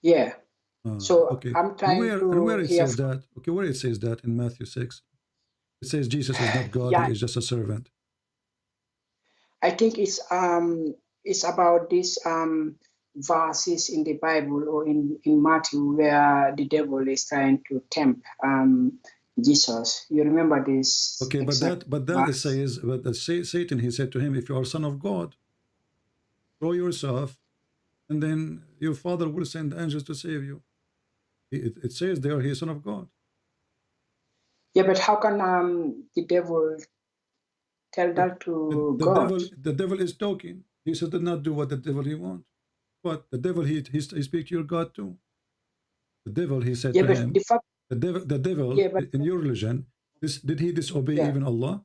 Yeah. So okay. I'm trying where it says that? Okay, where it says that in Matthew 6, it says Jesus is not God; he is just a servant. I think it's about these verses in the Bible or in Matthew where the devil is trying to tempt Jesus. You remember this? Okay, but that it says, but Satan, he said to him, if you are son of God, throw yourself, and then your father will send angels to save you. It says there he is son of God. Yeah, but how can the devil tell that to God? The devil is talking. Jesus did not do what the devil he wants. But the devil he speak to your God too. The devil, he said to him, the devil in your religion, did he disobey even Allah?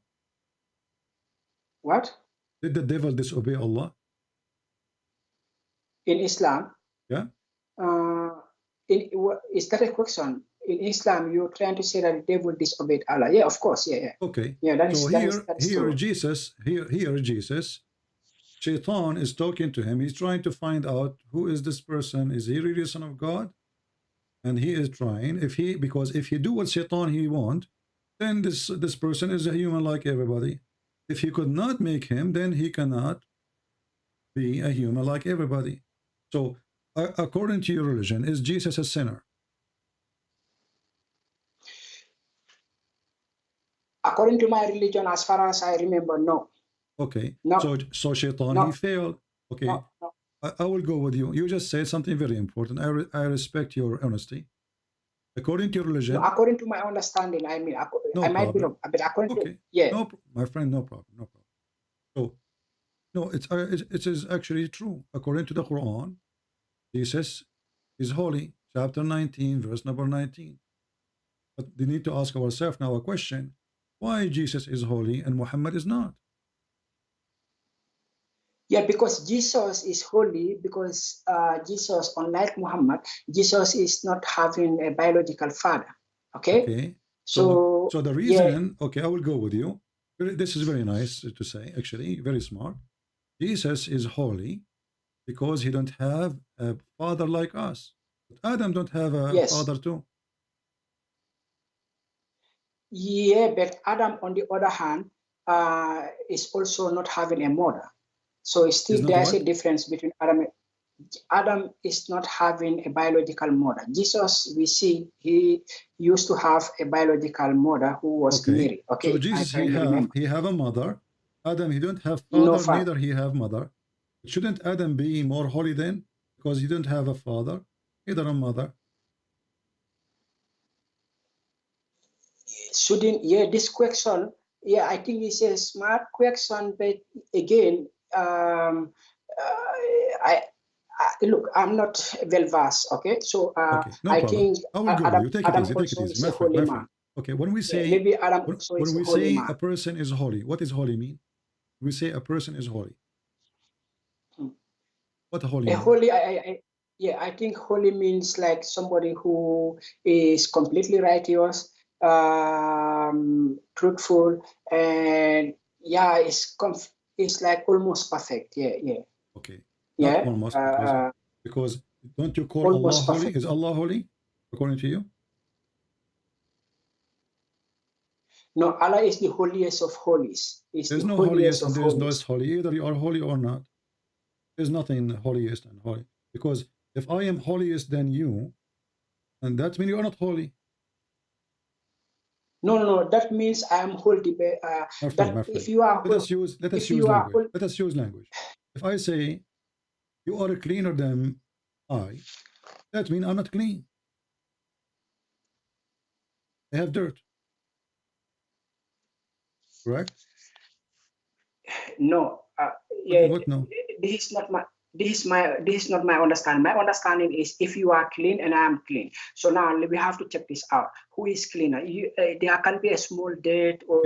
What? Did the devil disobey Allah? In Islam? Yeah. Is that a question? In Islam, you're trying to say that the devil disobeyed Allah. Yeah, of course. Yeah. Okay. Yeah, here Jesus, Shaitan is talking to him. He's trying to find out who is this person. Is he really the son of God? And he is trying. Because if he do what Shaitan he want, then this person is a human like everybody. If he could not make him, then he cannot be a human like everybody. So according to your religion, is Jesus a sinner? According to my religion, as far as I remember, no. Okay. No. So Shaitan, he failed. Okay. No. I will go with you. You just said something very important. I respect your honesty. According to your religion. No, according to my understanding, I mean, I might be wrong, but according to No, my friend, no problem. So, no, it is actually true. According to the Quran, Jesus is holy. Chapter 19, verse number 19. But we need to ask ourselves now a question: why Jesus is holy and Muhammad is not? Yeah, because Jesus is holy, because Jesus, unlike Muhammad, Jesus is not having a biological father. Okay. So the reason, okay, I will go with you. This is very nice to say, actually, very smart. Jesus is holy because he don't have a father like us. Adam don't have a father too. Yeah, but Adam, on the other hand, is also not having a mother. So still there's a difference between Adam. Adam is not having a biological mother. Jesus, we see, he used to have a biological mother who was Mary. Okay. So Jesus, he have a mother. Adam, he don't have father, neither he have mother. Shouldn't Adam be more holy then? Because he don't have a father, neither a mother. Shouldn't, this question, I think it's a smart question, but again, look, I'm not well versed, okay? So I think I will go with you. Take it easy. My friend. Okay, when we say maybe Adam when we say a person is holy, what does holy mean? We say a person is holy. What holy mean? Holy, I think holy means like somebody who is completely righteous, truthful, and it's like almost perfect. Yeah. Okay. Not almost, because don't you call Allah holy? Is Allah holy? according to you? No, Allah is the holiest of holies. There's no holiest and there's no less holy. Either you are holy or not. There's nothing holiest and holy. Because if I am holiest than you, and that means you are not holy. No. That means I am holy. My friend. If you are, let us use language. Let us use language. If I say you are cleaner than I, that means I'm not clean. I have dirt. Correct? No. Yeah. What, no? This is not my understanding. My understanding is if you are clean and I am clean. So now we have to check this out. Who is cleaner? There can be a small dirt or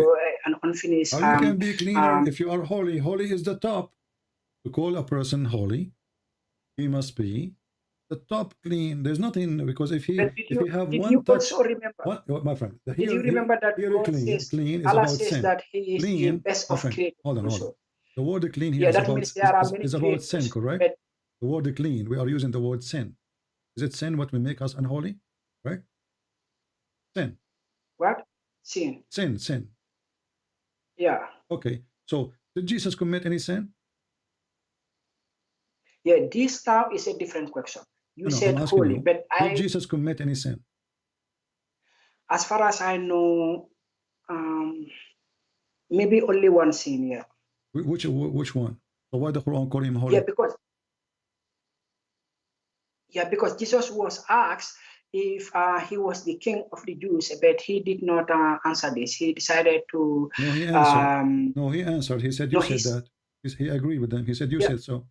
an unfinished. You can be cleaner if you are holy. Holy is the top. To call a person holy, he must be the top clean. There's nothing, because if he have one touch, my friend, did you remember that God says, clean is Allah about says sin. that He is Clean, the best of creators. Hold on. The word clean here is about sin, correct? The word clean, we are using the word sin. Is it sin what will make us unholy? Right? Sin. What? Sin. Sin. Yeah. Okay. So did Jesus commit any sin? Yeah, this now is a different question. You said holy, but did Jesus commit any sin? As far as I know, maybe only one sin, yeah. Which one? So why the Quran call him holy? Because Jesus was asked if he was the king of the Jews, but he did not answer this. He decided to. No, he answered. He answered. He said, "You said that." He agreed with them. He said, "You said so."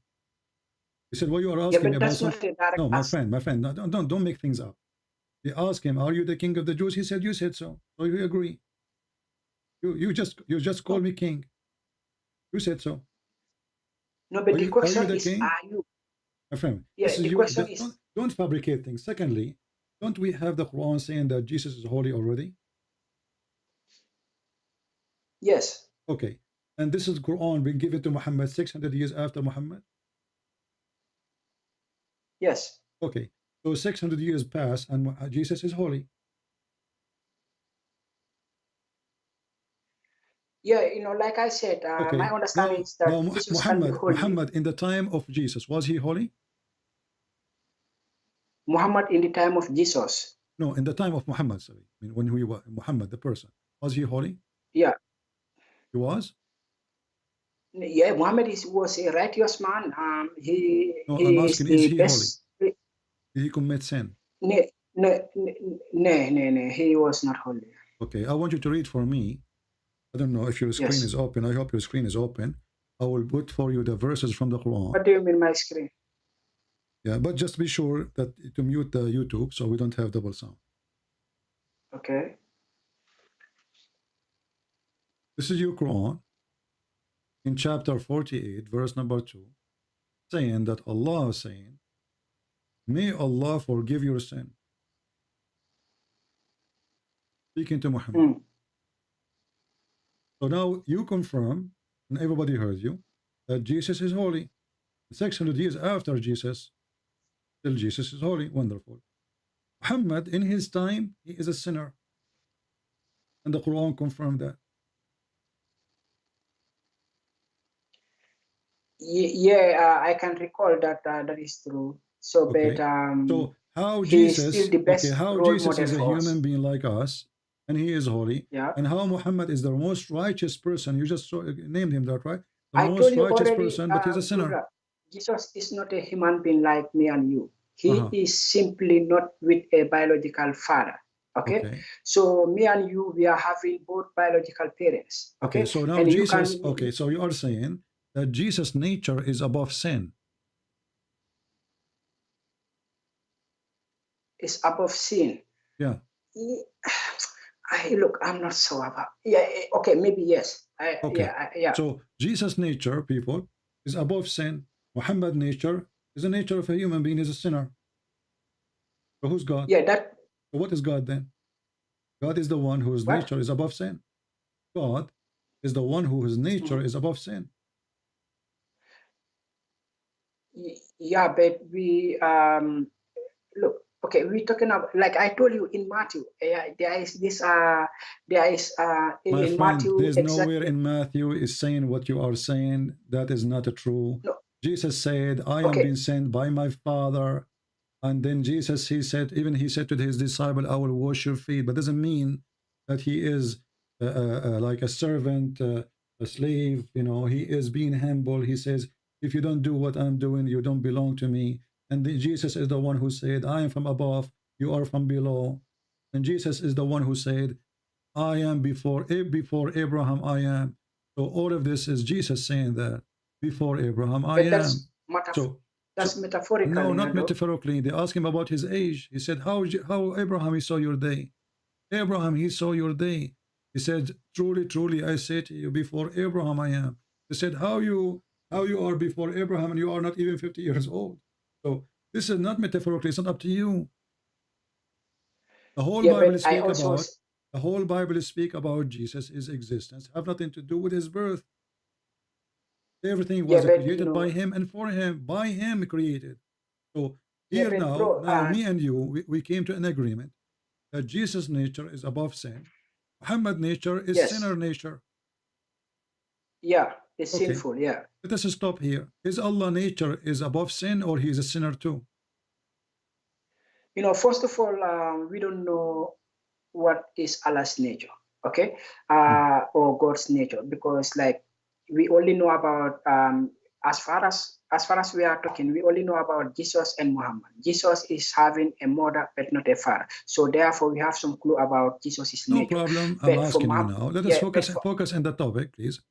He said, "Well, you are asking me about something." No, my friend, no, don't make things up. They asked him, "Are you the king of the Jews?" He said, "You said so." So you agree. You just call me king. You said so. No, but the question is, are you? My friend, yeah, the question is, don't fabricate things. Secondly, don't we have the Quran saying that Jesus is holy already? Yes. Okay. And this is Quran being given to Muhammad 600 years after Muhammad? Yes. Okay. So 600 years pass and Jesus is holy. Yeah, like I said, my understanding is that Jesus can be holy. Muhammad in the time of Jesus, was he holy? Muhammad in the time of Jesus? No, in the time of Muhammad, sorry. I mean, when we were Muhammad, the person, was he holy? Yeah. He was? Yeah, Muhammad was a righteous man. I'm asking, is he holy? Did he commit sin? No, he was not holy. Okay, I want you to read for me. I don't know if your screen is open. I hope your screen is open. I will put for you the verses from the Quran. What do you mean my screen? Yeah, but just be sure that to mute the YouTube so we don't have double sound. Okay. This is your Quran in chapter 48, verse number 2, saying that Allah is saying, "May Allah forgive your sin." Speaking to Muhammad. So now you confirm, and everybody heard you, that Jesus is holy. 600 years after Jesus, still Jesus is holy. Wonderful. Muhammad, in his time, he is a sinner. And the Quran confirmed that. Yeah, I can recall that that is true. So, okay. But so how Jesus, still the best how Jesus is a human being like us, and he is holy, and how Muhammad is the most righteous person. You just named him that, right? The most righteous person, but he's a sinner. Brother, Jesus is not a human being like me and you. He is simply not with a biological father. Okay? So me and you, we are having both biological parents. Okay. So now and Jesus, so you are saying that Jesus' nature is above sin. Is above sin. Yeah. Look, I'm not so about. Yeah. Okay. Maybe yes. Yeah. So Jesus' nature, people, is above sin. Muhammad's nature is the nature of a human being. Is a sinner. So who's God? Yeah. That. So what is God then? God is the one whose nature is above sin. God is the one whose nature is above sin. Yeah, but we look. Okay, we're talking about, like I told you in Matthew, there is this, My in friend, Matthew, there's exactly. nowhere in Matthew is saying what you are saying. That is not true. No. Jesus said, I am being sent by my Father. And then Jesus, he said to his disciple, I will wash your feet. But doesn't mean that he is like a servant, a slave. You know, he is being humble. He says, if you don't do what I'm doing, you don't belong to me. And then Jesus is the one who said, I am from above, you are from below. And Jesus is the one who said, I am before Abraham, I am. So all of this is Jesus saying that before Abraham, I am. That's metaphorically. No, not metaphorically. They asked him about his age. He said, how Abraham, he saw your day. Abraham, he saw your day. He said, truly, truly, I say to you, before Abraham I am. He said, how you are before Abraham and you are not even 50 years old. So this is not metaphorically. It's not up to you. The whole Bible speak about Jesus' existence, have nothing to do with his birth. Everything was created by him and for him, by him created. So here now me and you, we came to an agreement that Jesus' nature is above sin. Muhammad's nature is sinner nature. Yeah, it's sinful, yeah. Let us stop here. Is Allah nature is above sin or he is a sinner too? You know, first of all, we don't know what is Allah's nature, okay? Or God's nature, because like we only know about as far as we are talking, we only know about Jesus and Muhammad. Jesus is having a mother but not a father, so therefore we have some clue about Jesus' nature. No problem. I'm asking you now. Let us focus on the topic, please.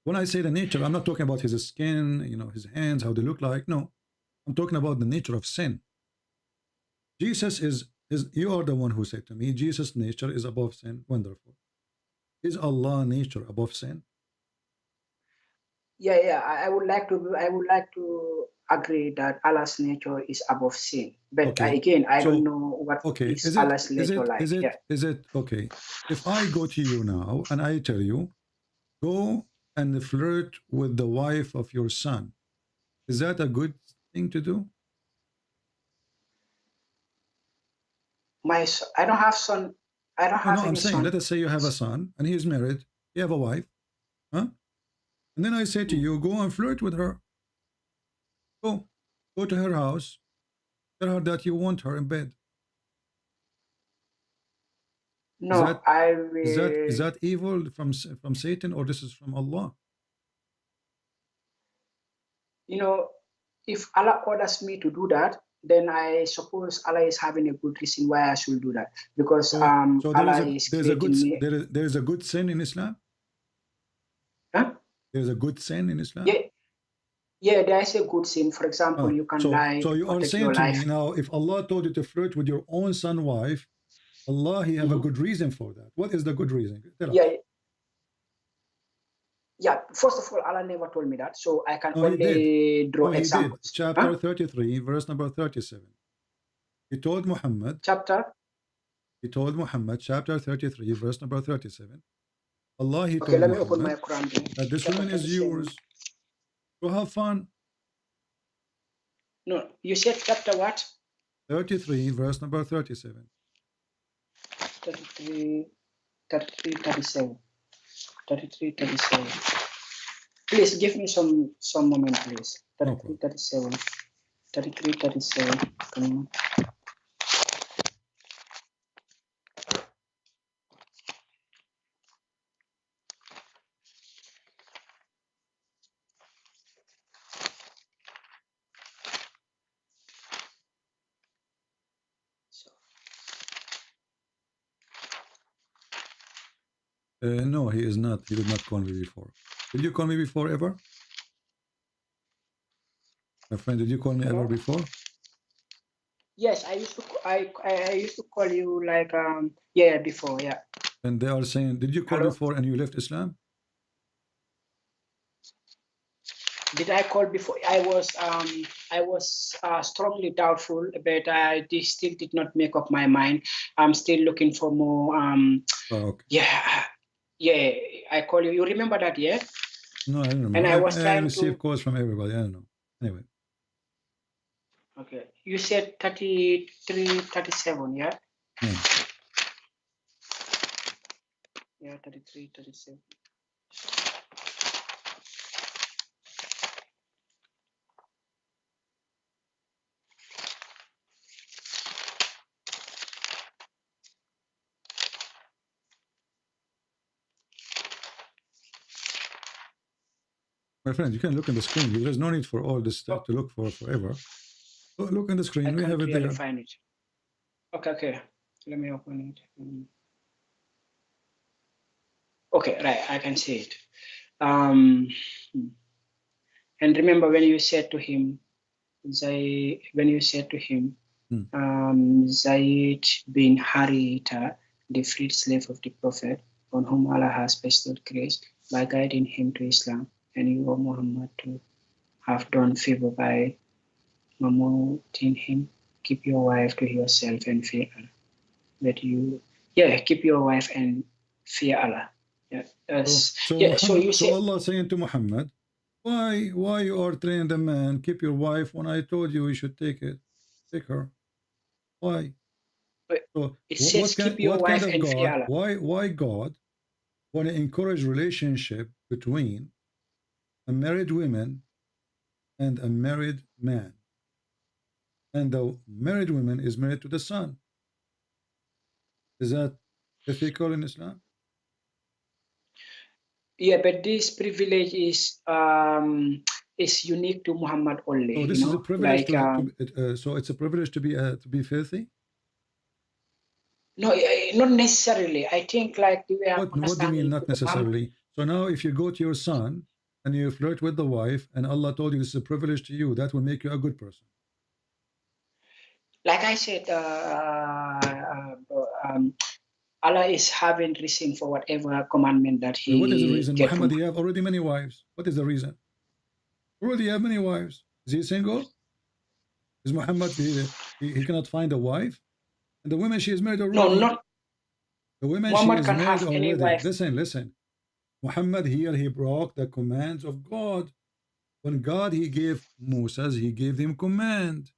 When I say the nature, I'm not talking about his skin, you know, his hands, how they look like. No, I'm talking about the nature of sin. Jesus is you are the one who said to me, Jesus' nature is above sin. Wonderful. Is Allah nature above sin? Yeah. I would like to agree that Allah's nature is above sin. But again, I don't know what is Allah's nature like. Is it okay? If I go to you now and I tell you, go and flirt with the wife of your son, is that a good thing to do? I don't have son. I don't have any son. Let us say you have a son and he is married. You have a wife, huh? And then I say to you, go and flirt with her. Go to her house. Tell her that you want her in bed. No, I will. Is that evil from Satan or this is from Allah? You know, if Allah orders me to do that, then I suppose Allah is having a good reason why I should do that, because there's a good sin in Islam. Huh? There's a good sin in Islam. Yeah, there is a good sin. For example, you can lie. So you are saying to me now, if Allah told you to flirt with your own son's wife, Allah, He have a good reason for that. What is the good reason? Yeah. First of all, Allah never told me that, so I can only draw examples. Chapter 33, verse number 37. He told Muhammad. He told Muhammad, chapter 33, verse number 37. Allah, He told Muhammad open my Quran that this woman is yours. So have fun. No, you said chapter what? 33, verse number 37. 37. Please give me some moment, please. 37. No, he is not. He did not call me before. Did you call me before ever? My friend, did you call me ever before? Yes, I used to call you like before, yeah. And they are saying, did you call before and you left Islam? Did I call before? I was strongly doubtful, but I still did not make up my mind. I'm still looking for more. Yeah, I call you. You remember that, yeah? No, I don't remember. And I was trying receive calls from everybody. I don't know. Anyway. Okay. You said 33, 37, yeah? Yeah. Yeah, 33, 37. My friend, you can look on the screen. There's no need for all this stuff to look for forever. Look on the screen. We have it really there. Find it. Okay. Let me open it. Okay, right. I can see it. And remember when you said to him, Zayd bin Haritha, the freed slave of the Prophet, on whom Allah has bestowed grace by guiding him to Islam, and you, O Muhammad, to have done favor by promoting him. Keep your wife to yourself and fear Allah. Keep your wife and fear Allah. So Allah saying to Muhammad, why you are training the man, keep your wife, when I told you should take her? Why? So it says keep your wife and fear Allah. Why God want to encourage relationship between a married woman and a married man? And the married woman is married to the son. Is that ethical in Islam? Yeah, but this privilege is unique to Muhammad only. So this is a privilege so it's a privilege to be filthy? No, not necessarily. I think like what do you mean not necessarily? So now if you go to your son and you flirt with the wife and Allah told you this is a privilege to you, that will make you a good person. Like I said, Allah is having reason for whatever commandment that he. What is the reason? Muhammad, you have already many wives. What is the reason? Already have many wives. Is he single? Is Muhammad, he cannot find a wife? And the woman she is married already. No, not. The woman Muhammad she is can married have any already. wife. Listen. Muhammad here, he broke the commands of God. When God, he gave Moses, he gave him command.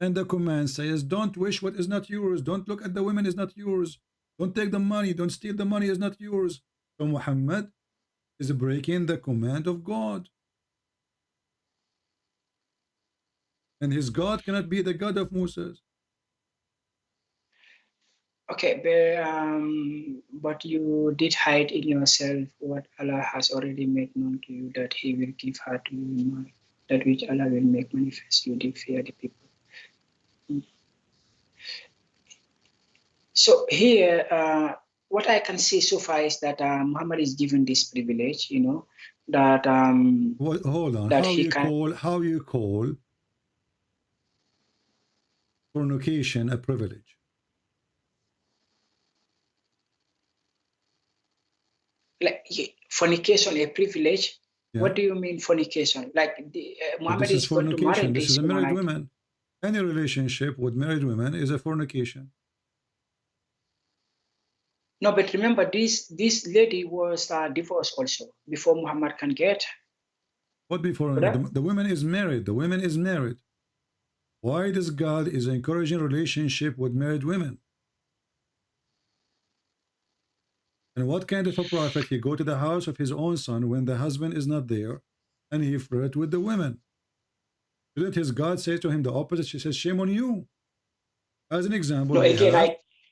And the command says, don't wish what is not yours. Don't look at the women is not yours. Don't take the money. Don't steal the money is not yours. So Muhammad is breaking the command of God. And his God cannot be the God of Moses. Okay, but you did hide in yourself what Allah has already made known to you, that he will give her to you, that which Allah will make manifest. You did fear the people. So here, what I can see so far is that Muhammad is given this privilege, that hold on, that how you call fornication a privilege? Like fornication a privilege? Yeah. What do you mean fornication? Like Muhammad is going to marry this is a married woman. Any relationship with married women is a fornication. No, but remember, this lady was divorced also before Muhammad can get. What before? The woman is married. The woman is married. Why does God is encouraging relationship with married women? And what kind of a prophet he go to the house of his own son when the husband is not there, and he flirt with the women? Didn't his God say to him the opposite? She says, "Shame on you." As an example,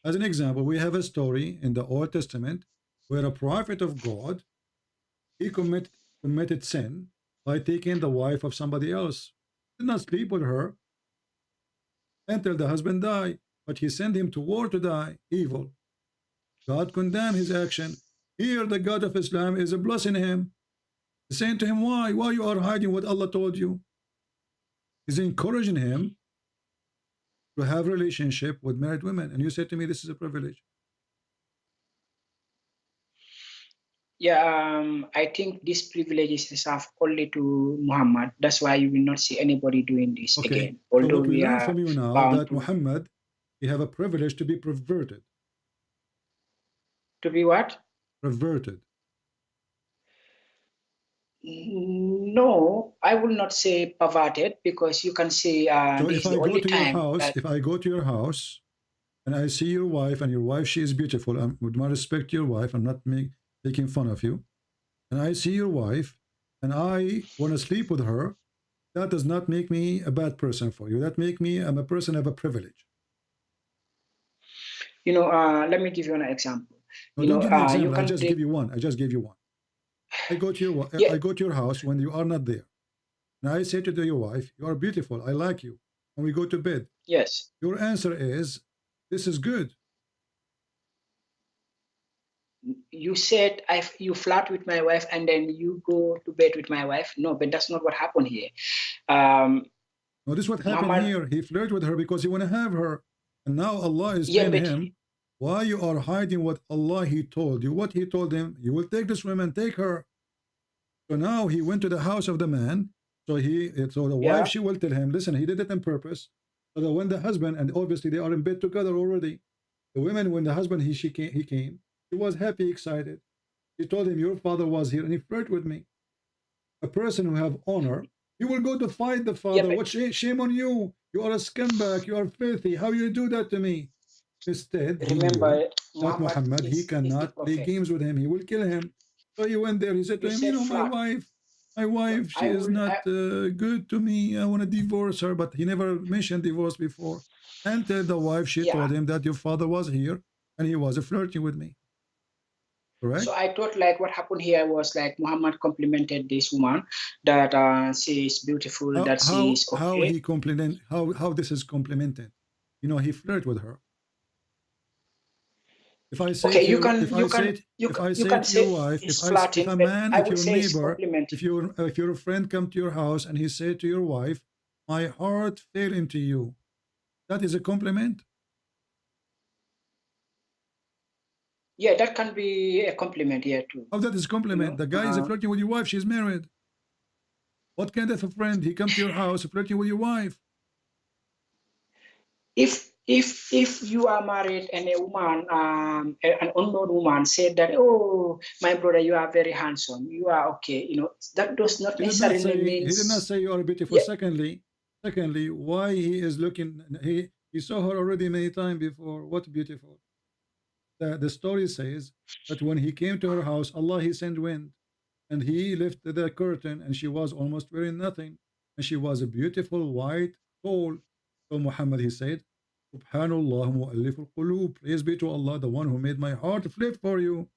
as an example, we have a story in the Old Testament where a prophet of God, he committed sin by taking the wife of somebody else. He did not sleep with her until the husband died, but he sent him to war to die, evil. God condemned his action. Here the God of Islam is blessing him. He's saying to him, why you are hiding what Allah told you? He's encouraging him to have relationship with married women, and you say to me this is a privilege. Yeah, I think this privilege is reserved only to Muhammad. That's why you will not see anybody doing this again. Although so what we learn from you now that Muhammad, he have a privilege to be perverted. To be what? Perverted. No, I will not say perverted, because you can see So this if is the I go only to your time house, that, if I go to your house and I see your wife, and your wife, she is beautiful, with my respect to your wife, I'm not making fun of you, and I see your wife and I want to sleep with her, that does not make me a bad person for you. That make me, I'm a person of a privilege. let me give you an example. No, don't give me an example. I just take, give you one. I just gave you one. I go to your yeah, I go to your house when you are not there. And I say to your wife, you are beautiful, I like you. And we go to bed. yes. Your answer is, this is good. You said you flirt with my wife and then you go to bed with my wife. No, but that's not what happened here. No, this is what happened Muhammad, here. He flirted with her because he want to have her. And now Allah is yeah, telling but him, why you are hiding what Allah he told you? What he told him, you will take this woman, take her. So now he went to the house of the man. So the yeah, wife, she will tell him, listen, he did it on purpose. So that when the husband, and obviously they are in bed together already. The women, when the husband, he came, he was happy, excited. He told him, your father was here and he flirted with me. A person who have honor, he will go to fight the yeah, father. What shame on you? You are a scumbag. You are filthy. How you do that to me? Instead, he knew remember, that Muhammad Muhammad, he is the cannot play prophet. games with him. He will kill him. So he went there. He said to You him, said flirt. my No, wife, she is not good to me. I want to divorce her. But he never mentioned divorce before. And tell the wife, she yeah. told him that your father was here and he was flirting with me. Correct? So I thought like what happened here was like Muhammad complimented this woman that she is beautiful, that she is How okay. he compliment, how this is complimented? He flirt with her. If I say Okay, to you your, can if I say, you can to your say wife, it's flirting, if a but man, I if would your say it's neighbor, complimenting. if your friend come to your house and he say to your wife, my heart fell into you, that is a compliment. Yeah, that can be a compliment here too. How that is compliment? The guy is flirting with your wife, she's married. What kind of a friend? He come to your house flirting with your wife. If you are married and a woman, an unknown woman said that, oh, my brother, you are very handsome, you are okay, that does not necessarily He did not means. say you are beautiful. Yeah, Secondly, why he is looking? He saw her already many times before. What beautiful? The story says that when he came to her house, Allah he sent wind, and he lifted the curtain, and she was almost wearing nothing, and she was a beautiful white soul. So Muhammad he said, Subhanallah mu'allif al-qulub. Praise be to Allah, the one who made my heart flip for you.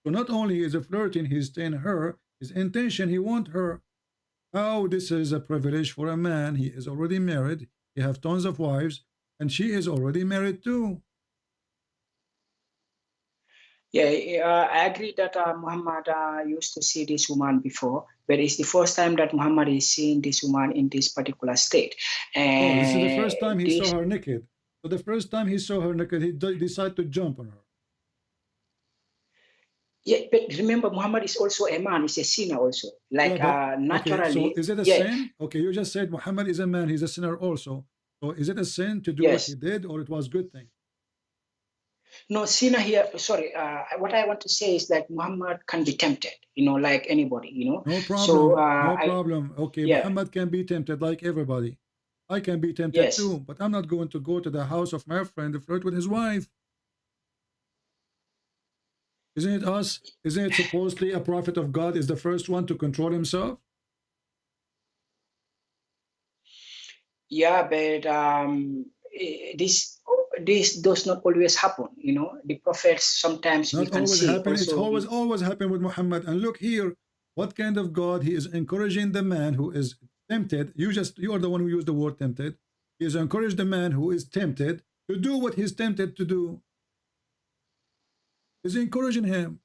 So not only is he flirting, he's staying her. His intention, he want her. How this is a privilege for a man. He is already married. He have tons of wives, and she is already married too. yeah, I agree that Muhammad used to see this woman before, but it's the first time that Muhammad is seeing this woman in this particular state. Oh, this is the first And time he this, saw her naked. So the first time he saw her naked, he decided to jump on her. yeah, but remember, Muhammad is also a man. He's a sinner also. Like Yeah, naturally. Okay, so is it a Yeah. sin? Okay, you just said Muhammad is a man. He's a sinner also. So is it a sin to do what Yes. he did, or it was a good thing? No, sinner here. Sorry. What I want to say is that Muhammad can be tempted. Like anybody. No problem. So No problem. Okay, yeah. Muhammad can be tempted like everybody. I can be tempted Yes. too, but I'm not going to go to the house of my friend to flirt with his wife. Isn't it us? Isn't it supposedly a prophet of God is the first one to control himself? Yeah, but this does not always happen. The prophets sometimes we Not can always see happen. It's also. always happened with Muhammad. And look here, what kind of God he is encouraging the man who is tempted. You are the one who used the word tempted. He is encouraged the man who is tempted to do what he's tempted to do. He's encouraging him.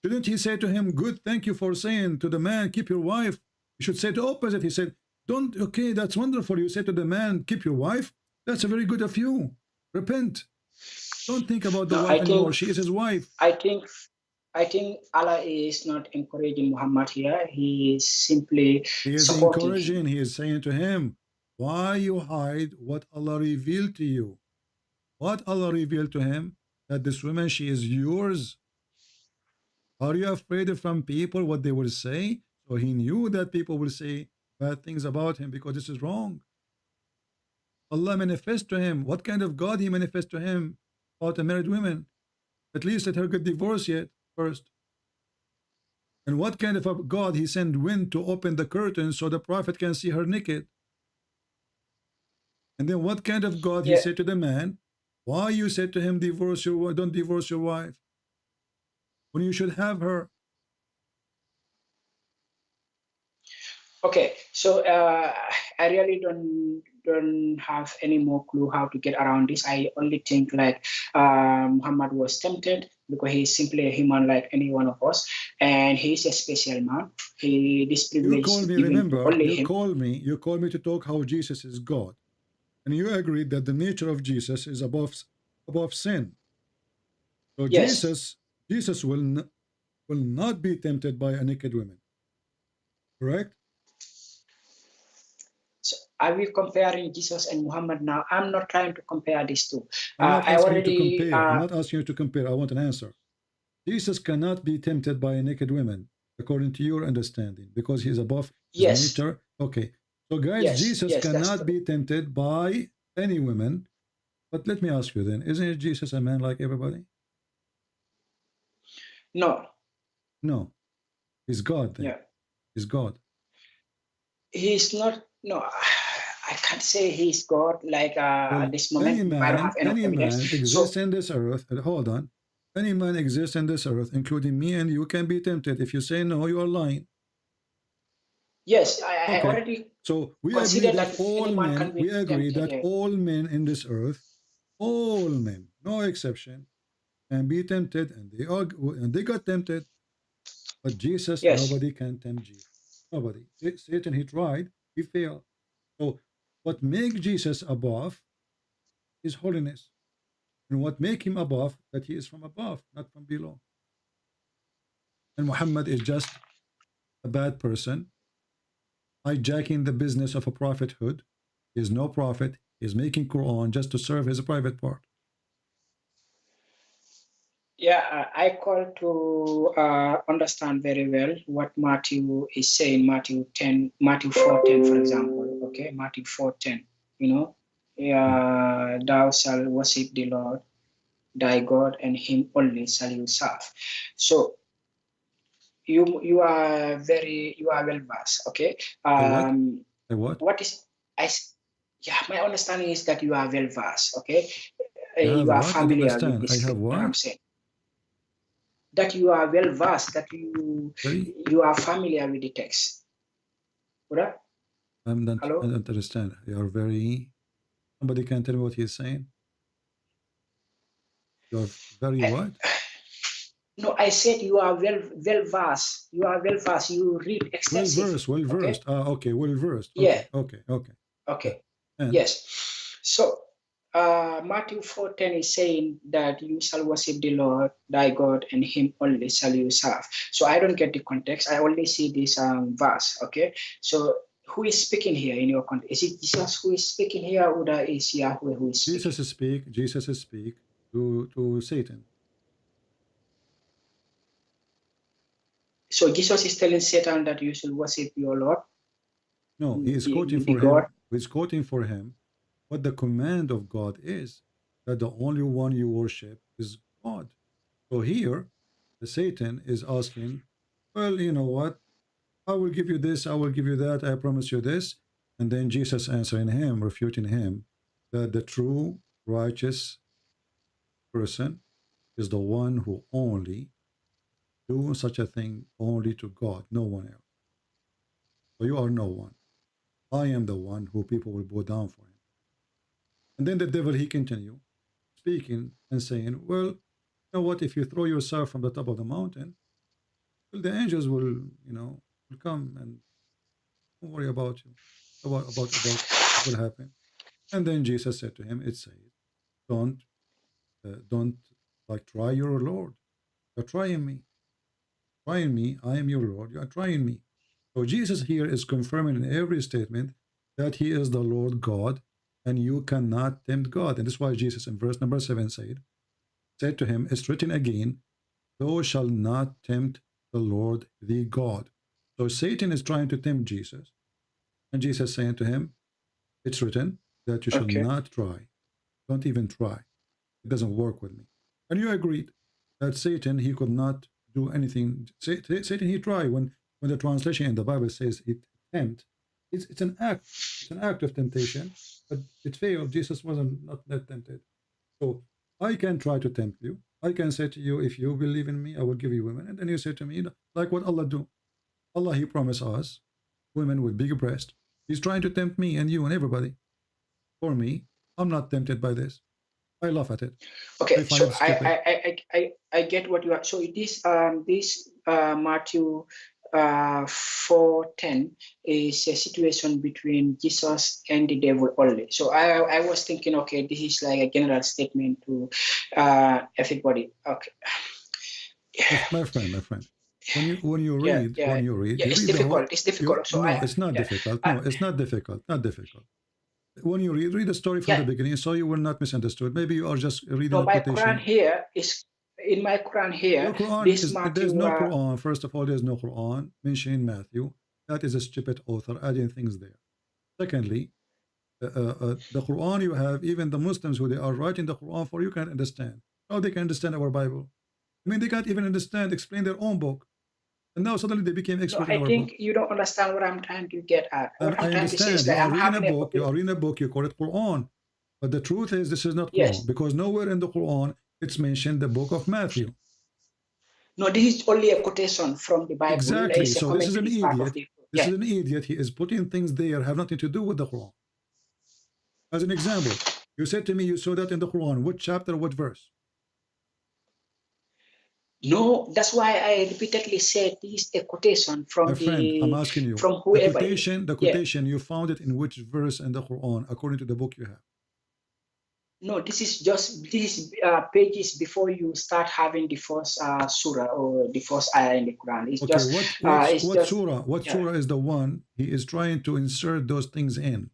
Shouldn't he say to him, good, thank you for saying to the man, keep your wife? You should say the opposite. He said, don't, okay, that's wonderful. You say to the man, keep your wife. That's a very good of you. Repent. Don't think about the wife anymore. She is his wife. I think Allah is not encouraging Muhammad here. He is simply supporting him. He is saying to him, why you hide what Allah revealed to you? What Allah revealed to him? That this woman, she is yours. Are you afraid from people what they will say? So he knew that people will say bad things about him because this is wrong. Allah manifests to him. What kind of God he manifests to him about a married woman? At least let her get divorced yet first. And what kind of a God he sent wind to open the curtain so the prophet can see her naked? And then what kind of God he said to the man, why you said to him, divorce your wife, don't divorce your wife, when you should have her? Okay, so I really don't have any more clue how to get around this. I only think like Muhammad was tempted because he's simply a human like any one of us, and he's a special man. This privilege you call me, remember, you call me to talk how Jesus is God, and you agreed that the nature of Jesus is above sin. So yes. Jesus will not be tempted by a naked woman, correct? So are we comparing Jesus and Muhammad now? I'm not trying to compare these two. I'm not asking you to compare. I'm not asking you to compare. I want an answer. Jesus cannot be tempted by a naked woman, according to your understanding, because he is above his nature. Okay. So guys, Jesus cannot be tempted by any woman. But let me ask you then, isn't Jesus a man like everybody? No. No. He's God then. Yeah. He's God. He's not, no, I can't say he's God like at this moment. Any man exists in this earth. Hold on. Any man exists in this earth, including me and you, can be tempted. If you say no, you are lying. Yes, I already. So we agree that all men. We agree that all men in this earth, all men, no exception, can be tempted, and they got tempted. But Jesus, nobody can tempt Jesus. Nobody. Satan, he tried, he failed. So what makes Jesus above is holiness. And what make him above, that he is from above, not from below. And Muhammad is just a bad person, hijacking the business of a prophethood. He is no prophet. He is making Quran just to serve his private part. Yeah, I call to understand very well what Matthew is saying. Matthew 4:10, for example. Okay, Matthew 4:10. You know, thou shalt worship the Lord thy God, and him only shall you serve. So you are well versed. Okay. What is my understanding is that you are well versed. Okay. You are familiar with this. I have what? I'm saying that you are well versed, that you are familiar with the text. Right? I don't understand. You are very. Somebody can tell me what he's saying. You are very what? No, I said you are well versed. You are well versed. You read extensively. Well versed. Okay? Well versed. Yeah. Okay. Yes. So Matthew 4:10 is saying that you shall worship the Lord thy God, and him only shall you serve. So I don't get the context. I only see this verse. Okay. So who is speaking here in your context? Is it Jesus who is speaking here, or is Yahweh who is speaking? Jesus speak to Satan. So Jesus is telling Satan that you should worship your Lord? No, he is quoting for him. He's quoting for him what the command of God is, that the only one you worship is God. So here, the Satan is asking, well, you know what? I will give you this, I will give you that, I promise you this. And then Jesus answering him, refuting him, that the true righteous person is the one who only do such a thing only to God, no one else. So you are no one. I am the one who people will bow down for him. And then the devil, he continue speaking and saying, well, you know what, if you throw yourself from the top of the mountain, well, the angels will, will come and don't worry about you, about what will happen. And then Jesus said to him, it says, don't like try your Lord. You're trying me. Trying me, I am your Lord. You are trying me. So Jesus here is confirming in every statement that he is the Lord God, and you cannot tempt God. And this is why Jesus in verse number 7 said to him, it's written again, thou shalt not tempt the Lord thy God. So Satan is trying to tempt Jesus. And Jesus saying to him, it's written that you shall not try. Don't even try. It doesn't work with me. And you agreed that Satan, he could not do anything. Satan, he tried. When the translation in the Bible says it tempt, it's an act. It's an act of temptation, but it failed. Jesus wasn't not that tempted. So I can try to tempt you. I can say to you, if you believe in me, I will give you women. And then you say to me, like what Allah do. Allah, he promised us women with big breasts. He's trying to tempt me and you and everybody. For me, I'm not tempted by this. I laugh at it. Okay, so I get what you are. So it is this Matthew 4:10 is a situation between Jesus and the devil only. So I was thinking, okay, this is like a general statement to everybody. Okay. My friend. When you read, it's difficult. It's difficult. So it's not difficult. No, it's not difficult. Not difficult. When you read the story from the beginning, so you will not misunderstood. Maybe you are just reading no, a my quotation. Quran here is in my Quran here. There's no Quran. First of all, there's no Quran mentioned in Matthew. That is a stupid author adding things there. Secondly, the Quran you have, even the Muslims who they are writing the Quran for, you can't understand. How they can understand our Bible? I mean, they can't even explain their own book. And now suddenly they became expert in our book. I think you don't understand what I'm trying to get at. What I understand. You are reading a book, you call it Quran. But the truth is, this is not Quran. Because nowhere in the Quran, it's mentioned the book of Matthew. No, this is only a quotation from the Bible. Exactly. So this is an idiot. This is an idiot. He is putting things there have nothing to do with the Quran. As an example, you said to me you saw that in the Quran. What chapter, what verse? No, that's why I repeatedly said this is a quotation from My friend, I'm asking you, from whoever. The quotation, you found it in which verse in the Quran, according to the book you have? No, this is pages before you start having the first surah or the first ayah in the Quran. It's just what surah? What surah is the one he is trying to insert those things in?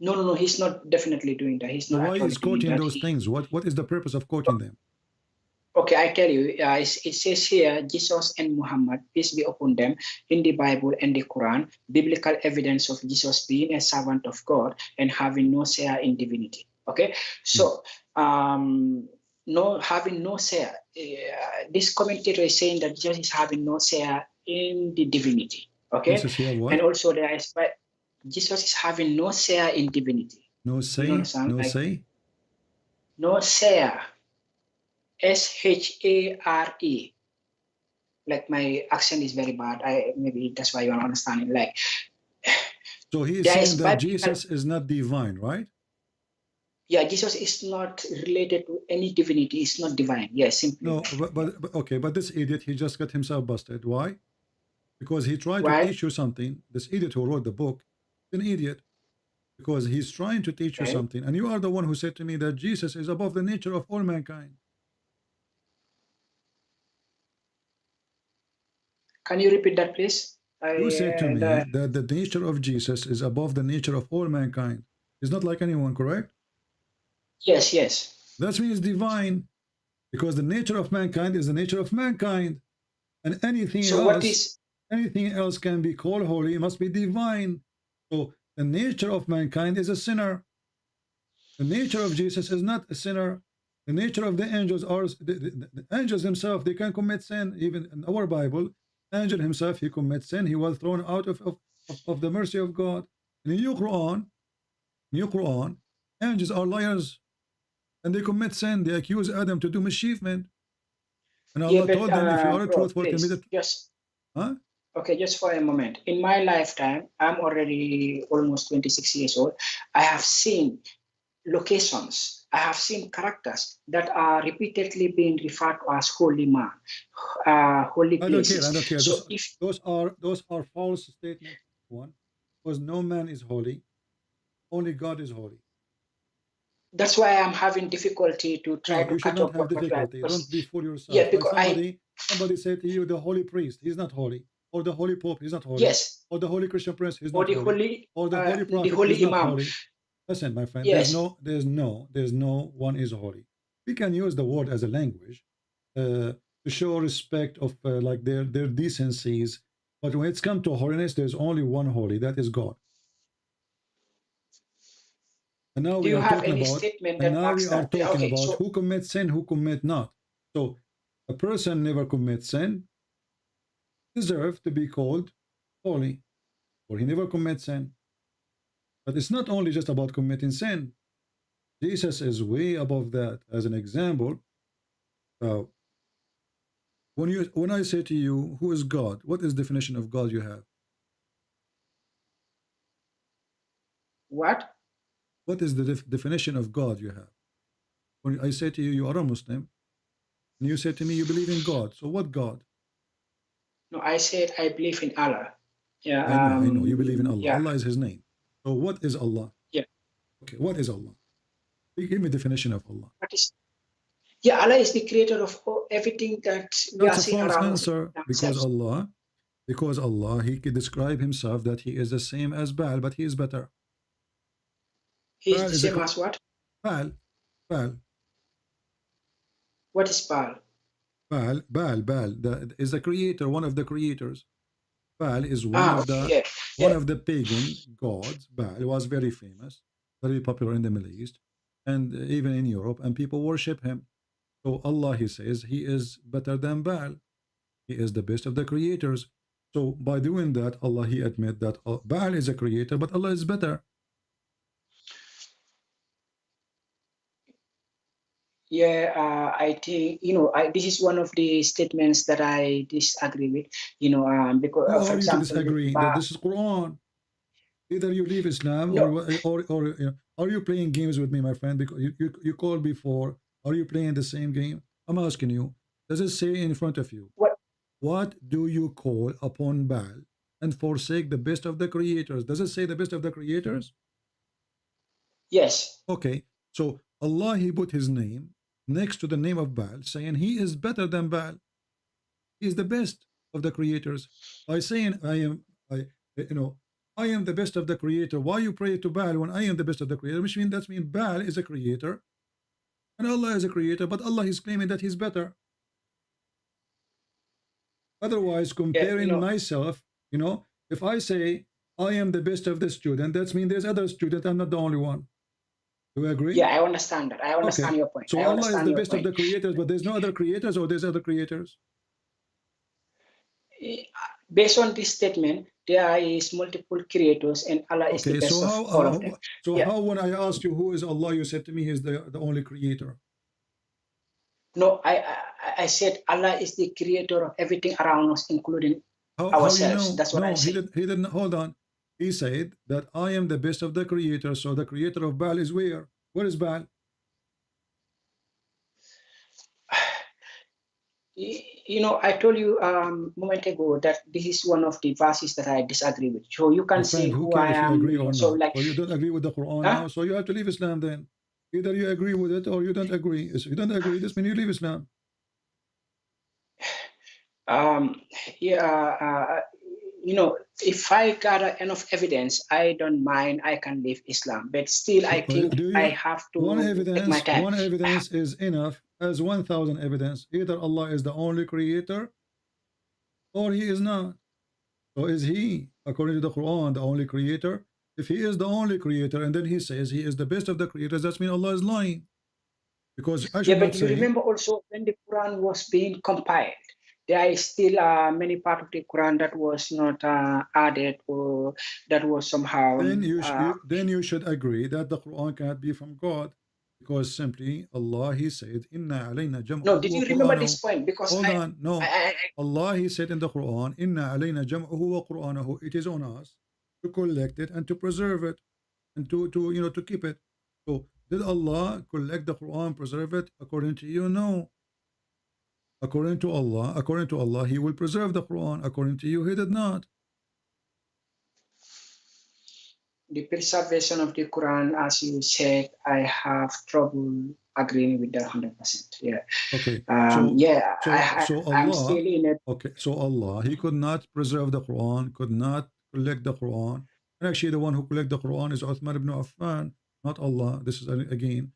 No, he's not definitely doing that. He's not. Why is quoting those things? What is the purpose of quoting them? Okay, I tell you, it says here, Jesus and Muhammad, peace be upon them, in the Bible and the Quran, biblical evidence of Jesus being a servant of God and having no share in divinity. Okay, so having no share, this commentator is saying that Jesus is having no share in the divinity. Okay, and also there is, Jesus is having no share in divinity. No say, no say? No share. S-H-A-R-E. Like my accent is very bad. Maybe that's why you are understanding. Like, so he is saying that Jesus is not divine, right? Yeah, Jesus is not related to any divinity. It's not divine. Yes, simply. No, but okay, but this idiot, he just got himself busted. Why? Because he tried to teach you something. This idiot who wrote the book, is an idiot. Because he's trying to teach you something, and you are the one who said to me that Jesus is above the nature of all mankind. Can you repeat that, please? You said to me that the nature of Jesus is above the nature of all mankind. He's not like anyone, correct? Yes, yes. That means divine, because the nature of mankind is the nature of mankind, and anything else can be called holy. It must be divine. So the nature of mankind is a sinner. The nature of Jesus is not a sinner. The nature of the angels are the angels themselves. They can commit sin. Even in our Bible, angel himself, he commits sin. He was thrown out of the mercy of God. In the New Quran, angels are liars, and they commit sin. They accuse Adam to do mischievement, and Allah told them, if you are truthful, Okay, just for a moment. In my lifetime, I'm already almost 26 years old. I have seen locations, I have seen characters that are repeatedly being referred to as holy man, holy places. I don't care. So those are false statements. One, because no man is holy, only God is holy. That's why I'm having difficulty to try to catch up with difficulty. Don't be fool yourself. Yeah, because somebody said to you, the holy priest, he's not holy. Or the holy pope, he's not holy. Yes. Or the holy Christian prince, he's or not holy. Or the holy prophet, the holy he's not imam. holy. Listen, my friend, yes. there's no one is holy. We can use the word as a language, to show respect of like their decencies. But when it's come to holiness, there's only one holy, that is God. And now Do we you are have talking any about, statement and that now we backs are that? talking Okay, about so who commits sin, who commit not. So a person never commits sin deserve to be called holy, or he never commits sin. But it's not only just about committing sin. Jesus is way above that. As an example, when I say to you, who is God? What is the definition of God you have? what? What is the definition of God you have? When I say to you, you are a Muslim, and you say to me, you believe in God. So what God? No, I said I believe in Allah. Yeah. I know. You believe in Allah. Yeah. Allah is His name. So what is Allah? Yeah. Okay, what is Allah? Give me definition of Allah. What is? Yeah, Allah is the creator of everything that we are That's a seeing false around answer because Allah, He could describe Himself that He is the same as Baal, but He is better. He is the same as what? Baal. What is Baal? Baal is the creator, one of the creators. Baal is one of the pagan gods. Baal was very famous, very popular in the Middle East, and even in Europe, and people worship him. So Allah, He says, He is better than Baal. He is the best of the creators. So by doing that, Allah, He admit that Baal is a creator, but Allah is better. Yeah, I think this is one of the statements that I disagree with. Because Who for are you to example, disagree? That this is Quran. Either you leave Islam, or are you playing games with me, my friend? Because you called before. Are you playing the same game? I'm asking you. Does it say in front of you? What do you call upon Baal and forsake the best of the creators? Does it say the best of the creators? Yes. Okay. So Allah, He put His name next to the name of Baal, saying He is better than Baal. He is the best of the creators. By saying I am the best of the creator. Why you pray to Baal when I am the best of the creator? Which means that means Baal is a creator and Allah is a creator, but Allah is claiming that He's better. Otherwise, comparing myself, if I say I am the best of the student, that means there's other student, I'm not the only one. Do you agree? Yeah, I understand that. I understand your point. So Allah is the best of the creators, but there's no other creators, or there's other creators? Based on this statement, there is multiple creators, and Allah is the best of all of them. So how when I asked you who is Allah, you said to me He's the only creator? No, I said Allah is the creator of everything around us, including ourselves. That's what I said. He didn't. Hold on. He said that I am the best of the creators. So the creator of Baal is where? Where is Baal? I told you a moment ago that this is one of the verses that I disagree with. So you can say who I am. Agree or so not. So you don't agree with the Quran now. So you have to leave Islam then. Either you agree with it or you don't agree. If you don't agree, this means you leave Islam. If I gather enough evidence, I don't mind. I can leave Islam, but still, I think I have to take my time. One evidence is enough as 1,000 evidence. Either Allah is the only creator, or He is not. So is He, according to the Quran, the only creator? If He is the only creator, and then He says He is the best of the creators, that means Allah is lying. Because I should but you remember also when the Quran was being compiled, there is still many part of the Quran that was not added, or that was somehow. Then you should agree that the Quran cannot be from God, because simply Allah, He said, "Inna alayna jam'ahu." No, did you remember this point? Because hold on, no. Allah, He said in the Quran, "Inna alayna jam'ahu wa Qur'anahu." It is on us to collect it and to preserve it, and to keep it. So did Allah collect the Quran, preserve it? According to you, no. According to Allah, He will preserve the Quran. According to you, He did not. The preservation of the Quran, as you said, I have trouble agreeing with that 100%. Yeah. Okay. I'm still in it. Okay. So Allah, He could not preserve the Quran, could not collect the Quran. And actually, the one who collected the Quran is Uthman ibn Affan, not Allah. This is again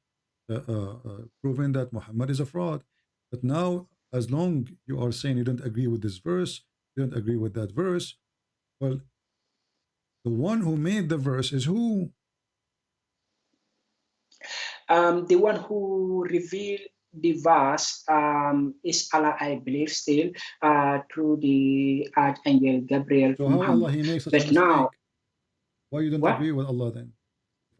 proving that Muhammad is a fraud. But now as long you are saying you don't agree with this verse, you don't agree with that verse, well, the one who made the verse is who? The one who revealed the verse is Allah, I believe, still through the Archangel Gabriel. So how Allah he makes such a but mistake? now, Why you don't what? agree with Allah then?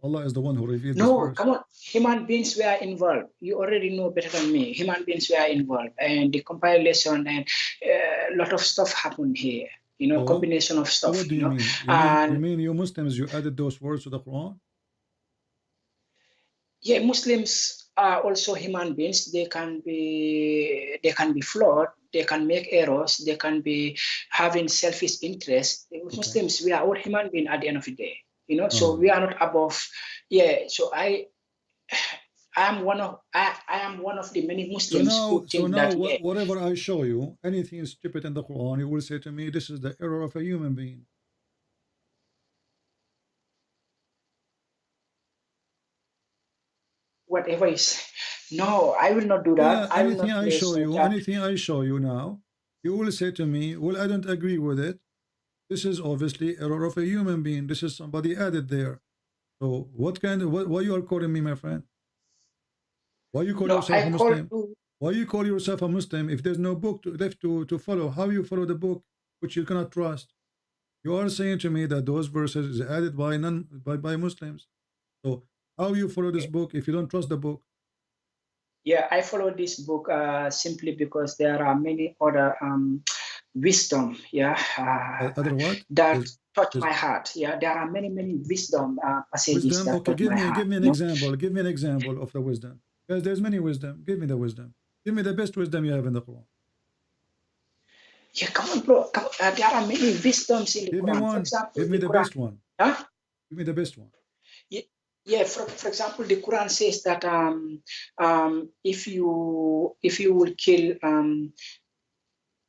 Allah is the one who revealed this No, verse. come on. Human beings were involved. You already know better than me. Human beings were involved, and the compilation and a lot of stuff happened here. You know, So, combination of stuff. what do you mean? You mean you Muslims, you added those words to the Quran? Yeah, Muslims are also human beings. They can be flawed. They can make errors. They can be having selfish interests. Okay. Muslims, we are all human beings at the end of the day. You know, so we are not above. Yeah. So I am one of the many Muslims who think that. So now, whatever I show you, anything stupid in the Quran, you will say to me, "This is the error of a human being." Whatever is, no, I will not do that. Yeah, anything I show you, anything I show you now, you will say to me, "Well, I don't agree with it. This is obviously error of a human being. This is somebody added there." So what kind of why you are calling me, my friend? Why you call yourself a Muslim? Why you call yourself a Muslim if there's no book left to follow? How you follow the book which you cannot trust? You are saying to me that those verses is added by Muslims. So how you follow this book if you don't trust the book? Yeah, I follow this book simply because there are many other wisdom, other what? that touch my heart. Yeah, there are many wisdom passages. Wisdom? That Okay, touch my heart, give me an example. Give me an example of the wisdom. Because there's many wisdom. Give me the wisdom. Give me the best wisdom you have in the Quran. Yeah, come on, bro. Come on. There are many wisdoms in the Give Quran. me one. For example, give me the Quran. Best one. Huh? Give me the best one. Yeah, for example, the Quran says that if you will kill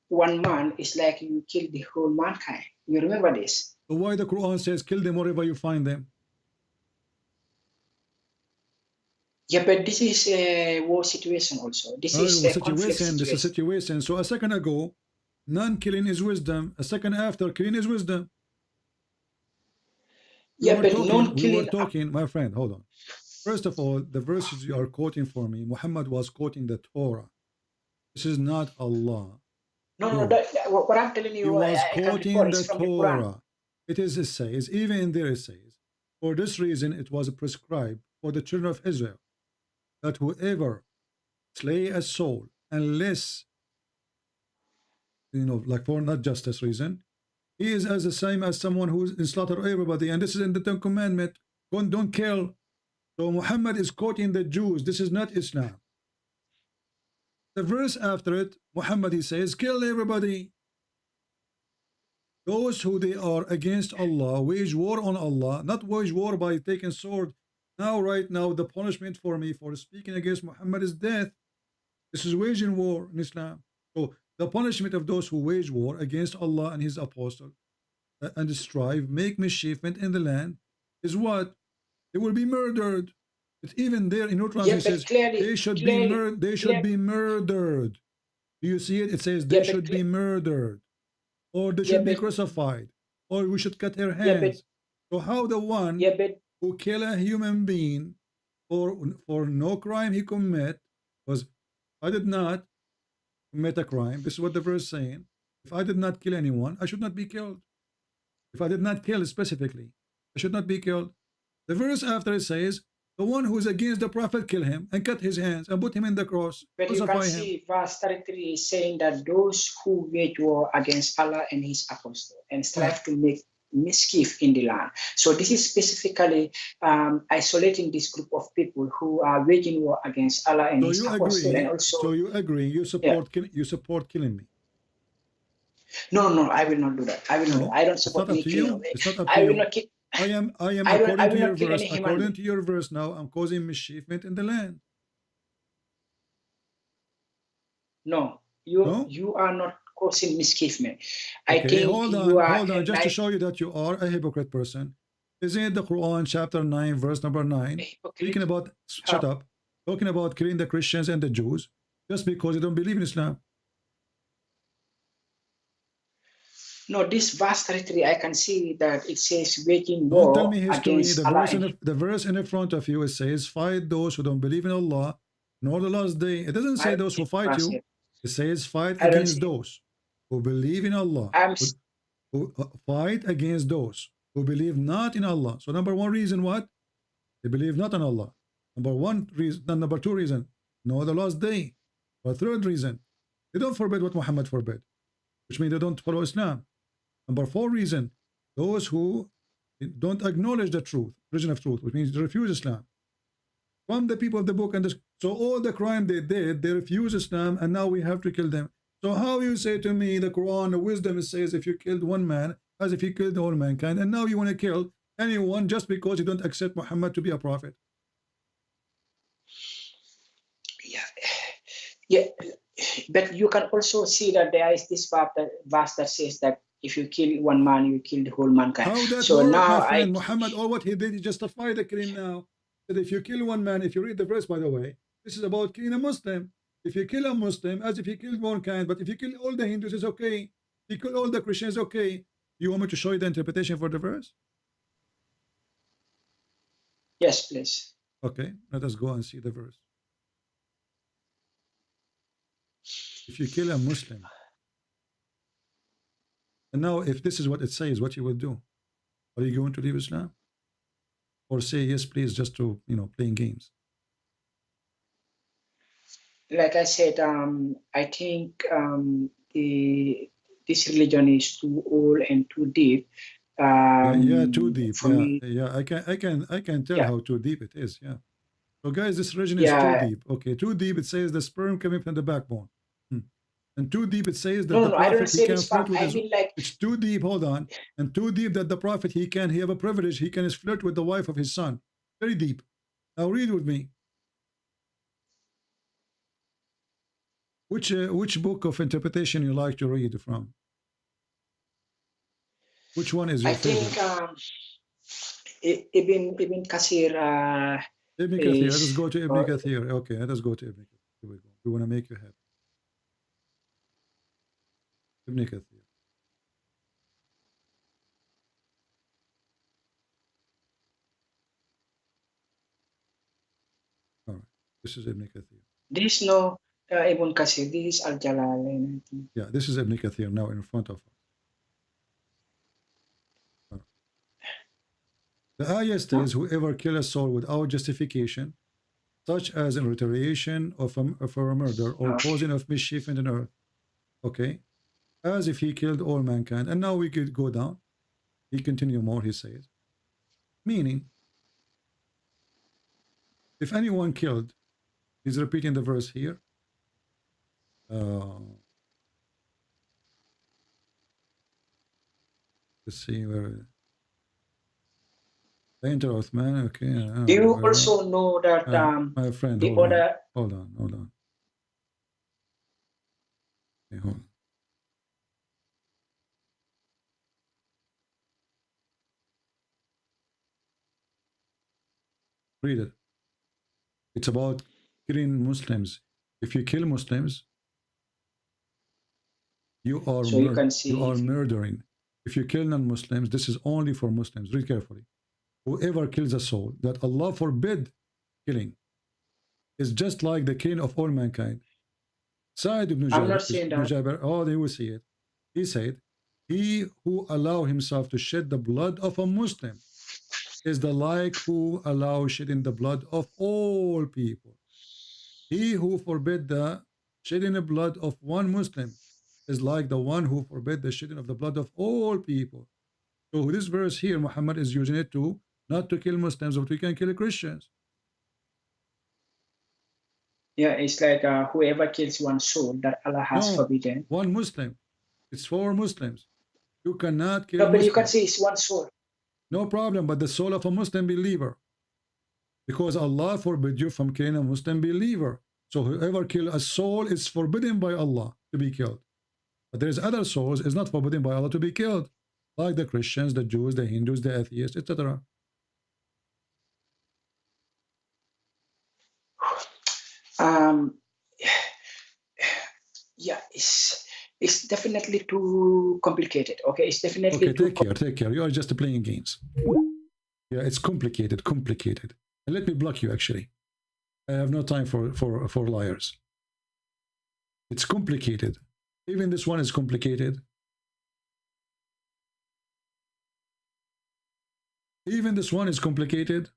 one man, it's like you kill the whole mankind. You remember this? So why the Quran says kill them wherever you find them? Yeah, but this is a war situation also. This is a conflict situation. This is a situation. So a second ago, non-killing is wisdom. A second after, killing is wisdom. We were talking, my friend, hold on. First of all, the verses you are quoting for me, Muhammad was quoting the Torah. This is not Allah. No, what I'm telling you, he was quoting the Torah. It says, even in there it says, for this reason it was prescribed for the children of Israel that whoever slay a soul, unless, like for not justice reason, he is as the same as someone who's in slaughter everybody. And this is in the 10th commandment. Don't kill. So Muhammad is quoting the Jews. This is not Islam. The verse after it, Muhammad, he says, kill everybody. Those who they are against Allah, wage war on Allah, not wage war by taking sword. Right now, the punishment for me for speaking against Muhammad is death. This is waging war in Islam. So the punishment of those who wage war against Allah and His apostle and strive, make mischievement in the land, is what? They will be murdered. But even there in Quran it says they should be murdered. Do you see it? It says they should be murdered, or they should be crucified, or we should cut their hands. So how the one who kill a human being for no crime he commit, was I did not commit a crime. This is what the verse is saying. If I did not kill anyone, I should not be killed. If I did not kill specifically, I should not be killed. The verse after it says, the one who is against the Prophet, kill him and cut his hands and put him in the cross. But you can see verse 33 is saying that those who wage war against Allah and His apostle and strive to make mischief in the land. So this is specifically isolating this group of people who are waging war against Allah and His apostle. And also, so you agree? You support killing me? No, I will not do that. I will not. I don't support me killing. It's not up to you. I will not kill. I am according to your verse. According to your verse, now I'm causing mischievement in the land. No, you are not causing mischievement. Okay, I think hold on, just to show you that you are a hypocrite person. Isn't it the Quran chapter 9 verse number 9 speaking about talking about killing the Christians and the Jews just because they don't believe in Islam? No, this verse 33, I can see that it says waging Don't tell war me history. against Allah. The verse in the front of you, it says, fight those who don't believe in Allah, nor the last day. It doesn't say those who fight you. It says fight against those who believe in Allah. Who fight against those who believe not in Allah. So number one reason, what? They believe not in Allah. Number one reason, number two reason, no the last day. But third reason, they don't forbid what Muhammad forbid, which means they don't follow Islam. Number four reason, those who don't acknowledge the truth, religion of truth, which means they refuse Islam. From the people of the book, and this, so all the crime they did, they refuse Islam, and now we have to kill them. So how you say to me, the Quran, the wisdom, it says if you killed one man, as if you killed all mankind, and now you want to kill anyone just because you don't accept Muhammad to be a prophet? Yeah, but you can also see that there is this verse that says that if you kill one man, you kill the whole mankind. How that so work, now my friend? Muhammad, all what he did, he justified the killing now. That if you kill one man, if you read the verse, by the way, this is about killing a Muslim. If you kill a Muslim, as if you killed mankind, but if you kill all the Hindus, it's okay. If you kill all the Christians, okay. You want me to show you the interpretation for the verse? Yes, please. Okay, let us go and see the verse. If you kill a Muslim, and now if this is what it says, what you will do? Are you going to leave Islam? Or say yes, please, just to, playing games? Like I said, I think this religion is too old and too deep. Yeah, too deep. For me, I can tell how too deep it is. Yeah. So guys, this religion is too deep. Okay, too deep. It says the sperm coming from the backbone. And too deep, it says that the prophet he can flirt with his. It's too deep. Hold on. And too deep that the prophet he have a privilege. He can flirt with the wife of his son. Very deep. Now read with me. Which book of interpretation you like to read from? Which one is your favorite? I think Ibn Kathir. Ibn Kathir. Let us go to Ibn Kathir. Okay, let us go to Ibn Kathir. Here we go. We want to make you happy. Ibn Kathir. All right. This is Ibn Kathir. There is no Ibn Kathir. This is Al-Jalalain. Yeah, this is Ibn Kathir now in front of us. The ayah says, whoever kills a soul without justification, such as in retaliation of a murder or causing of mischief in the earth, okay, as if he killed all mankind. And now we could go down. He continue more, he says. Meaning, if anyone killed, he's repeating the verse here. Let's see where. Enter Uthman, okay. Do you also know that my friend, the hold other... on. Okay, hold on. Read it. It's about killing Muslims. If you kill Muslims, you are murdering. If you kill non-Muslims, this is only for Muslims. Read carefully. Whoever kills a soul that Allah forbid killing is just like the killing of all mankind. Sa'id ibn Jabir, oh, they will see it. He said, he who allow himself to shed the blood of a Muslim is the like who allow shedding the blood of all people. He who forbid the shedding the blood of one Muslim is like the one who forbid the shedding of the blood of all people. So this verse here, Muhammad is using it to not to kill Muslims, but we can kill Christians. Yeah, it's like whoever kills one soul that Allah has forbidden. One Muslim. It's for Muslims. You cannot kill but Muslims. You can say it's one soul. No problem, but the soul of a Muslim believer. Because Allah forbid you from killing a Muslim believer. So whoever kills a soul is forbidden by Allah to be killed. But there's other souls is not forbidden by Allah to be killed. Like the Christians, the Jews, the Hindus, the atheists, etc. Yeah, it's definitely too complicated. Okay, it's definitely okay. Take care. You are just playing games. Yeah, it's complicated. And let me block you. Actually, I have no time for liars. It's complicated. Even this one is complicated. Even this one is complicated.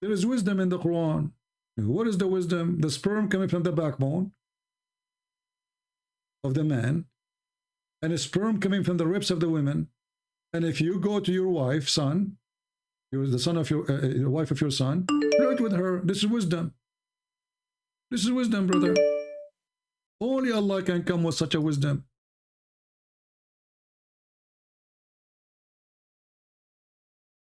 There is wisdom in the Quran. What is the wisdom? The sperm coming from the backbone of the man, and a sperm coming from the ribs of the women. And if you go to your wife, son, you're the son of your wife of your son, flirt with her. This is wisdom. This is wisdom, brother. Only Allah can come with such a wisdom.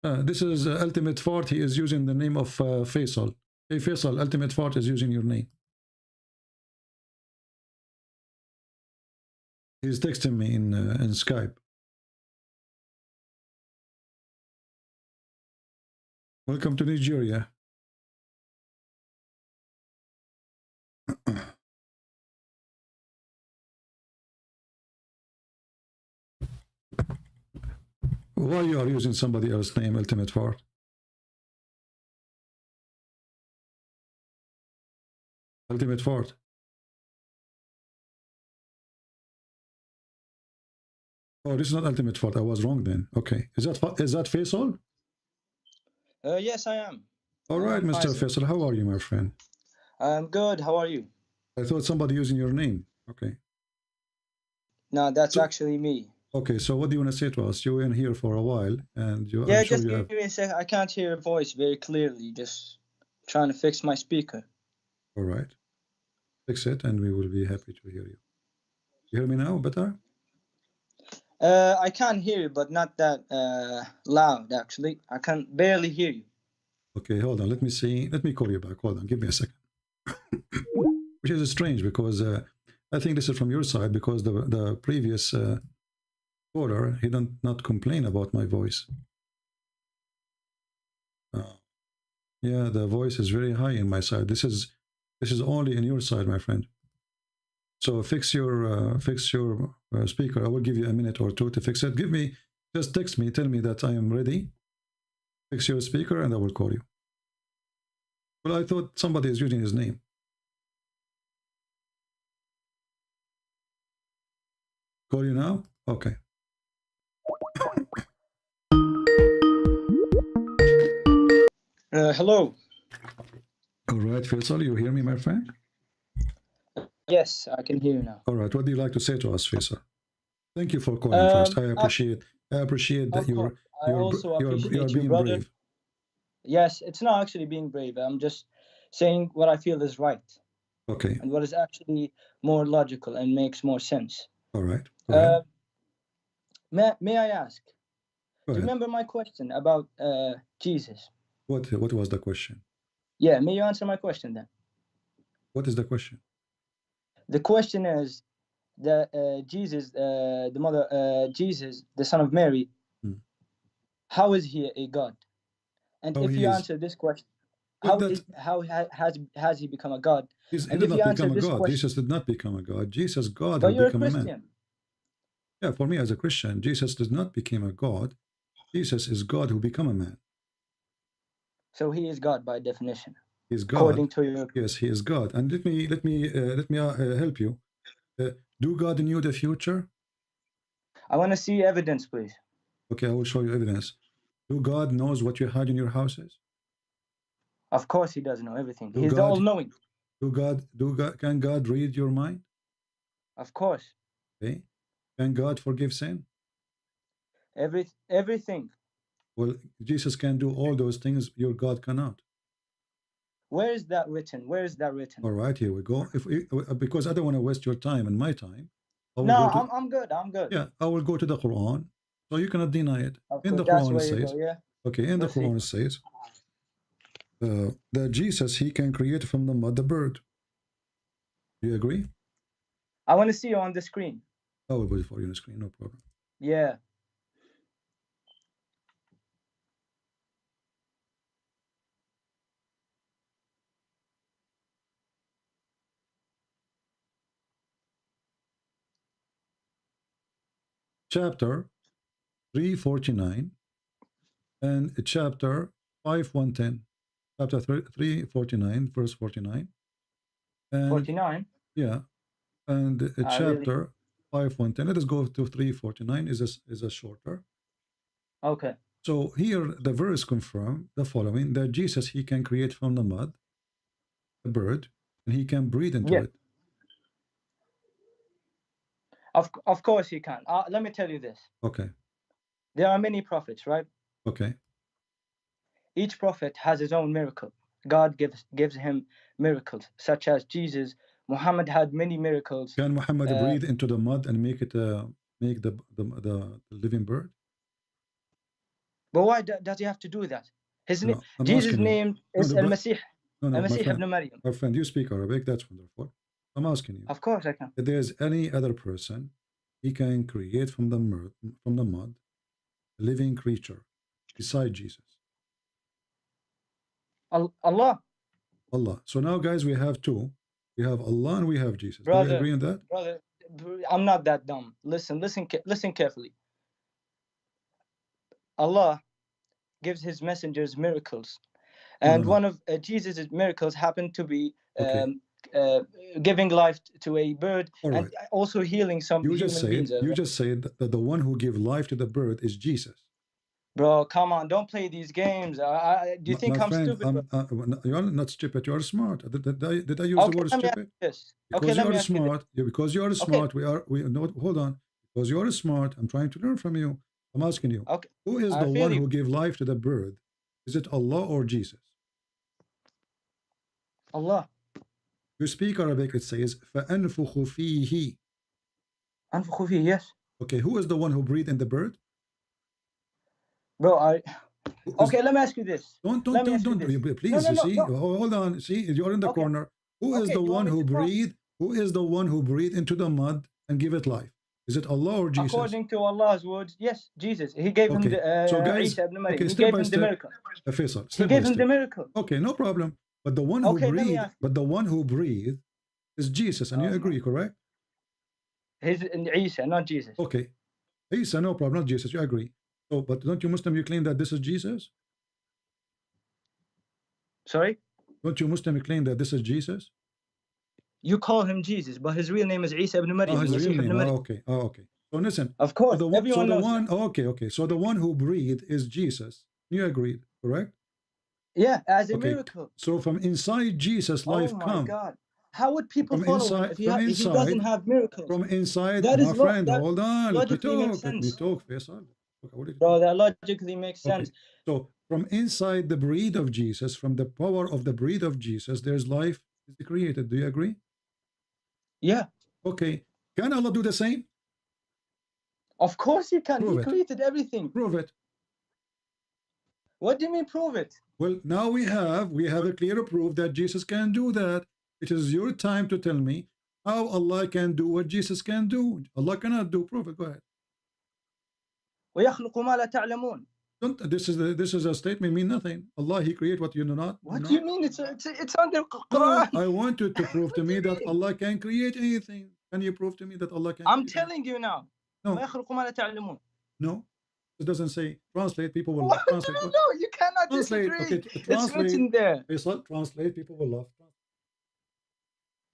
This is Ultimate Fart. He is using the name of Faisal. Hey Faisal, Ultimate Fart is using your name. He's texting me in Skype. Welcome to Nigeria. Why you are using somebody else's name, Ultimate Fart? Ultimate Fart. Oh, this is not Ultimate Fart. I was wrong then. Okay. Is that Faisal? Yes, I am. All right, Mr. Faisal. How are you, my friend? I'm good. How are you? I thought somebody using your name. Okay. No, that's actually me. Okay, so what do you want to say to us? You were in here for a while, and you. Yeah, I'm sure just you give have... me a sec. I can't hear your voice very clearly. Just trying to fix my speaker. All right. Fix it, and we will be happy to hear you. You hear me now better? I can hear you, but not that loud, actually. I can barely hear you. Okay, hold on. Let me see. Let me call you back. Hold on. Give me a second. Which is strange because I think this is from your side because the previous caller, he did not complain about my voice. Yeah, the voice is very high in my side. This is only in your side, my friend. So fix your speaker. I will give you a minute or two to fix it. Just text me, tell me that I am ready. Fix your speaker and I will call you. Well, I thought somebody is using his name. Call you now? Okay. Hello. All right, Faisal, you hear me, my friend? Yes, I can hear you now. All right, what do you like to say to us, Faisal? Thank you for calling first. I appreciate that you're being brave. Yes, it's not actually being brave. I'm just saying what I feel is right. Okay. And what is actually more logical and makes more sense. All right. May I ask? Do you remember my question about Jesus? What was the question? Yeah, may you answer my question then? What is the question? The question is that Jesus, Jesus, the son of Mary, how is he a god? And if you answer this question, how has he become a god? He did not become a god. Jesus did not become a god. Jesus, God, but who became a man. Yeah, for me as a Christian, Jesus did not become a god. Jesus is God who became a man. So he is God by definition. He is God. According to your... Yes, he is God. And let me help you. Do God knew the future? I want to see evidence, please. Okay, I will show you evidence. Do God knows what you hide in your houses? Of course, he does know everything. He's all-knowing. Can God read your mind? Of course. Okay. Can God forgive sin? Everything. Well, Jesus can do all those things. Your God cannot. Where is that written? Where is that written? All right, here we go. Because I don't want to waste your time and my time. No, I'm good. I'm good. Yeah, I will go to the Quran, so you cannot deny it. In the Quran it says. Yeah? Okay, in the Quran it says that Jesus, he can create from the mud the bird. Do you agree? I want to see you on the screen. I will wait for you on the screen, no problem. Yeah. chapter 349 and chapter 5110. Chapter 349, verse 49. And 49? Yeah. And chapter Really? 5110. Let us go to 349, is a shorter. Okay. So here the verse confirm the following, that Jesus, he can create from the mud a bird, and he can breathe into it. Of course he can. Let me tell you this. Okay. There are many prophets, right? Okay. Each prophet has his own miracle. God gives him miracles, such as Jesus. Muhammad had many miracles. Can Muhammad breathe into the mud and make it make the living bird? But why does he have to do that? No, Jesus' name is Al-Masih. Al-Masih ibn Maryam. My friend, you speak Arabic. That's wonderful. I'm asking you. Of course I can. If there's any other person, he can create from the mud a living creature beside Jesus. Allah. Allah. So now, guys, we have two. We have Allah and we have Jesus. Brother, do we agree on that? Brother, I'm not that dumb. Listen carefully. Allah gives his messengers miracles, and one of Jesus' miracles happened to be giving life to a bird, and also healing some human beings. You just said that the one who gives life to the bird is Jesus. Bro, come on, don't play these games. Do you think I'm stupid? You're not stupid. You are smart. Did I use the word stupid? Because you are smart. Because you are smart. Hold on. Because you are smart. I'm trying to learn from you. I'm asking you. Who is the one who gave life to the bird? Is it Allah or Jesus? Allah. You speak Arabic. It says فَأَنْفُخُ فِيهِ. أنفخ فيه, yes. Okay, who is the one who breathed in the bird? Bro, okay, let me ask you this. Don't, please, hold on. See, you're in the corner. Who is the one who breathed? Who is the one who breathed into the mud and give it life? Is it Allah or Jesus? According to Allah's words, yes, Jesus. He gave him the so guys, Isa ibn Maryam. He gave him the miracle. Faisal, he gave him the miracle. Okay, no problem. But the one who breathed, is Jesus, and you agree, correct? He's Isa, not Jesus. Okay, Isa, no problem, not Jesus. You agree. So, but don't you Muslim, you claim that this is Jesus? Sorry? Don't you Muslim claim that this is Jesus? You call him Jesus, but his real name is Isa ibn Maryam. Oh, his real name. Okay. So listen. Of course, everyone knows that. Okay. So the one who breathed is Jesus. You agreed, correct? Yeah, as a miracle. So from inside Jesus, life comes. Oh my God. How would people follow him if he doesn't have miracles? From inside, my friend, hold on. Let me talk, Faisal. Bro, that logically makes sense. So from inside the breath of Jesus, from the power of the breath of Jesus, there's life is created. Do you agree? Yeah. Okay. Can Allah do the same? Of course he can. He created everything. Prove it. What do you mean prove it? Well, now we have a clear proof that Jesus can do that. It is your time to tell me how Allah can do what Jesus can do. Allah cannot do. Prove it. Go ahead. وَيَخْلُقُ مَا لَا تَعْلَمُونَ. This is a statement mean nothing. Allah, he create what you do not. What do you mean? It's under Quran. I want you to prove to me that Allah can create anything. Can you prove to me that Allah can? I'm telling you now. No. وَيَخْلُقُ مَا لَا تَعْلَمُونَ. No. It doesn't say translate. People will laugh. Translate. No, you cannot translate. disagree. Okay, it's written there. Translate. People will laugh.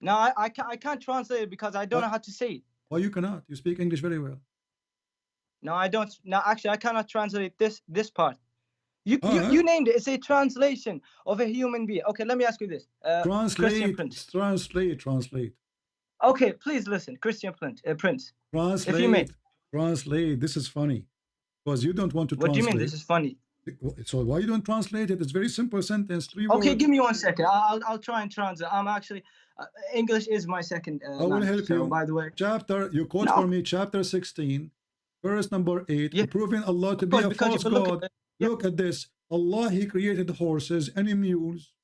No, I can't translate it because I don't know how to say it. Why you cannot? You speak English very well. No, I don't. No, actually, I cannot translate this part. You named it. It's a translation of a human being. Okay, let me ask you this. Translate. Okay, please listen, Christian Prince. Translate. If you may. Translate. This is funny. Because you don't want to translate. What do you mean this is funny? So why you don't translate it? It's very simple sentence, 3 words. Okay, give me 1 second. I'll try and translate. I'm actually English is my second I will help you. By the way, you quote for me chapter 16, verse number 8, proving Allah to be a false God. Look at this. Allah, he created horses and mules.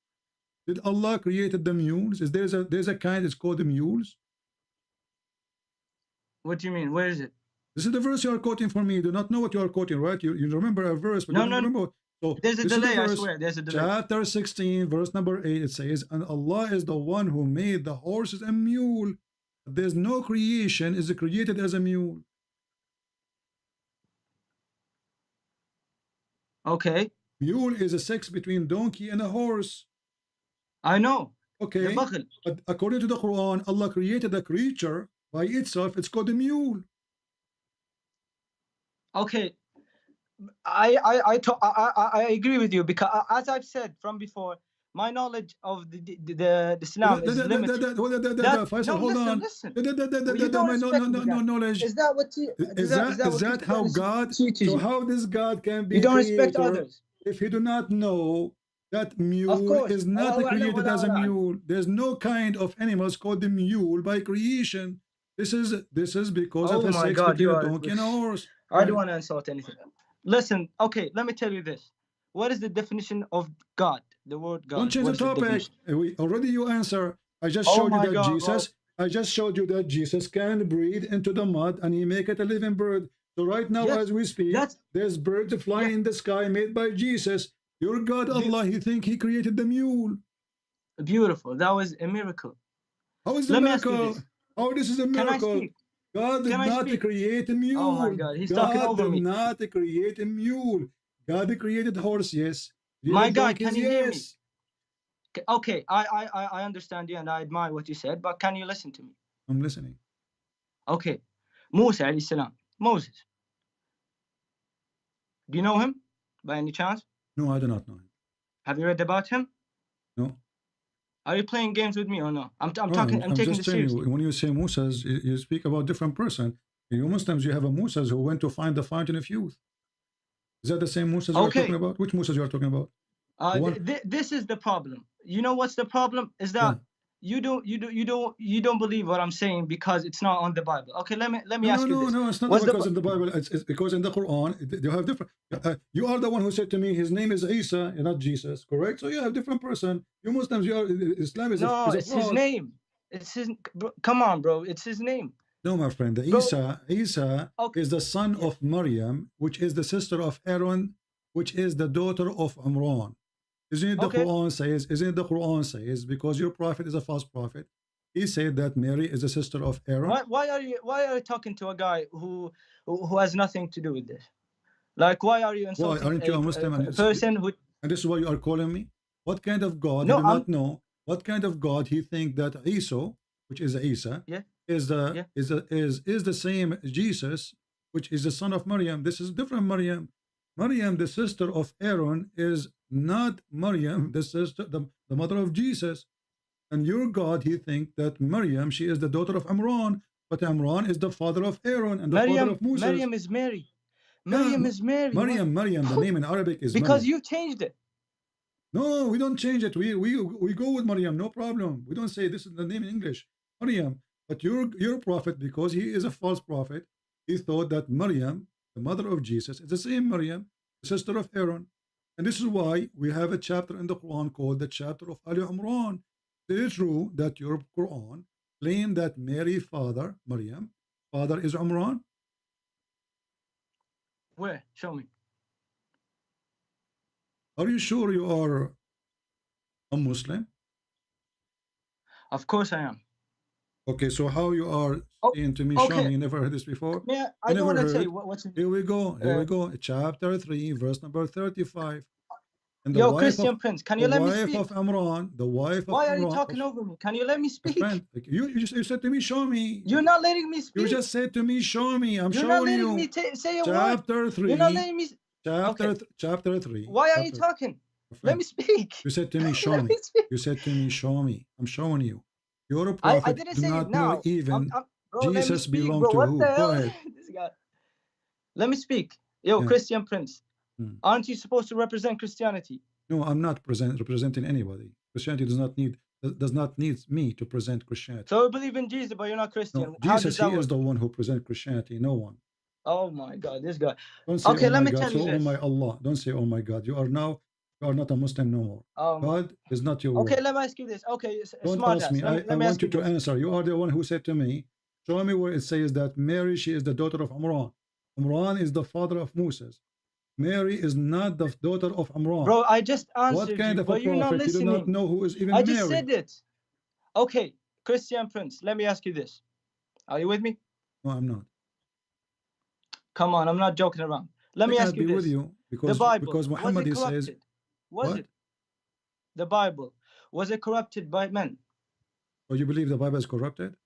Did Allah created the mules? There's a kind it's called the mules? What do you mean? Where is it? This is the verse you are quoting for me. You do not know what you are quoting, right? You remember a verse, but you don't remember. So there's a delay, I swear. There's a delay. Chapter 16, verse number 8, it says, and Allah is the one who made the horses and mule. There's no creation is created as a mule. Okay. Mule is a sex between donkey and a horse. I know. Okay. But according to the Quran, Allah created a creature by itself. It's called a mule. Okay. I agree with you, because as I've said from before, my knowledge of the Islam is limited. Faisal, hold on. Listen. No knowledge. Is that what you? Is that how God? So how this God can be? You don't creator respect others. If you do not know that mule is not created as a mule. There's no kind of animals called the mule by creation. This is because of a sex between a donkey and a horse. I don't want to insult anything. Listen, okay, let me tell you this. What is the definition of God? The word God. Don't change the topic. You answer. I just showed you that Jesus. I just showed you that Jesus can breathe into the mud and he make it a living bird. So right now, as we speak, there's birds flying in the sky made by Jesus. Your God, Allah, he think he created the mule. Beautiful. That was a miracle. How is it a miracle? How this is a miracle? God did not create a mule. Oh my God, he's talking over me. God did not create a mule. God created horse, yes. My God, can you hear me? Okay, I understand you and I admire what you said, but can you listen to me? I'm listening. Okay. Musa alayhi salam. Moses. Do you know him by any chance? No, I do not know him. Have you read about him? No. Are you playing games with me or no? I'm taking this seriously. When you say Musas, you speak about different person. You Muslims, you have a Musas who went to find the fountain of youth. Is that the same Musas you are talking about? Which Musas you are talking about? This is the problem. You know what's the problem? Is that you don't believe what I'm saying because it's not on the Bible. Okay, let me ask you this. No, it's not because in the Bible. It's because in the Quran they have different. You are the one who said to me, his name is Isa, not Jesus, correct? So you have different person. You Muslims, you are Islam is no, is it's his name. It's his. Come on, bro. It's his name. No, my friend. Isa is the son of Maryam, which is the sister of Aaron, which is the daughter of Imran. Isn't it the Quran says? Isn't it the Quran says? Because your prophet is a false prophet. He said that Mary is a sister of Aaron. Why are you talking to a guy who has nothing to do with this? Like, why are you insulting aren't you a Muslim person who? And this is why you are calling me. What kind of God? No, I do not know. What kind of God he think that Isa, which is Isa, is the same Jesus, which is the son of Maryam. This is different Maryam. Maryam, the sister of Aaron, is not Maryam, the sister, the mother of Jesus. And your God, he think that Maryam, she is the daughter of Imran, but Imran is the father of Aaron and the father of Moses. Maryam is Mary. Maryam is Mary. Maryam, the name in Arabic is because Maryam. You changed it. No, we don't change it. We go with Maryam, no problem. We don't say this is the name in English, Maryam. But your prophet, because he is a false prophet, he thought that Maryam, the mother of Jesus, is the same Maryam, the sister of Aaron. And this is why we have a chapter in the Quran called the chapter of Ali Imran. It is true that your Quran claims that Mary's father, Maryam, father is Imran. Where? Show me. Are you sure you are a Muslim? Of course I am. Okay, so how you are saying to me, show me, you never heard this before? Yeah, I don't want to say what's Here we go, chapter 3, verse number 35. And Yo, Christian Prince, can you let me speak? The wife of Imran, the wife of Imran. Why are you talking over me? Can you let me speak? Friend, you said to me, show me. You're not letting me speak. You just said to me, show me. I'm You're showing you. You're not letting me say a chapter word. 3. You're not letting me. Chapter 3. Why are you talking? Let me speak. You said to me, show me. You said to me, show me. I'm showing you. Your prophet I didn't do say not it now. know even bro, Jesus speak, belonged to who. Go ahead. This guy. Let me speak. Yo, Christian Prince. Aren't you supposed to represent Christianity? No, I'm not representing anybody. Christianity does not need me to present Christianity. So you believe in Jesus, but you're not Christian. No, Jesus, he is the one who presents Christianity, no one. Oh my God, this guy. Don't say, okay, oh let me God. tell you this. Oh my Allah. Don't say, oh my God. You are not a Muslim no more. God is not your Okay, word. let me ask you this. Okay, don't ask me. I want you to answer. You are the one who said to me, show me where it says that Mary, she is the daughter of Imran. Imran is the father of Moses. Mary is not the daughter of Imran. Bro, I just answered what kind you, of a but you're not prophet? listening. You do not know who is even I Mary. just said it. Okay, Christian Prince, let me ask you this. Are you with me? No, I'm not. Come on, I'm not joking around. Let me ask you with this. you because, the Bible, because Muhammad, was it he says, corrupted? Was it? The Bible, was it corrupted by men? Oh, you believe the Bible is corrupted?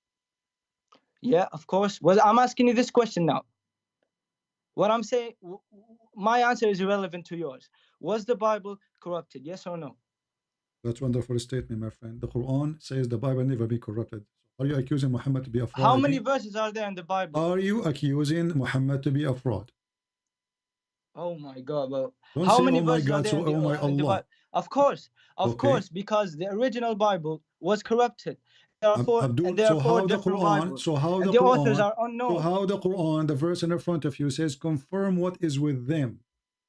Yeah, of course. Well, I'm asking you this question now. What I'm saying, my answer is irrelevant to yours. Was the Bible corrupted? Yes or no? That's a wonderful statement, my friend. The Quran says the Bible never be corrupted. Are you accusing Muhammad to be a fraud? How many verses are there in the Bible? Are you accusing Muhammad to be a fraud? Oh my God, bro. Don't How say, many oh my verses God, are there so, in the, oh my in the Allah. Bible? Of course, because the original Bible was corrupted. Therefore, and there are four different Bibles. So how and the the authors Quran, are unknown. so how the Quran, the verse in the front of you says, confirm what is with them.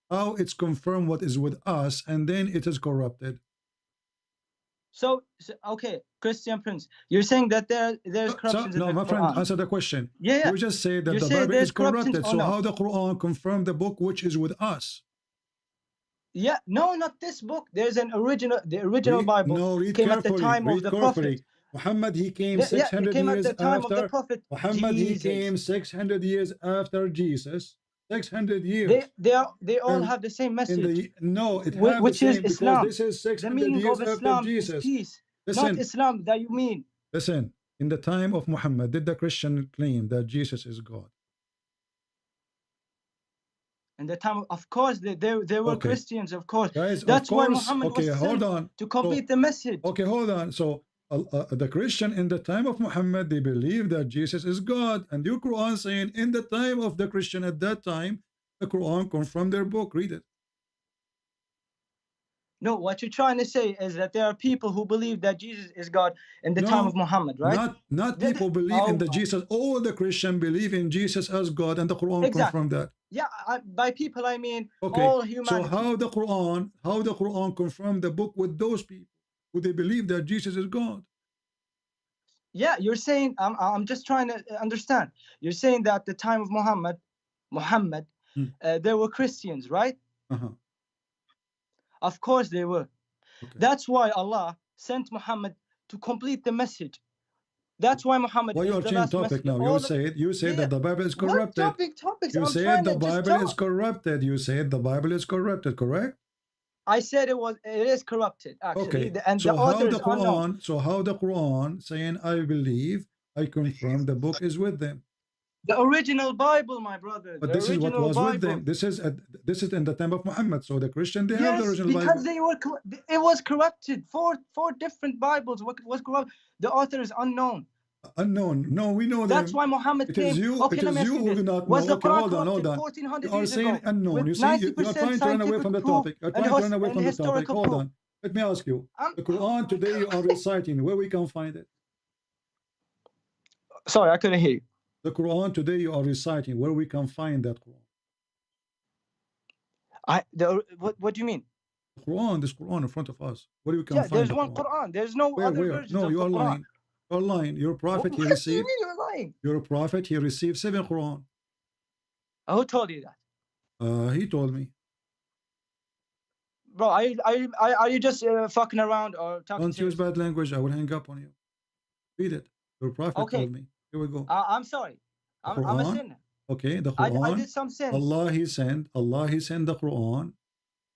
How it's confirm what is with us, and then it is corrupted. So okay, Christian Prince, you're saying that there's corruptions in the Quran. No, my friend, answer the question. Yeah. You just say that you the say Bible is corrupted. So no? how the Quran confirm the book which is with us? Yeah, no, not this book. There's an original, the original Bible. No, read came carefully. At the time of the Prophet. Muhammad, he came 600 it came years at the time after. Of the Prophet. Muhammad, Jesus. he came 600 years after Jesus. 600 years. They all have the same message. No, it have the same is Islam. because this is 600 the meaning years of after Islam Jesus. Is peace, Listen, not Islam that you mean. Listen, in the time of Muhammad, did the Christian claim that Jesus is God? In the time, of course, there were Christians, of course. Guys, that's of course, why Muhammad was sent hold on. to complete the message. Okay, hold on. So the Christian in the time of Muhammad, they believe that Jesus is God, and your Quran saying in the time of the Christian at that time, the Quran confirmed their book. Read it. No, what you're trying to say is that there are people who believe that Jesus is God in the time of Muhammad, right? Not people believe in the Jesus. All the Christians believe in Jesus as God, and the Quran confirmed that. Yeah, by people I mean okay. all humanity. So how the Quran confirmed the book with those people who they believe that Jesus is God? Yeah, you're saying I'm just trying to understand. You're saying that at the time of Muhammad, there were Christians, right? Of course they were. Okay. That's why Allah sent Muhammad to complete the message. That's why Muhammad. Why you are changing topic now? You said that the Bible is corrupted. Topics? You said the Bible is corrupted. You said the Bible is corrupted, correct? I said it is corrupted, actually. Okay. And so the how authors unknown. So how the Quran saying I believe, I confirm the book is with them? The original Bible, my brother. But this is what was with them. This is in the time of Muhammad. So the Christian, they have the original because Bible. It was corrupted. Four different Bibles was corrupted. The author is unknown. Unknown. No, we know that. That's why Muhammad came. It is you. Okay, it is you who do not know. Was the okay, Quran hold on. 1400 you are years saying ago, unknown. You see, you are trying to run away from the topic. You're trying to run away from the topic. Hold on. Let me ask you. The Quran today you are reciting, where we can find it? Sorry, I couldn't hear you. The Quran today you are reciting, where we can find that Quran? What do you mean? This Quran in front of us. Where we can find there's one Quran. There's no other versions No, you are Quran. lying. You're lying. Your prophet he received. What do you mean you're lying? Your prophet he received 7 Quran. Who told you that? He told me. Bro, are you just fucking around or talking? Don't use bad language. I will hang up on you. Read it. Your prophet told me. Here we go. I'm sorry. I'm a sinner. Okay, the Quran. I did some sins. Allah he sent the Quran,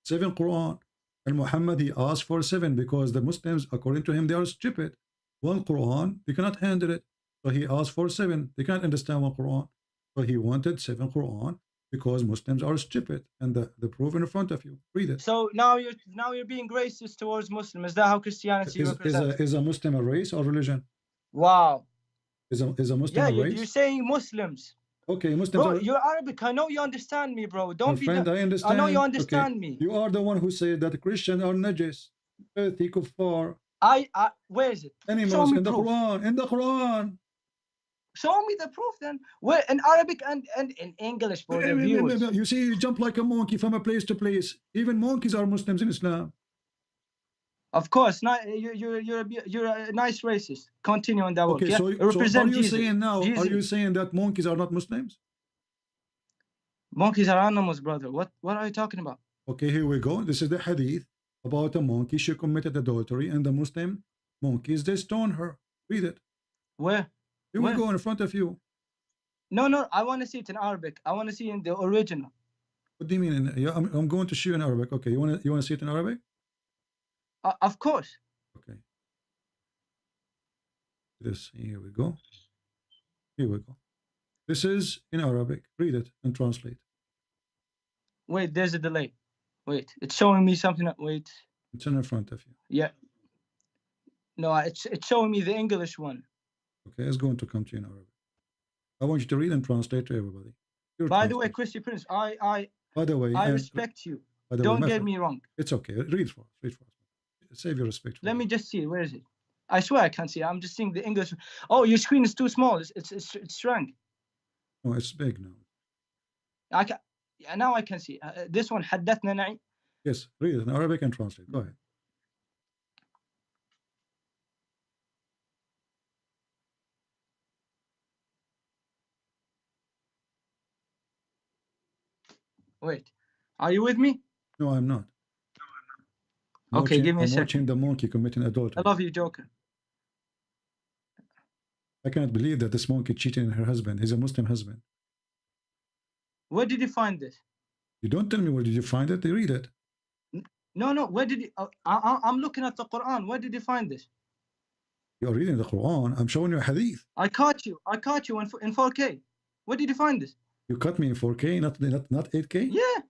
7 Quran, and Muhammad he asked for 7 because the Muslims, according to him, they are stupid. 1 Quran, they cannot handle it, so he asked for 7. They can't understand 1 Quran, so he wanted 7 Quran because Muslims are stupid, and the proof in front of you. Read it. So now you're being racist towards Muslims. Is that how Christianity represents? Is a Muslim a race or religion? Wow. Is a Muslim a race? You're saying Muslims. Okay, Muslims. Bro, you're Arabic. I know you understand me, bro. Don't be. Friend, I understand. I know you understand me. You are the one who said that Christians are najis, filthy, kuffar. Where is it? Animals in the Quran. In the Quran. Show me the proof then. Where in Arabic and in English for the viewers. You see, you jump like a monkey from a place to place. Even monkeys are Muslims in Islam. Of course, not you're a nice racist. Continue on that one. Okay, yeah? so are you saying now? Jesus. Are you saying that monkeys are not Muslims? Monkeys are animals, brother. What are you talking about? Okay, here we go. This is the hadith about a monkey. She committed adultery, and the Muslim monkeys they stone her. Read it. Where? Here we go in front of you. No. I want to see it in Arabic. I want to see it in the original. What do you mean? Yeah, I'm going to show you in Arabic. Okay, you want to see it in Arabic? Of course. Okay. Here we go. Here we go. This is in Arabic. Read it and translate. Wait, there's a delay. Wait, it's showing me something. Wait. It's in front of you. Yeah. No, it's showing me the English one. Okay, it's going to come to you in Arabic. I want you to read and translate to everybody. By the way, Christy Prince, I respect you. Don't get me wrong. It's okay. Read for us. Read for us. Save your respect. Let me just see. Where is it? I swear I can't see. I'm just seeing the English. Oh, your screen is too small. It's shrunk. No, it's big now. I can. Yeah, now I can see. This one, حدثنا نعيم. Yes, read it in Arabic and translate. Go ahead. Wait, are you with me? No, I'm not. Okay, give me a second. I'm watching the monkey committing adultery. I love you, Joker. I cannot believe that this monkey cheated on her husband. He's a Muslim husband. Where did you find this? You don't tell me where did you find it. They read it. No. Where did you? I'm looking at the Quran. Where did you find this? You're reading the Quran. I'm showing you a hadith. I caught you in 4K. Where did you find this? You caught me in 4K, not 8K? Yeah.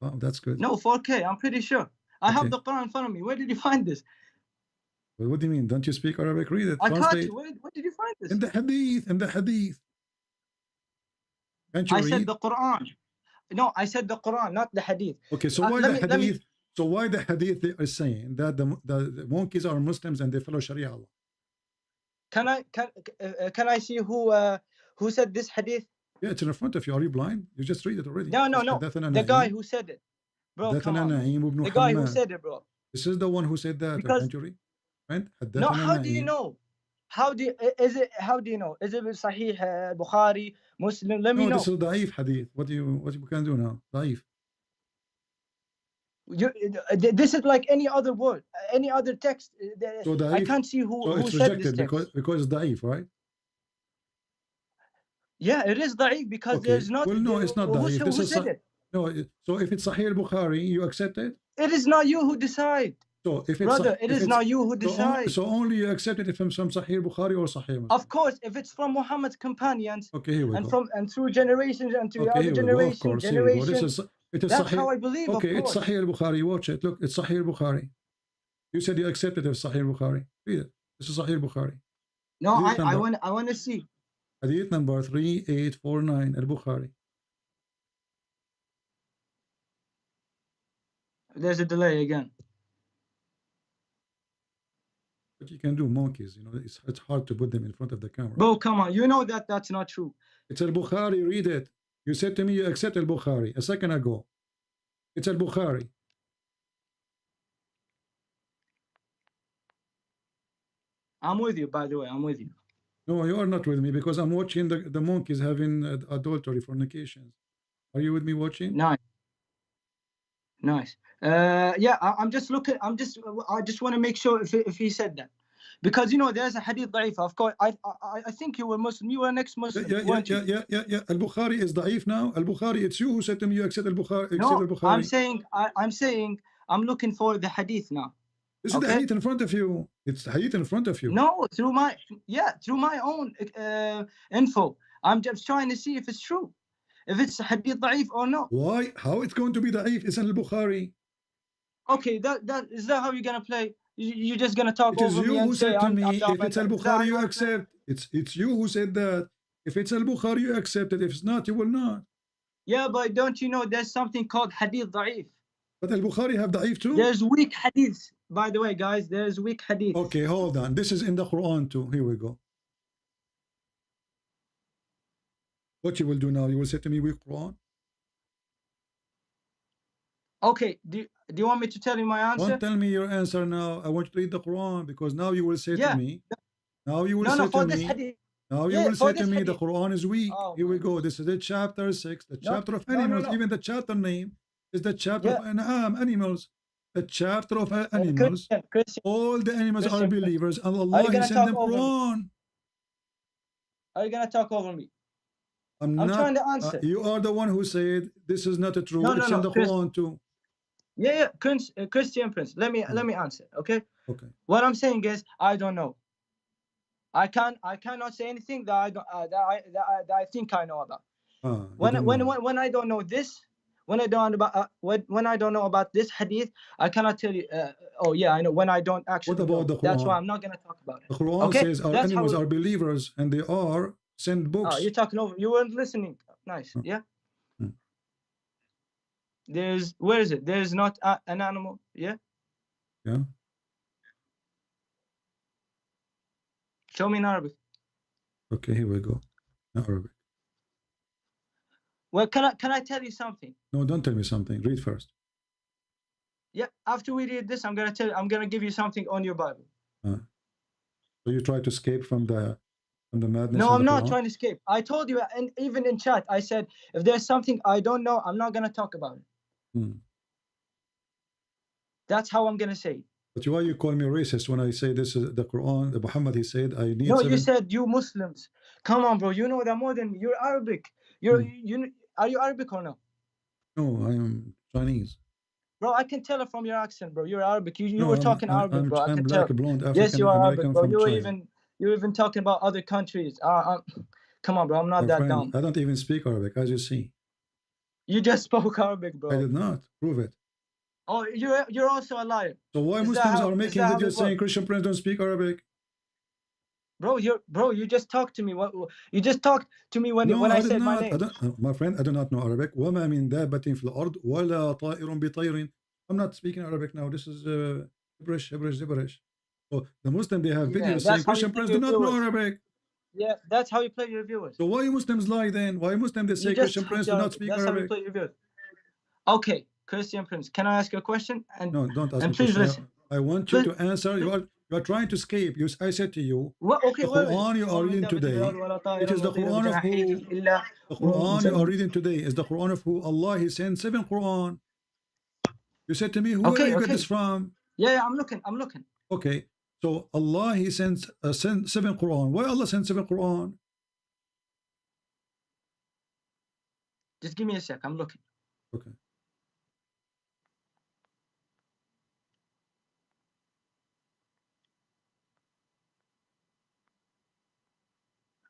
Wow, that's good. No, 4K. I'm pretty sure. I have the Quran in front of me. Where did you find this? Well, what do you mean? Don't you speak Arabic? Read it. I caught you. Where did you find this? In the hadith. Can't you read? I said the Quran. No, I said the Quran, not the hadith. Okay, so why the hadith? So why the hadith they are saying that the monkeys are Muslims and they follow Sharia law? Can I see who said this hadith? Yeah, it's in front of you. Are you blind? You just read it already. No. The guy who said it, bro. Come on. The guy who said it, bro. This is the one who said that. Can't you read? Right? No. How do you know? How do you know? Is it Sahih Bukhari, Muslim? Let me know. This is da'if hadith. What you can do now? Da'if. This is like any other word, any other text. So da'if, I can't see who it's said this text. Because it's da'if, right? Yeah, it is da'if because there's not. Well, no, it's not da'if. Who said it? No, so if it's Sahih Bukhari, you accept it? It is not you who decide. So if it's brother, it is not you who decide. So only you accept it if it's from Sahih Bukhari or Sahih Muslim. Of course, if it's from Muhammad's companions. Okay, here we go. And through generations and through other generations. That's how I believe. Okay, it's Sahih Bukhari. Watch it. Look, it's Sahih Bukhari. You said you accepted it if Sahih Bukhari. Read it. This is Sahih Bukhari. No, I want to see. Hadith number 3849 al-Bukhari. There's a delay again. But you can do monkeys, it's hard to put them in front of the camera. Bro, come on, you know that's not true. It's al-Bukhari, read it. You said to me you accept al-Bukhari a second ago. It's al-Bukhari. I'm with you, by the way, I'm with you. No, you are not with me because I'm watching the monkeys having adultery, fornications. Are you with me watching? Nice. Yeah, I'm just looking. I just want to make sure if he said that, because there's a hadith da'if. Of course, I think you were Muslim. You were an ex-Muslim. Yeah. Al-Bukhari is da'if now. Al-Bukhari, it's you who said to me you accept Al-Bukhari. No, I'm saying I'm looking for the hadith now. This is the hadith in front of you. It's the hadith in front of you. No, through my own info. I'm just trying to see if it's true. If it's hadith da'if or not. Why? How it's going to be da'if? It's in al-Bukhari. Okay, is that how you're gonna play? You're just gonna talk over me and say, if it's al-Bukhari, you accept. It's you who said that. If it's al-Bukhari, you accept it. If it's not, you will not. Yeah, but don't you know there's something called hadith da'if? But al-Bukhari have da'if too. There's weak hadiths. By the way, guys, there's weak hadith. Okay, hold on. This is in the Quran too. Here we go. What you will do now? You will say to me, weak Quran. Okay. Do you want me to tell you my answer? Don't tell me your answer now. I want you to read the Quran because now you will say to me. Now you will say to me. Now you will say to me the Quran is weak. Here we go. This is the chapter 6, the chapter of animals. Even the chapter name is the chapter of animals. The chapter of animals. All the animals are believers, and Allah He sent them Quran. Are you gonna talk over me? I'm trying to answer. You are the one who said this is not true. No, it's in the Quran too. Yeah, Christian Prince. Let me answer. Okay. Okay. What I'm saying is, I don't know. I cannot say anything that I don't that I think I know about. When I don't know this, when I don't know about this hadith, I cannot tell you. Oh yeah, I know. When I don't actually. What about know. the Quran? That's why I'm not gonna talk about it. The Quran says our enemies are believers and they are sent books. Oh, you're talking over. You weren't listening. Nice. Yeah. Where is it? There's not an animal. Yeah. Yeah. Show me in Arabic. Okay, here we go. In Arabic. Well, can I tell you something? No, don't tell me something. Read first. Yeah. After we read this, I'm gonna give you something on your Bible. So you try to escape from the madness. No, I'm not trying to escape. I told you, and even in chat, I said if there's something I don't know, I'm not gonna talk about it. That's how I'm gonna say it. But why you call me racist when I say this is the Quran? The Muhammad, he said I need. No, you said you Muslims. Come on, bro. You know that more than me. You're Arabic. Are you Arabic or no? No, I am Chinese. Bro, I can tell it from your accent, bro. You're Arabic. You were talking Arabic, bro. I I'm can black, tell. blonde, African, yes, you are American Arabic, bro. From You're even talking about other countries. Come on, bro. I'm not that dumb. I don't even speak Arabic, as you see. You just spoke Arabic, bro. I did not. Prove it. Oh, you're also a liar. So why Muslims are making videos saying Christian Prince don't speak Arabic? Bro, you just talked to me. You just talked to me when I said my name. My friend, I do not know Arabic. وما من دابة في الأرض ولا طائر بطير. I'm not speaking Arabic now. This is gibberish. So the Muslim, they have videos saying Christian Prince do not know Arabic. Yeah, that's how you play your viewers. So why Muslims lie then? Why Muslims they say Christian Prince do not speak Arabic? Arabic? How you play your viewers. Okay, Christian Prince, can I ask you a question? No, don't ask me. Please listen. I want you to answer. You are trying to escape. I said to you, the Quran you are reading today, it is the Quran of who? The Quran you are reading today is the Quran of who? Allah, He sent 7 Quran. You said to me, who did you get this from? Yeah, I'm looking. Okay, so Allah, He sent 7 Quran. Why Allah sent 7 Quran? Just give me a sec. I'm looking. Okay.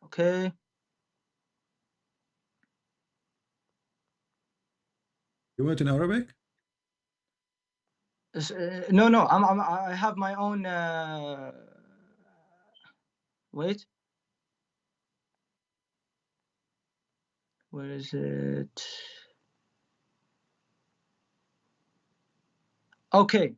Okay. You went in Arabic? No. I have my own. Wait. Where is it? Okay.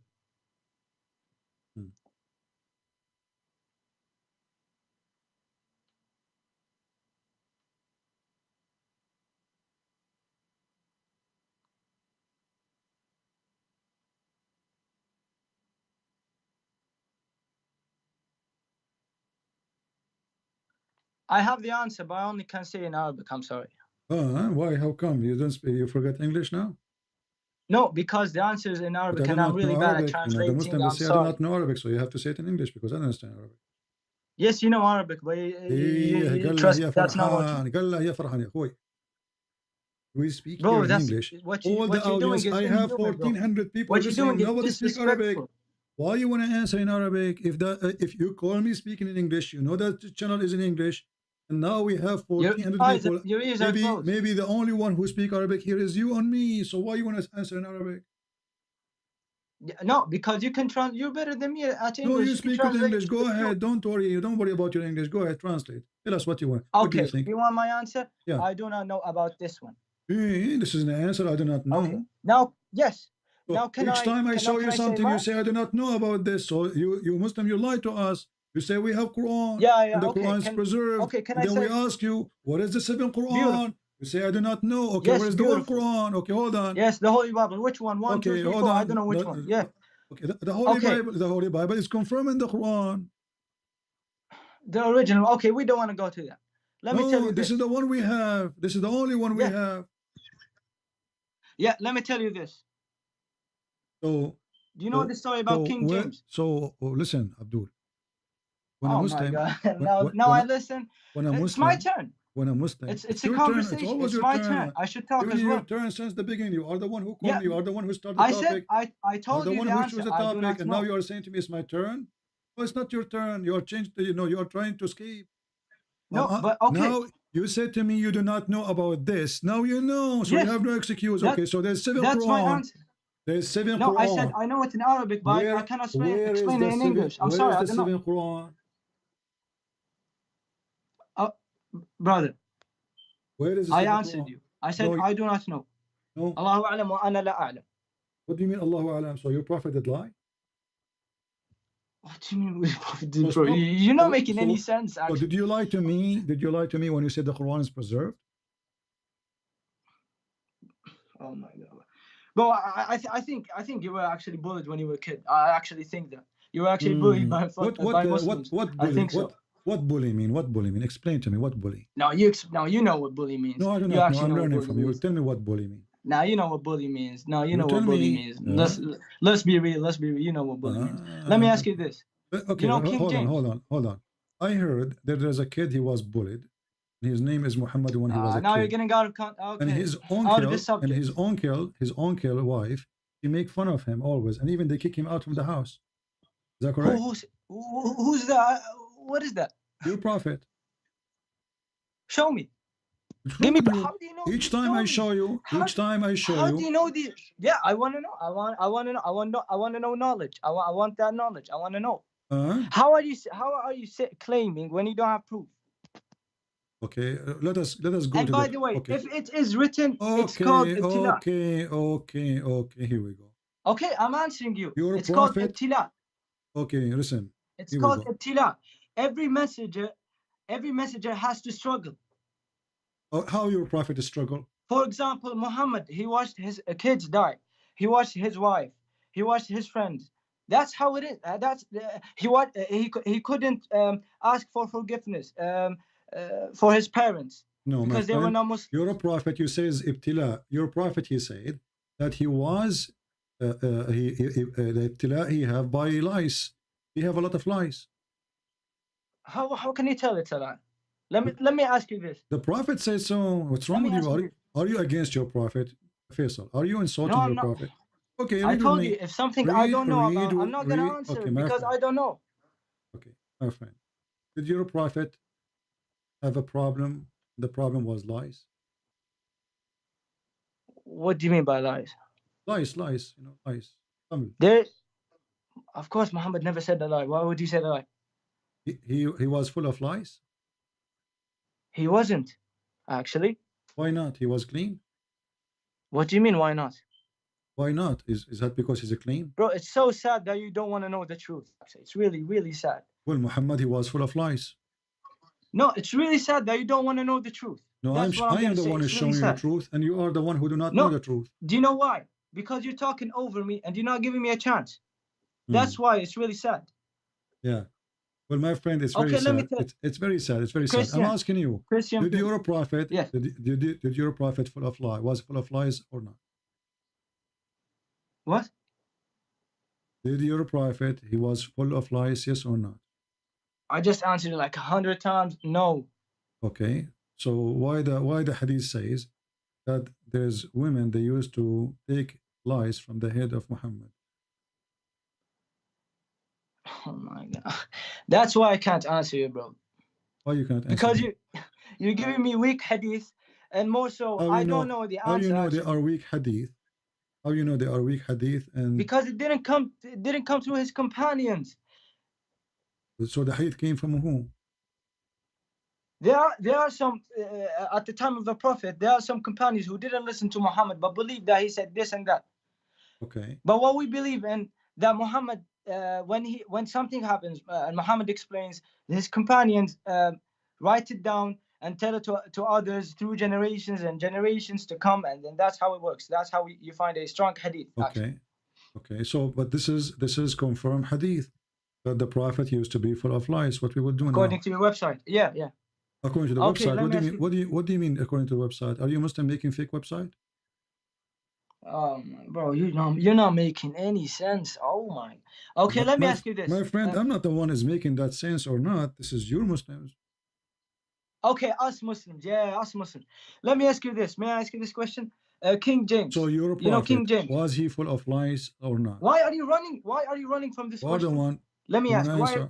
I have the answer, but I only can say in Arabic. I'm sorry. Why? How come you don't speak? You forget English now? No, because the answer is in Arabic, and I'm really bad at translating. The Muslims say I do not know Arabic, so you have to say it in English because I don't understand Arabic. Yes, you know Arabic, but you trust that's not what. We speak here in English. All the audience, I have 1,400 people listening. Nobody speaks Arabic. Why you want to answer in Arabic? If you call me speaking in English, you know that the channel is in English, and now we have 1,400 people. Your ears are closed. Maybe the only one who speak Arabic here is you and me. So why you want to answer in Arabic? No, because you can translate. You're better than me at English. No, you speak good English. Go ahead. Don't worry. Don't worry about your English. Go ahead. Translate. Tell us what you want. Okay. What do you think? You want my answer? Yeah. I do not know about this one. This is an answer. I do not know. Okay. Now, yes. So now, each time I show you something, you say I do not know about this. So you Muslim, you lie to us. You say we have Quran. Yeah. And the Quran is preserved. Okay. Then we ask you, what is the 7th Quran? Beautiful. You say I do not know. Okay, yes, where is the whole Quran? Okay, hold on. Yes, the Holy Bible. Which one? One, okay, 2, 3, 4. I don't know which one. Yeah. Okay, the Holy Bible is confirmed in the Quran. The original. Okay, we don't want to go to that. Let me tell you this is the one we have. This is the only one we have. Yeah, let me tell you this. So, do you know the story about King James? So, listen, Abdul. When my God. Now I listen. It's my turn. when a Muslim. It's a your turn. conversation. It's always It's your my turn. turn. I should talk Giving as you well. your turn since the beginning. You are the one who called Yeah. me. You are the one who started the I topic. said I told the you one the who answer. chose the I do topic, not and know. now you are saying to me, "It's my turn." Oh, it's not your turn. You are changed. You know, you are trying to escape. No, but okay. Now you said to me you do not know about this. Now you know, so Yes. you have no excuse. Okay, so there's 7 That's Quran. my answer. There's 7 No, Quran. I said I know it in Arabic, but I cannot explain it in English. I'm sorry, I don't know. Where is the 7 Quran? Brother, where is the I 7 answered Quran? you. I said No, I do not know. No. Allahu a'lam wa ana la a'lam. What do you mean Allahu A'lam? So your prophet did lie? What do you mean? Bro, you're not making any sense. Actually. So did you lie to me? Did you lie to me when you said the Quran is preserved? Oh my God. Bro, I think you were actually bullied when you were a kid. I actually think that you were actually bullied by Muslims. What bully? I think so. What bully mean? What bully mean? Explain to me what bully. Now you know what bully means. No, I do not know. I'm learning from you. Tell me what bully means. Now you know what bully means. Now you know what bully means. Let's be real. Let's be real. You know what bully means. Let me ask you this. Okay, you know King James? hold on. I heard that there's a kid. He was bullied. His name is Muhammad when he was a now kid. you're getting out of context. And his uncle wife, he make fun of him always, and even they kick him out from the house. Is that correct? Who's that? What is that? Your prophet. Show me. Give me. How do you know? Each time I show you. How do you know this? Yeah, I want to know. I want to know. I want to know knowledge. I want that knowledge. I want to know. How are you claiming when you don't have proof? Okay, let us go. And by the way, if it is written, it's called ibtila. Okay. Here we go. Okay, I'm answering you. It's called ibtila. Okay, listen. It's called ibtila. Every messenger has to struggle. How your prophet struggle? For example, Muhammad, he watched his kids die. He watched his wife. He watched his friends. That's how it is. He couldn't ask for forgiveness for his parents. No, because they were not Muslims. You're a prophet. You says ibtila. Your prophet, he said that he was the ibtila he have by lies. He have a lot of lies. How can you tell it's a lie? Let me ask you this. The prophet says so. What's wrong with you? Are you against your prophet, Faisal? Are you insulting your prophet? Okay, I told you if something I don't know about, I'm not gonna answer because I don't know. Okay, my friend. Did your prophet have a problem? The problem was lies. What do you mean by lies? Lies. You know, lies. Of course, Muhammad never said a lie. Why would he say a lie? He was full of lies. He wasn't, actually. Why not? He was clean. What do you mean? Why not? Why not? Is that because he's a clean? Bro, it's so sad that you don't want to know the truth. It's really, really sad. Well, Muhammad, he was full of lies. No, it's really sad that you don't want to know the truth. No, I am the one who's showing you the truth, and you are the one who do not know the truth. Do you know why? Because you're talking over me and you're not giving me a chance. That's why it's really sad. Yeah. Well, my friend, it's very sad. It's very sad. It's very sad. I'm asking you, did your prophet, did your prophet full of lies? Was full of lies or not? What? Did your prophet, he was full of lies, yes or not? I just answered it like 100 times, no. Okay. So why the hadith says that there's women, they used to take lies from the head of Muhammad? Oh my God. That's why I can't answer you, bro. Why you can't answer? Because you're giving me weak hadith, and more so, I don't know the answer. How you know they are weak hadith? How you know they are weak hadith? And because it didn't come through his companions. So the hadith came from who? There are some at the time of the Prophet. There are some companions who didn't listen to Muhammad but believed that he said this and that. Okay. But what we believe in that Muhammad, when something happens, and Muhammad explains, his companions write it down and tell it to others through generations and generations to come, and then that's how it works. That's how you find a strong hadith. Okay. Actually. Okay. So, but this is confirmed hadith that the Prophet used to be full of lies. What we would do according now. to your website. Yeah. According to the website. What do you mean according to the website? Are you Muslim making fake website? Bro, you're not making any sense. Oh my. Okay, let me ask you this. My friend, I'm not the one who's making that sense or not. This is your Muslims. Okay, us Muslims. Yeah, us Muslims. Let me ask you this. May I ask you this question? King James. So your prophet, you know King James. was he full of lies or not? Why are you running? Why are you running from this question? One. Let me ask. Why?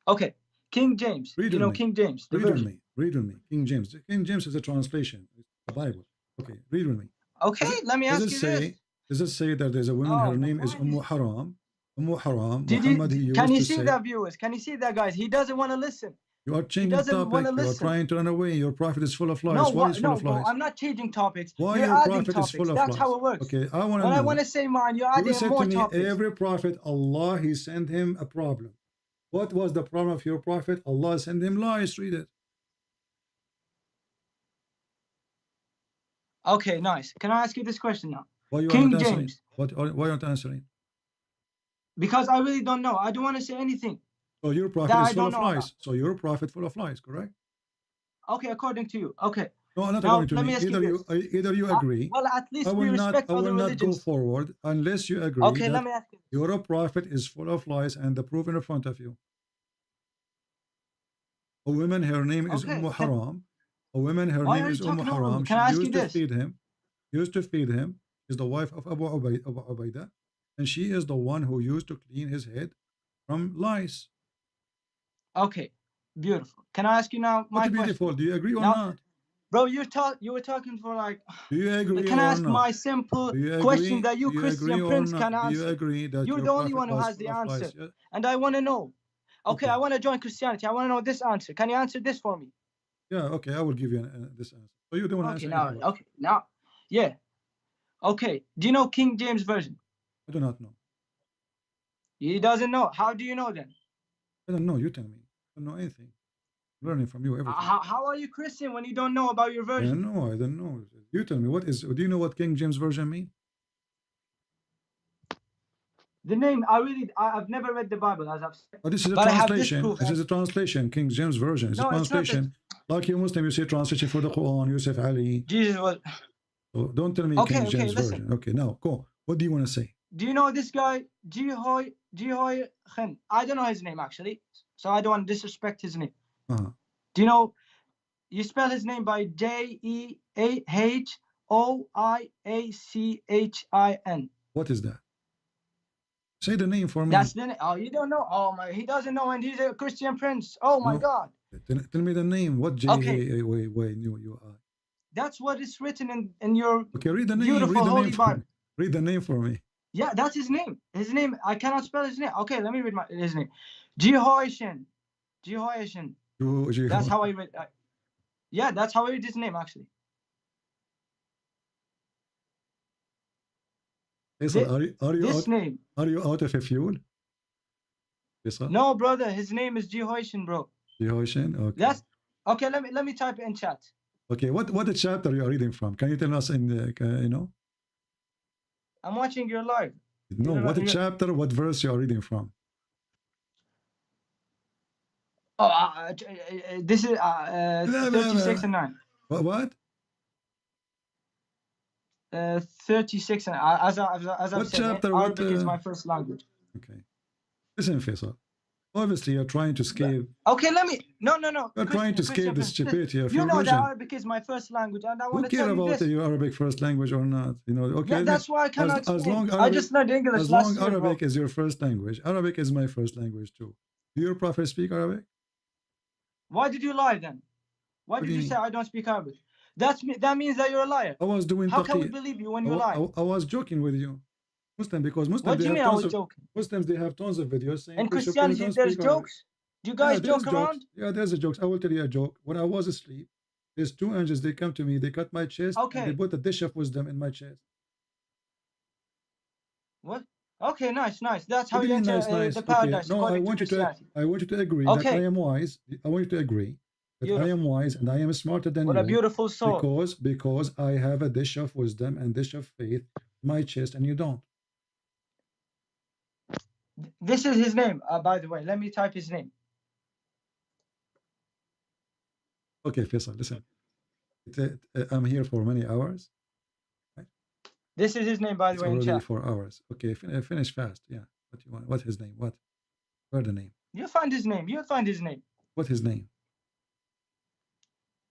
Okay, King James. Read you know me. King James. Read with me. Read with me. King James. King James is a translation. It's the Bible. Okay, read with me. Okay, let me ask you this. Does it say that there's a woman? Her name is Haram. Haram. Muhammad. Can you see that, viewers? Can you see that, guys? He doesn't want to listen. You are changing topic. You are trying to run away. Your prophet is full of lies. No, Why is full of lies? I'm not changing topics. Why you're your adding prophet topics. is full of That's lies? how it works. Okay, I want to know. When I want to say mine, you're adding more to me, topics. Every prophet, Allah, He sent him a problem. What was the problem of your prophet? Allah sent him lies. Read it. Okay, nice. Can I ask you this question now? Why you King not James. Why aren't answering? Because I really don't know. I don't want to say anything. So your prophet is full of lies. So your prophet full of lies, correct? Okay, according to you. Okay. No, not according to me. Either you agree. Well, at least we respect other religions. I will not go forward unless you agree. Okay, let me ask you. Your prophet is full of lies, and the proof in front of you. A woman, her name is Haram. A woman, her name is Haram. She used to feed him. She's the wife of Abu Ubaidah, and she is the one who used to clean his head from lies. Okay, beautiful. Can I ask you now my beautiful? Do you agree or not? Bro, you were talking for like. Do you agree? Can I ask my simple question that you Christian Prince can answer? Do you agree that you're the only one who has the answer, and I want to know. Okay, I want to join Christianity. I want to know this answer. Can you answer this for me? Yeah, okay, I will give you this answer. So you don't want to answer. Now, yeah. Okay, do you know King James Version? I do not know. He doesn't know. How do you know then? I don't know. You tell me. I don't know anything. I'm learning from you everything. How are you Christian when you don't know about your version? I don't know. You tell me. Do you know what King James Version means? The name, I've never read the Bible, as I've said. Oh, this is a translation. This is a translation. King James Version. It's a translation. Like you Muslim, you say translation for the Quran, Yusuf Ali. Jesus was. So don't tell me King James Version. Okay, now go. What do you want to say? Do you know this guy, Jihoy Khen? I don't know his name actually, so I don't want to disrespect his name. Do you know? You spell his name by Jehoiachin. What is that? Say the name for me. That's the name. Oh, you don't know? Oh my, he doesn't know, and he's a Christian Prince. Oh my God. Tell me the name. What you are? That's what is written in your read the name. Beautiful Holy Bible. Read the name for me. Yeah, that's his name. His name, I cannot spell his name. Okay, let me read his name. Jehoiachin. That's how I read. Yeah, that's how I read his name actually. Are you out of a fuel? No, brother. His name is Jehoiachin, bro. Jehoiachin. Okay. Okay. Let me type it in chat. Okay. What chapter you are reading from? Can you tell us in the I'm watching your live. No. What chapter? What verse you are reading from? Oh, this is 36 and 9. What? 36 and as I've said, Arabic is my first language. Okay. Listen, Faisal. Obviously, you're trying to escape. Okay, let me. No. You're trying to escape the stupidity of your version. That Arabic is my first language, and I want to tell you this. Who care about your Arabic first language or not? Okay. Yeah, that's why I cannot. I just learned English. As long Arabic is your first language, Arabic is my first language too. Do your prophet speak Arabic? Why did you lie then? Why did you say I don't speak Arabic? That means that you're a liar. I was doing. How can we believe you when you lie? I was joking with you. Because Muslims, what do you mean I was joking? Muslims, they have tons of videos saying. In Christianity, there's jokes. Do you guys joke around? Yeah, there's a joke. I will tell you a joke. When I was asleep, there's two angels. They come to me. They cut my chest. Okay. And they put a dish of wisdom in my chest. What? Okay, nice. That's how you enter the paradise. No, I want you to agree that I am wise. I want you to agree that I am wise and I am smarter than you. What a beautiful soul. Because I have a dish of wisdom and dish of faith in my chest, and you don't. This is his name, by the way. Let me type his name. Okay, Faisal, listen. I'm here for many hours. Right? This is his name, by the way. Already in chat. 4 hours. Okay, finish fast. Yeah. What you want? What's his name? Where the name? You'll find his name. What's his name?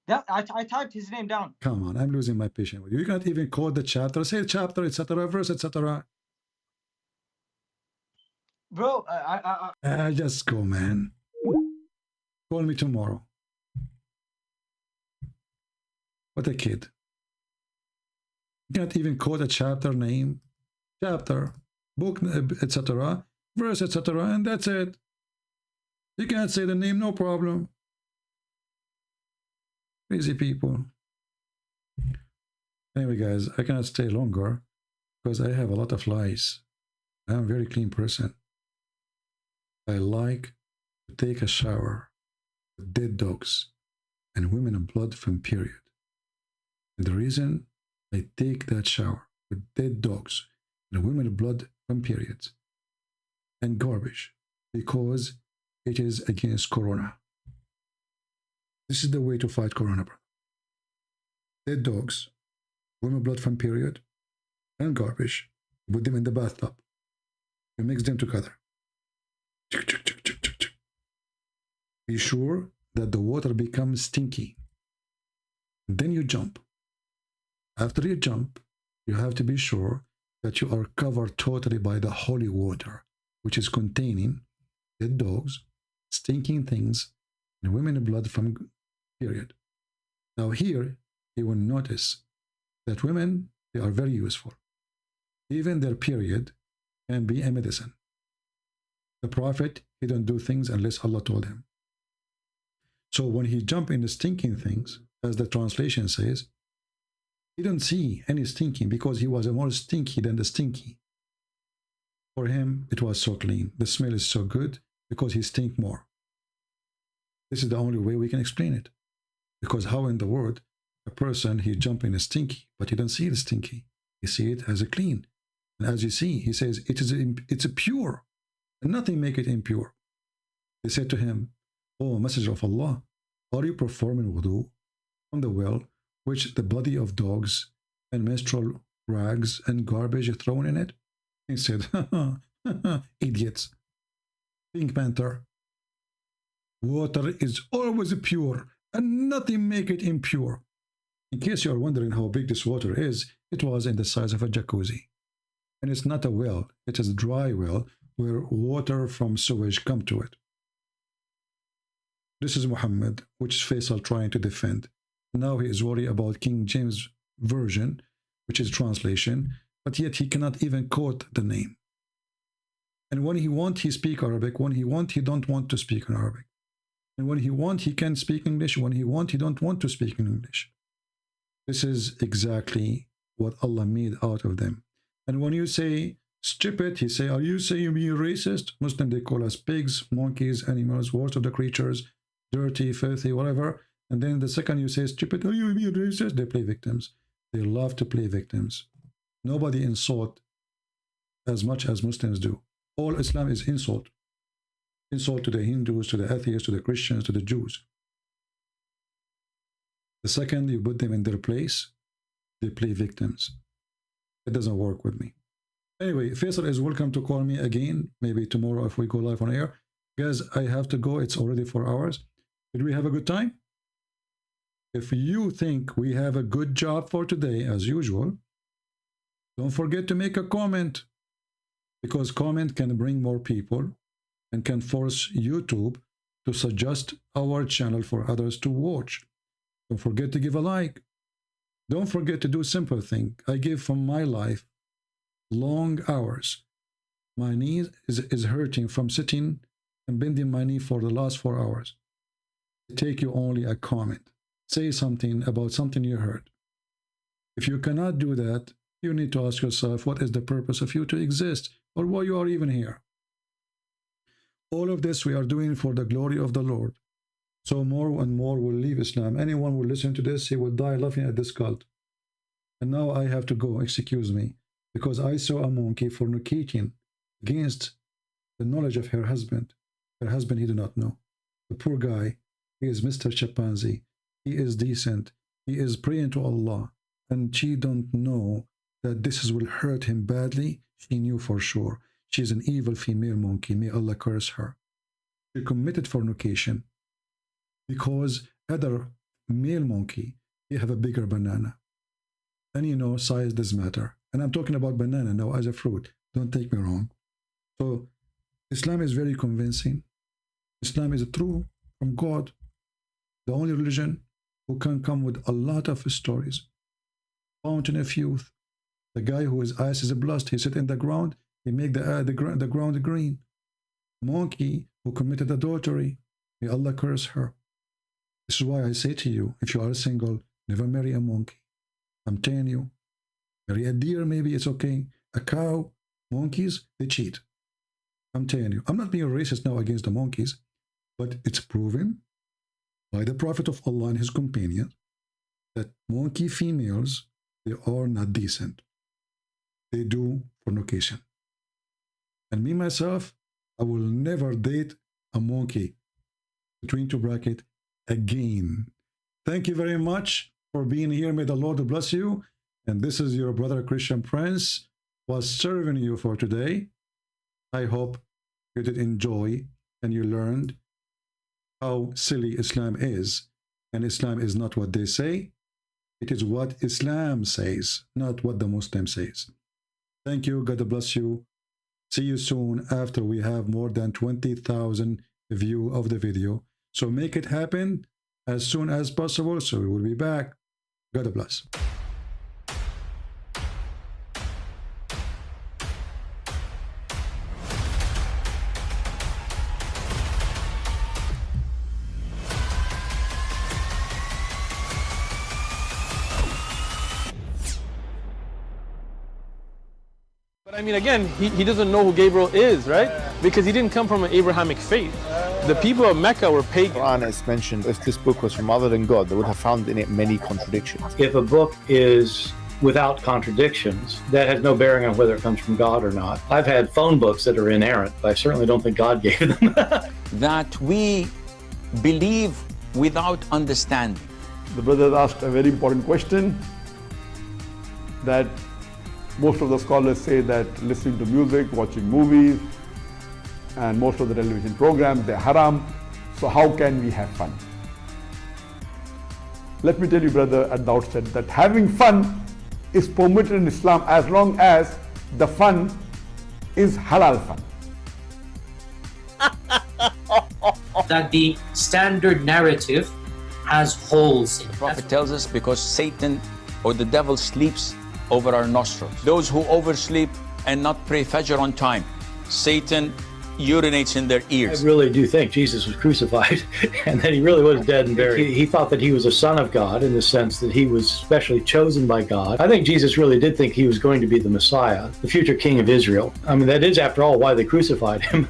That I typed his name down. Come on, I'm losing my patience with you. You can't even quote the chapter, say chapter, etc., verse, etc. Bro, Just go, man. Call me tomorrow. What a kid. You can't even quote a chapter name, chapter, book, etc., verse, etc., and that's it. You can't say the name, no problem. Crazy people. Anyway, guys, I cannot stay longer because I have a lot of lies. I'm a very clean person. I like to take a shower with dead dogs and women in blood from period. And the reason I take that shower with dead dogs and women in blood from periods and garbage, because it is against Corona. This is the way to fight Corona, bro. Dead dogs, women blood from period, and garbage. Put them in the bathtub. You mix them together. Be sure that the water becomes stinky. Then you jump. After you jump, you have to be sure that you are covered totally by the holy water, which is containing dead dogs, stinking things, and women blood from period. Now here, you will notice that women, they are very useful. Even their period can be a medicine. The Prophet, he don't do things unless Allah told him. So when he jumped in the stinking things, as the translation says, he didn't see any stinking because he was more stinky than the stinky. For him, it was so clean. The smell is so good because he stink more. This is the only way we can explain it. Because how in the world a person, he jump in a stinky, but he don't see the stinky. He see it as a clean. And as you see, he says, it's a pure. And nothing make it impure. They said to him, "Oh, Messenger of Allah, are you performing wudu from the well which the body of dogs and menstrual rags and garbage are thrown in it?" He said, idiots. Pink Panther. Water is always pure and nothing make it impure. In case you are wondering how big this water is, it was in the size of a jacuzzi. And it's not a well, it is a dry well where water from sewage come to it. This is Muhammad, which is Faisal trying to defend. Now he is worried about King James Version, which is translation, but yet he cannot even quote the name. And when he want, he speak Arabic. When he want, he don't want to speak in Arabic. And when he want, he can speak English. When he want, he don't want to speak in English. This is exactly what Allah made out of them. And when you say stupid, he say, are you saying you're being racist? Muslim, they call us pigs, monkeys, animals, worst of the creatures, dirty, filthy, whatever. And then the second you say stupid, are you being racist? They play victims. They love to play victims. Nobody insult as much as Muslims do. All Islam is insult. Insult to the Hindus, to the atheists, to the Christians, to the Jews. The second you put them in their place, they play victims. It doesn't work with me. Anyway, Faisal is welcome to call me again, maybe tomorrow if we go live on air. Guys, I have to go. It's already 4 hours. Did we have a good time? If you think we have a good job for today, as usual, don't forget to make a comment, because comment can bring more people and can force YouTube to suggest our channel for others to watch. Don't forget to give a like. Don't forget to do simple thing. I give from my life long hours. My knee is hurting from sitting and bending my knee for the last 4 hours. Take you only a comment. Say something about something you heard. If you cannot do that, you need to ask yourself, what is the purpose of you to exist, or why you are even here? All of this we are doing for the glory of the Lord. So more and more will leave Islam. Anyone who will listen to this, he will die laughing at this cult. And now I have to go, excuse me, because I saw a monkey fornicating against the knowledge of her husband. Her husband he did not know. The poor guy, he is Mr. Chimpanzee. He is decent. He is praying to Allah. And she don't know that this will hurt him badly. She knew for sure. She's an evil female monkey. May Allah curse her. She committed fornication because other male monkey, you have a bigger banana. And you know, size does matter. And I'm talking about banana now as a fruit. Don't take me wrong. So Islam is very convincing. Islam is true from God, the only religion who can come with a lot of stories. Fountain of youth. The guy whose eyes is blessed, he sit in the ground, he make the ground green. Monkey who committed adultery, may Allah curse her. This is why I say to you, if you are single, never marry a monkey. I'm telling you, marry a deer, maybe it's okay. A cow, monkeys, they cheat. I'm telling you, I'm not being racist now against the monkeys, but it's proven by the Prophet of Allah and his companions that monkey females, they are not decent. They do fornication. And me, myself, I will never date a monkey, between two brackets, again. Thank you very much for being here. May the Lord bless you. And this is your brother Christian Prince was serving you for today. I hope you did enjoy and you learned how silly Islam is. And Islam is not what they say. It is what Islam says, not what the Muslim says. Thank you. God bless you. See you soon after we have more than 20,000 views of the video. So make it happen as soon as possible. So we will be back. God bless. I mean, again, he doesn't know who Gabriel is, right? Because he didn't come from an Abrahamic faith. The people of Mecca were pagan. The Quran is mentioned, if this book was from other than God, they would have found in it many contradictions. If a book is without contradictions, that has no bearing on whether it comes from God or not. I've had phone books that are inerrant, but I certainly don't think God gave them. That we believe without understanding. The brother asked a very important question, that most of the scholars say that listening to music, watching movies, and most of the television programs, they're haram. So how can we have fun? Let me tell you, brother, at the outset, that having fun is permitted in Islam as long as the fun is halal fun. That the standard narrative has holes in it. The Prophet tells us because Satan or the devil sleeps over our nostrils. Those who oversleep and not pray Fajr on time, Satan urinates in their ears. I really do think Jesus was crucified and that he really was dead and buried. He thought that he was a son of God in the sense that he was specially chosen by God. I think Jesus really did think he was going to be the Messiah, the future king of Israel. I mean, that is, after all, why they crucified him.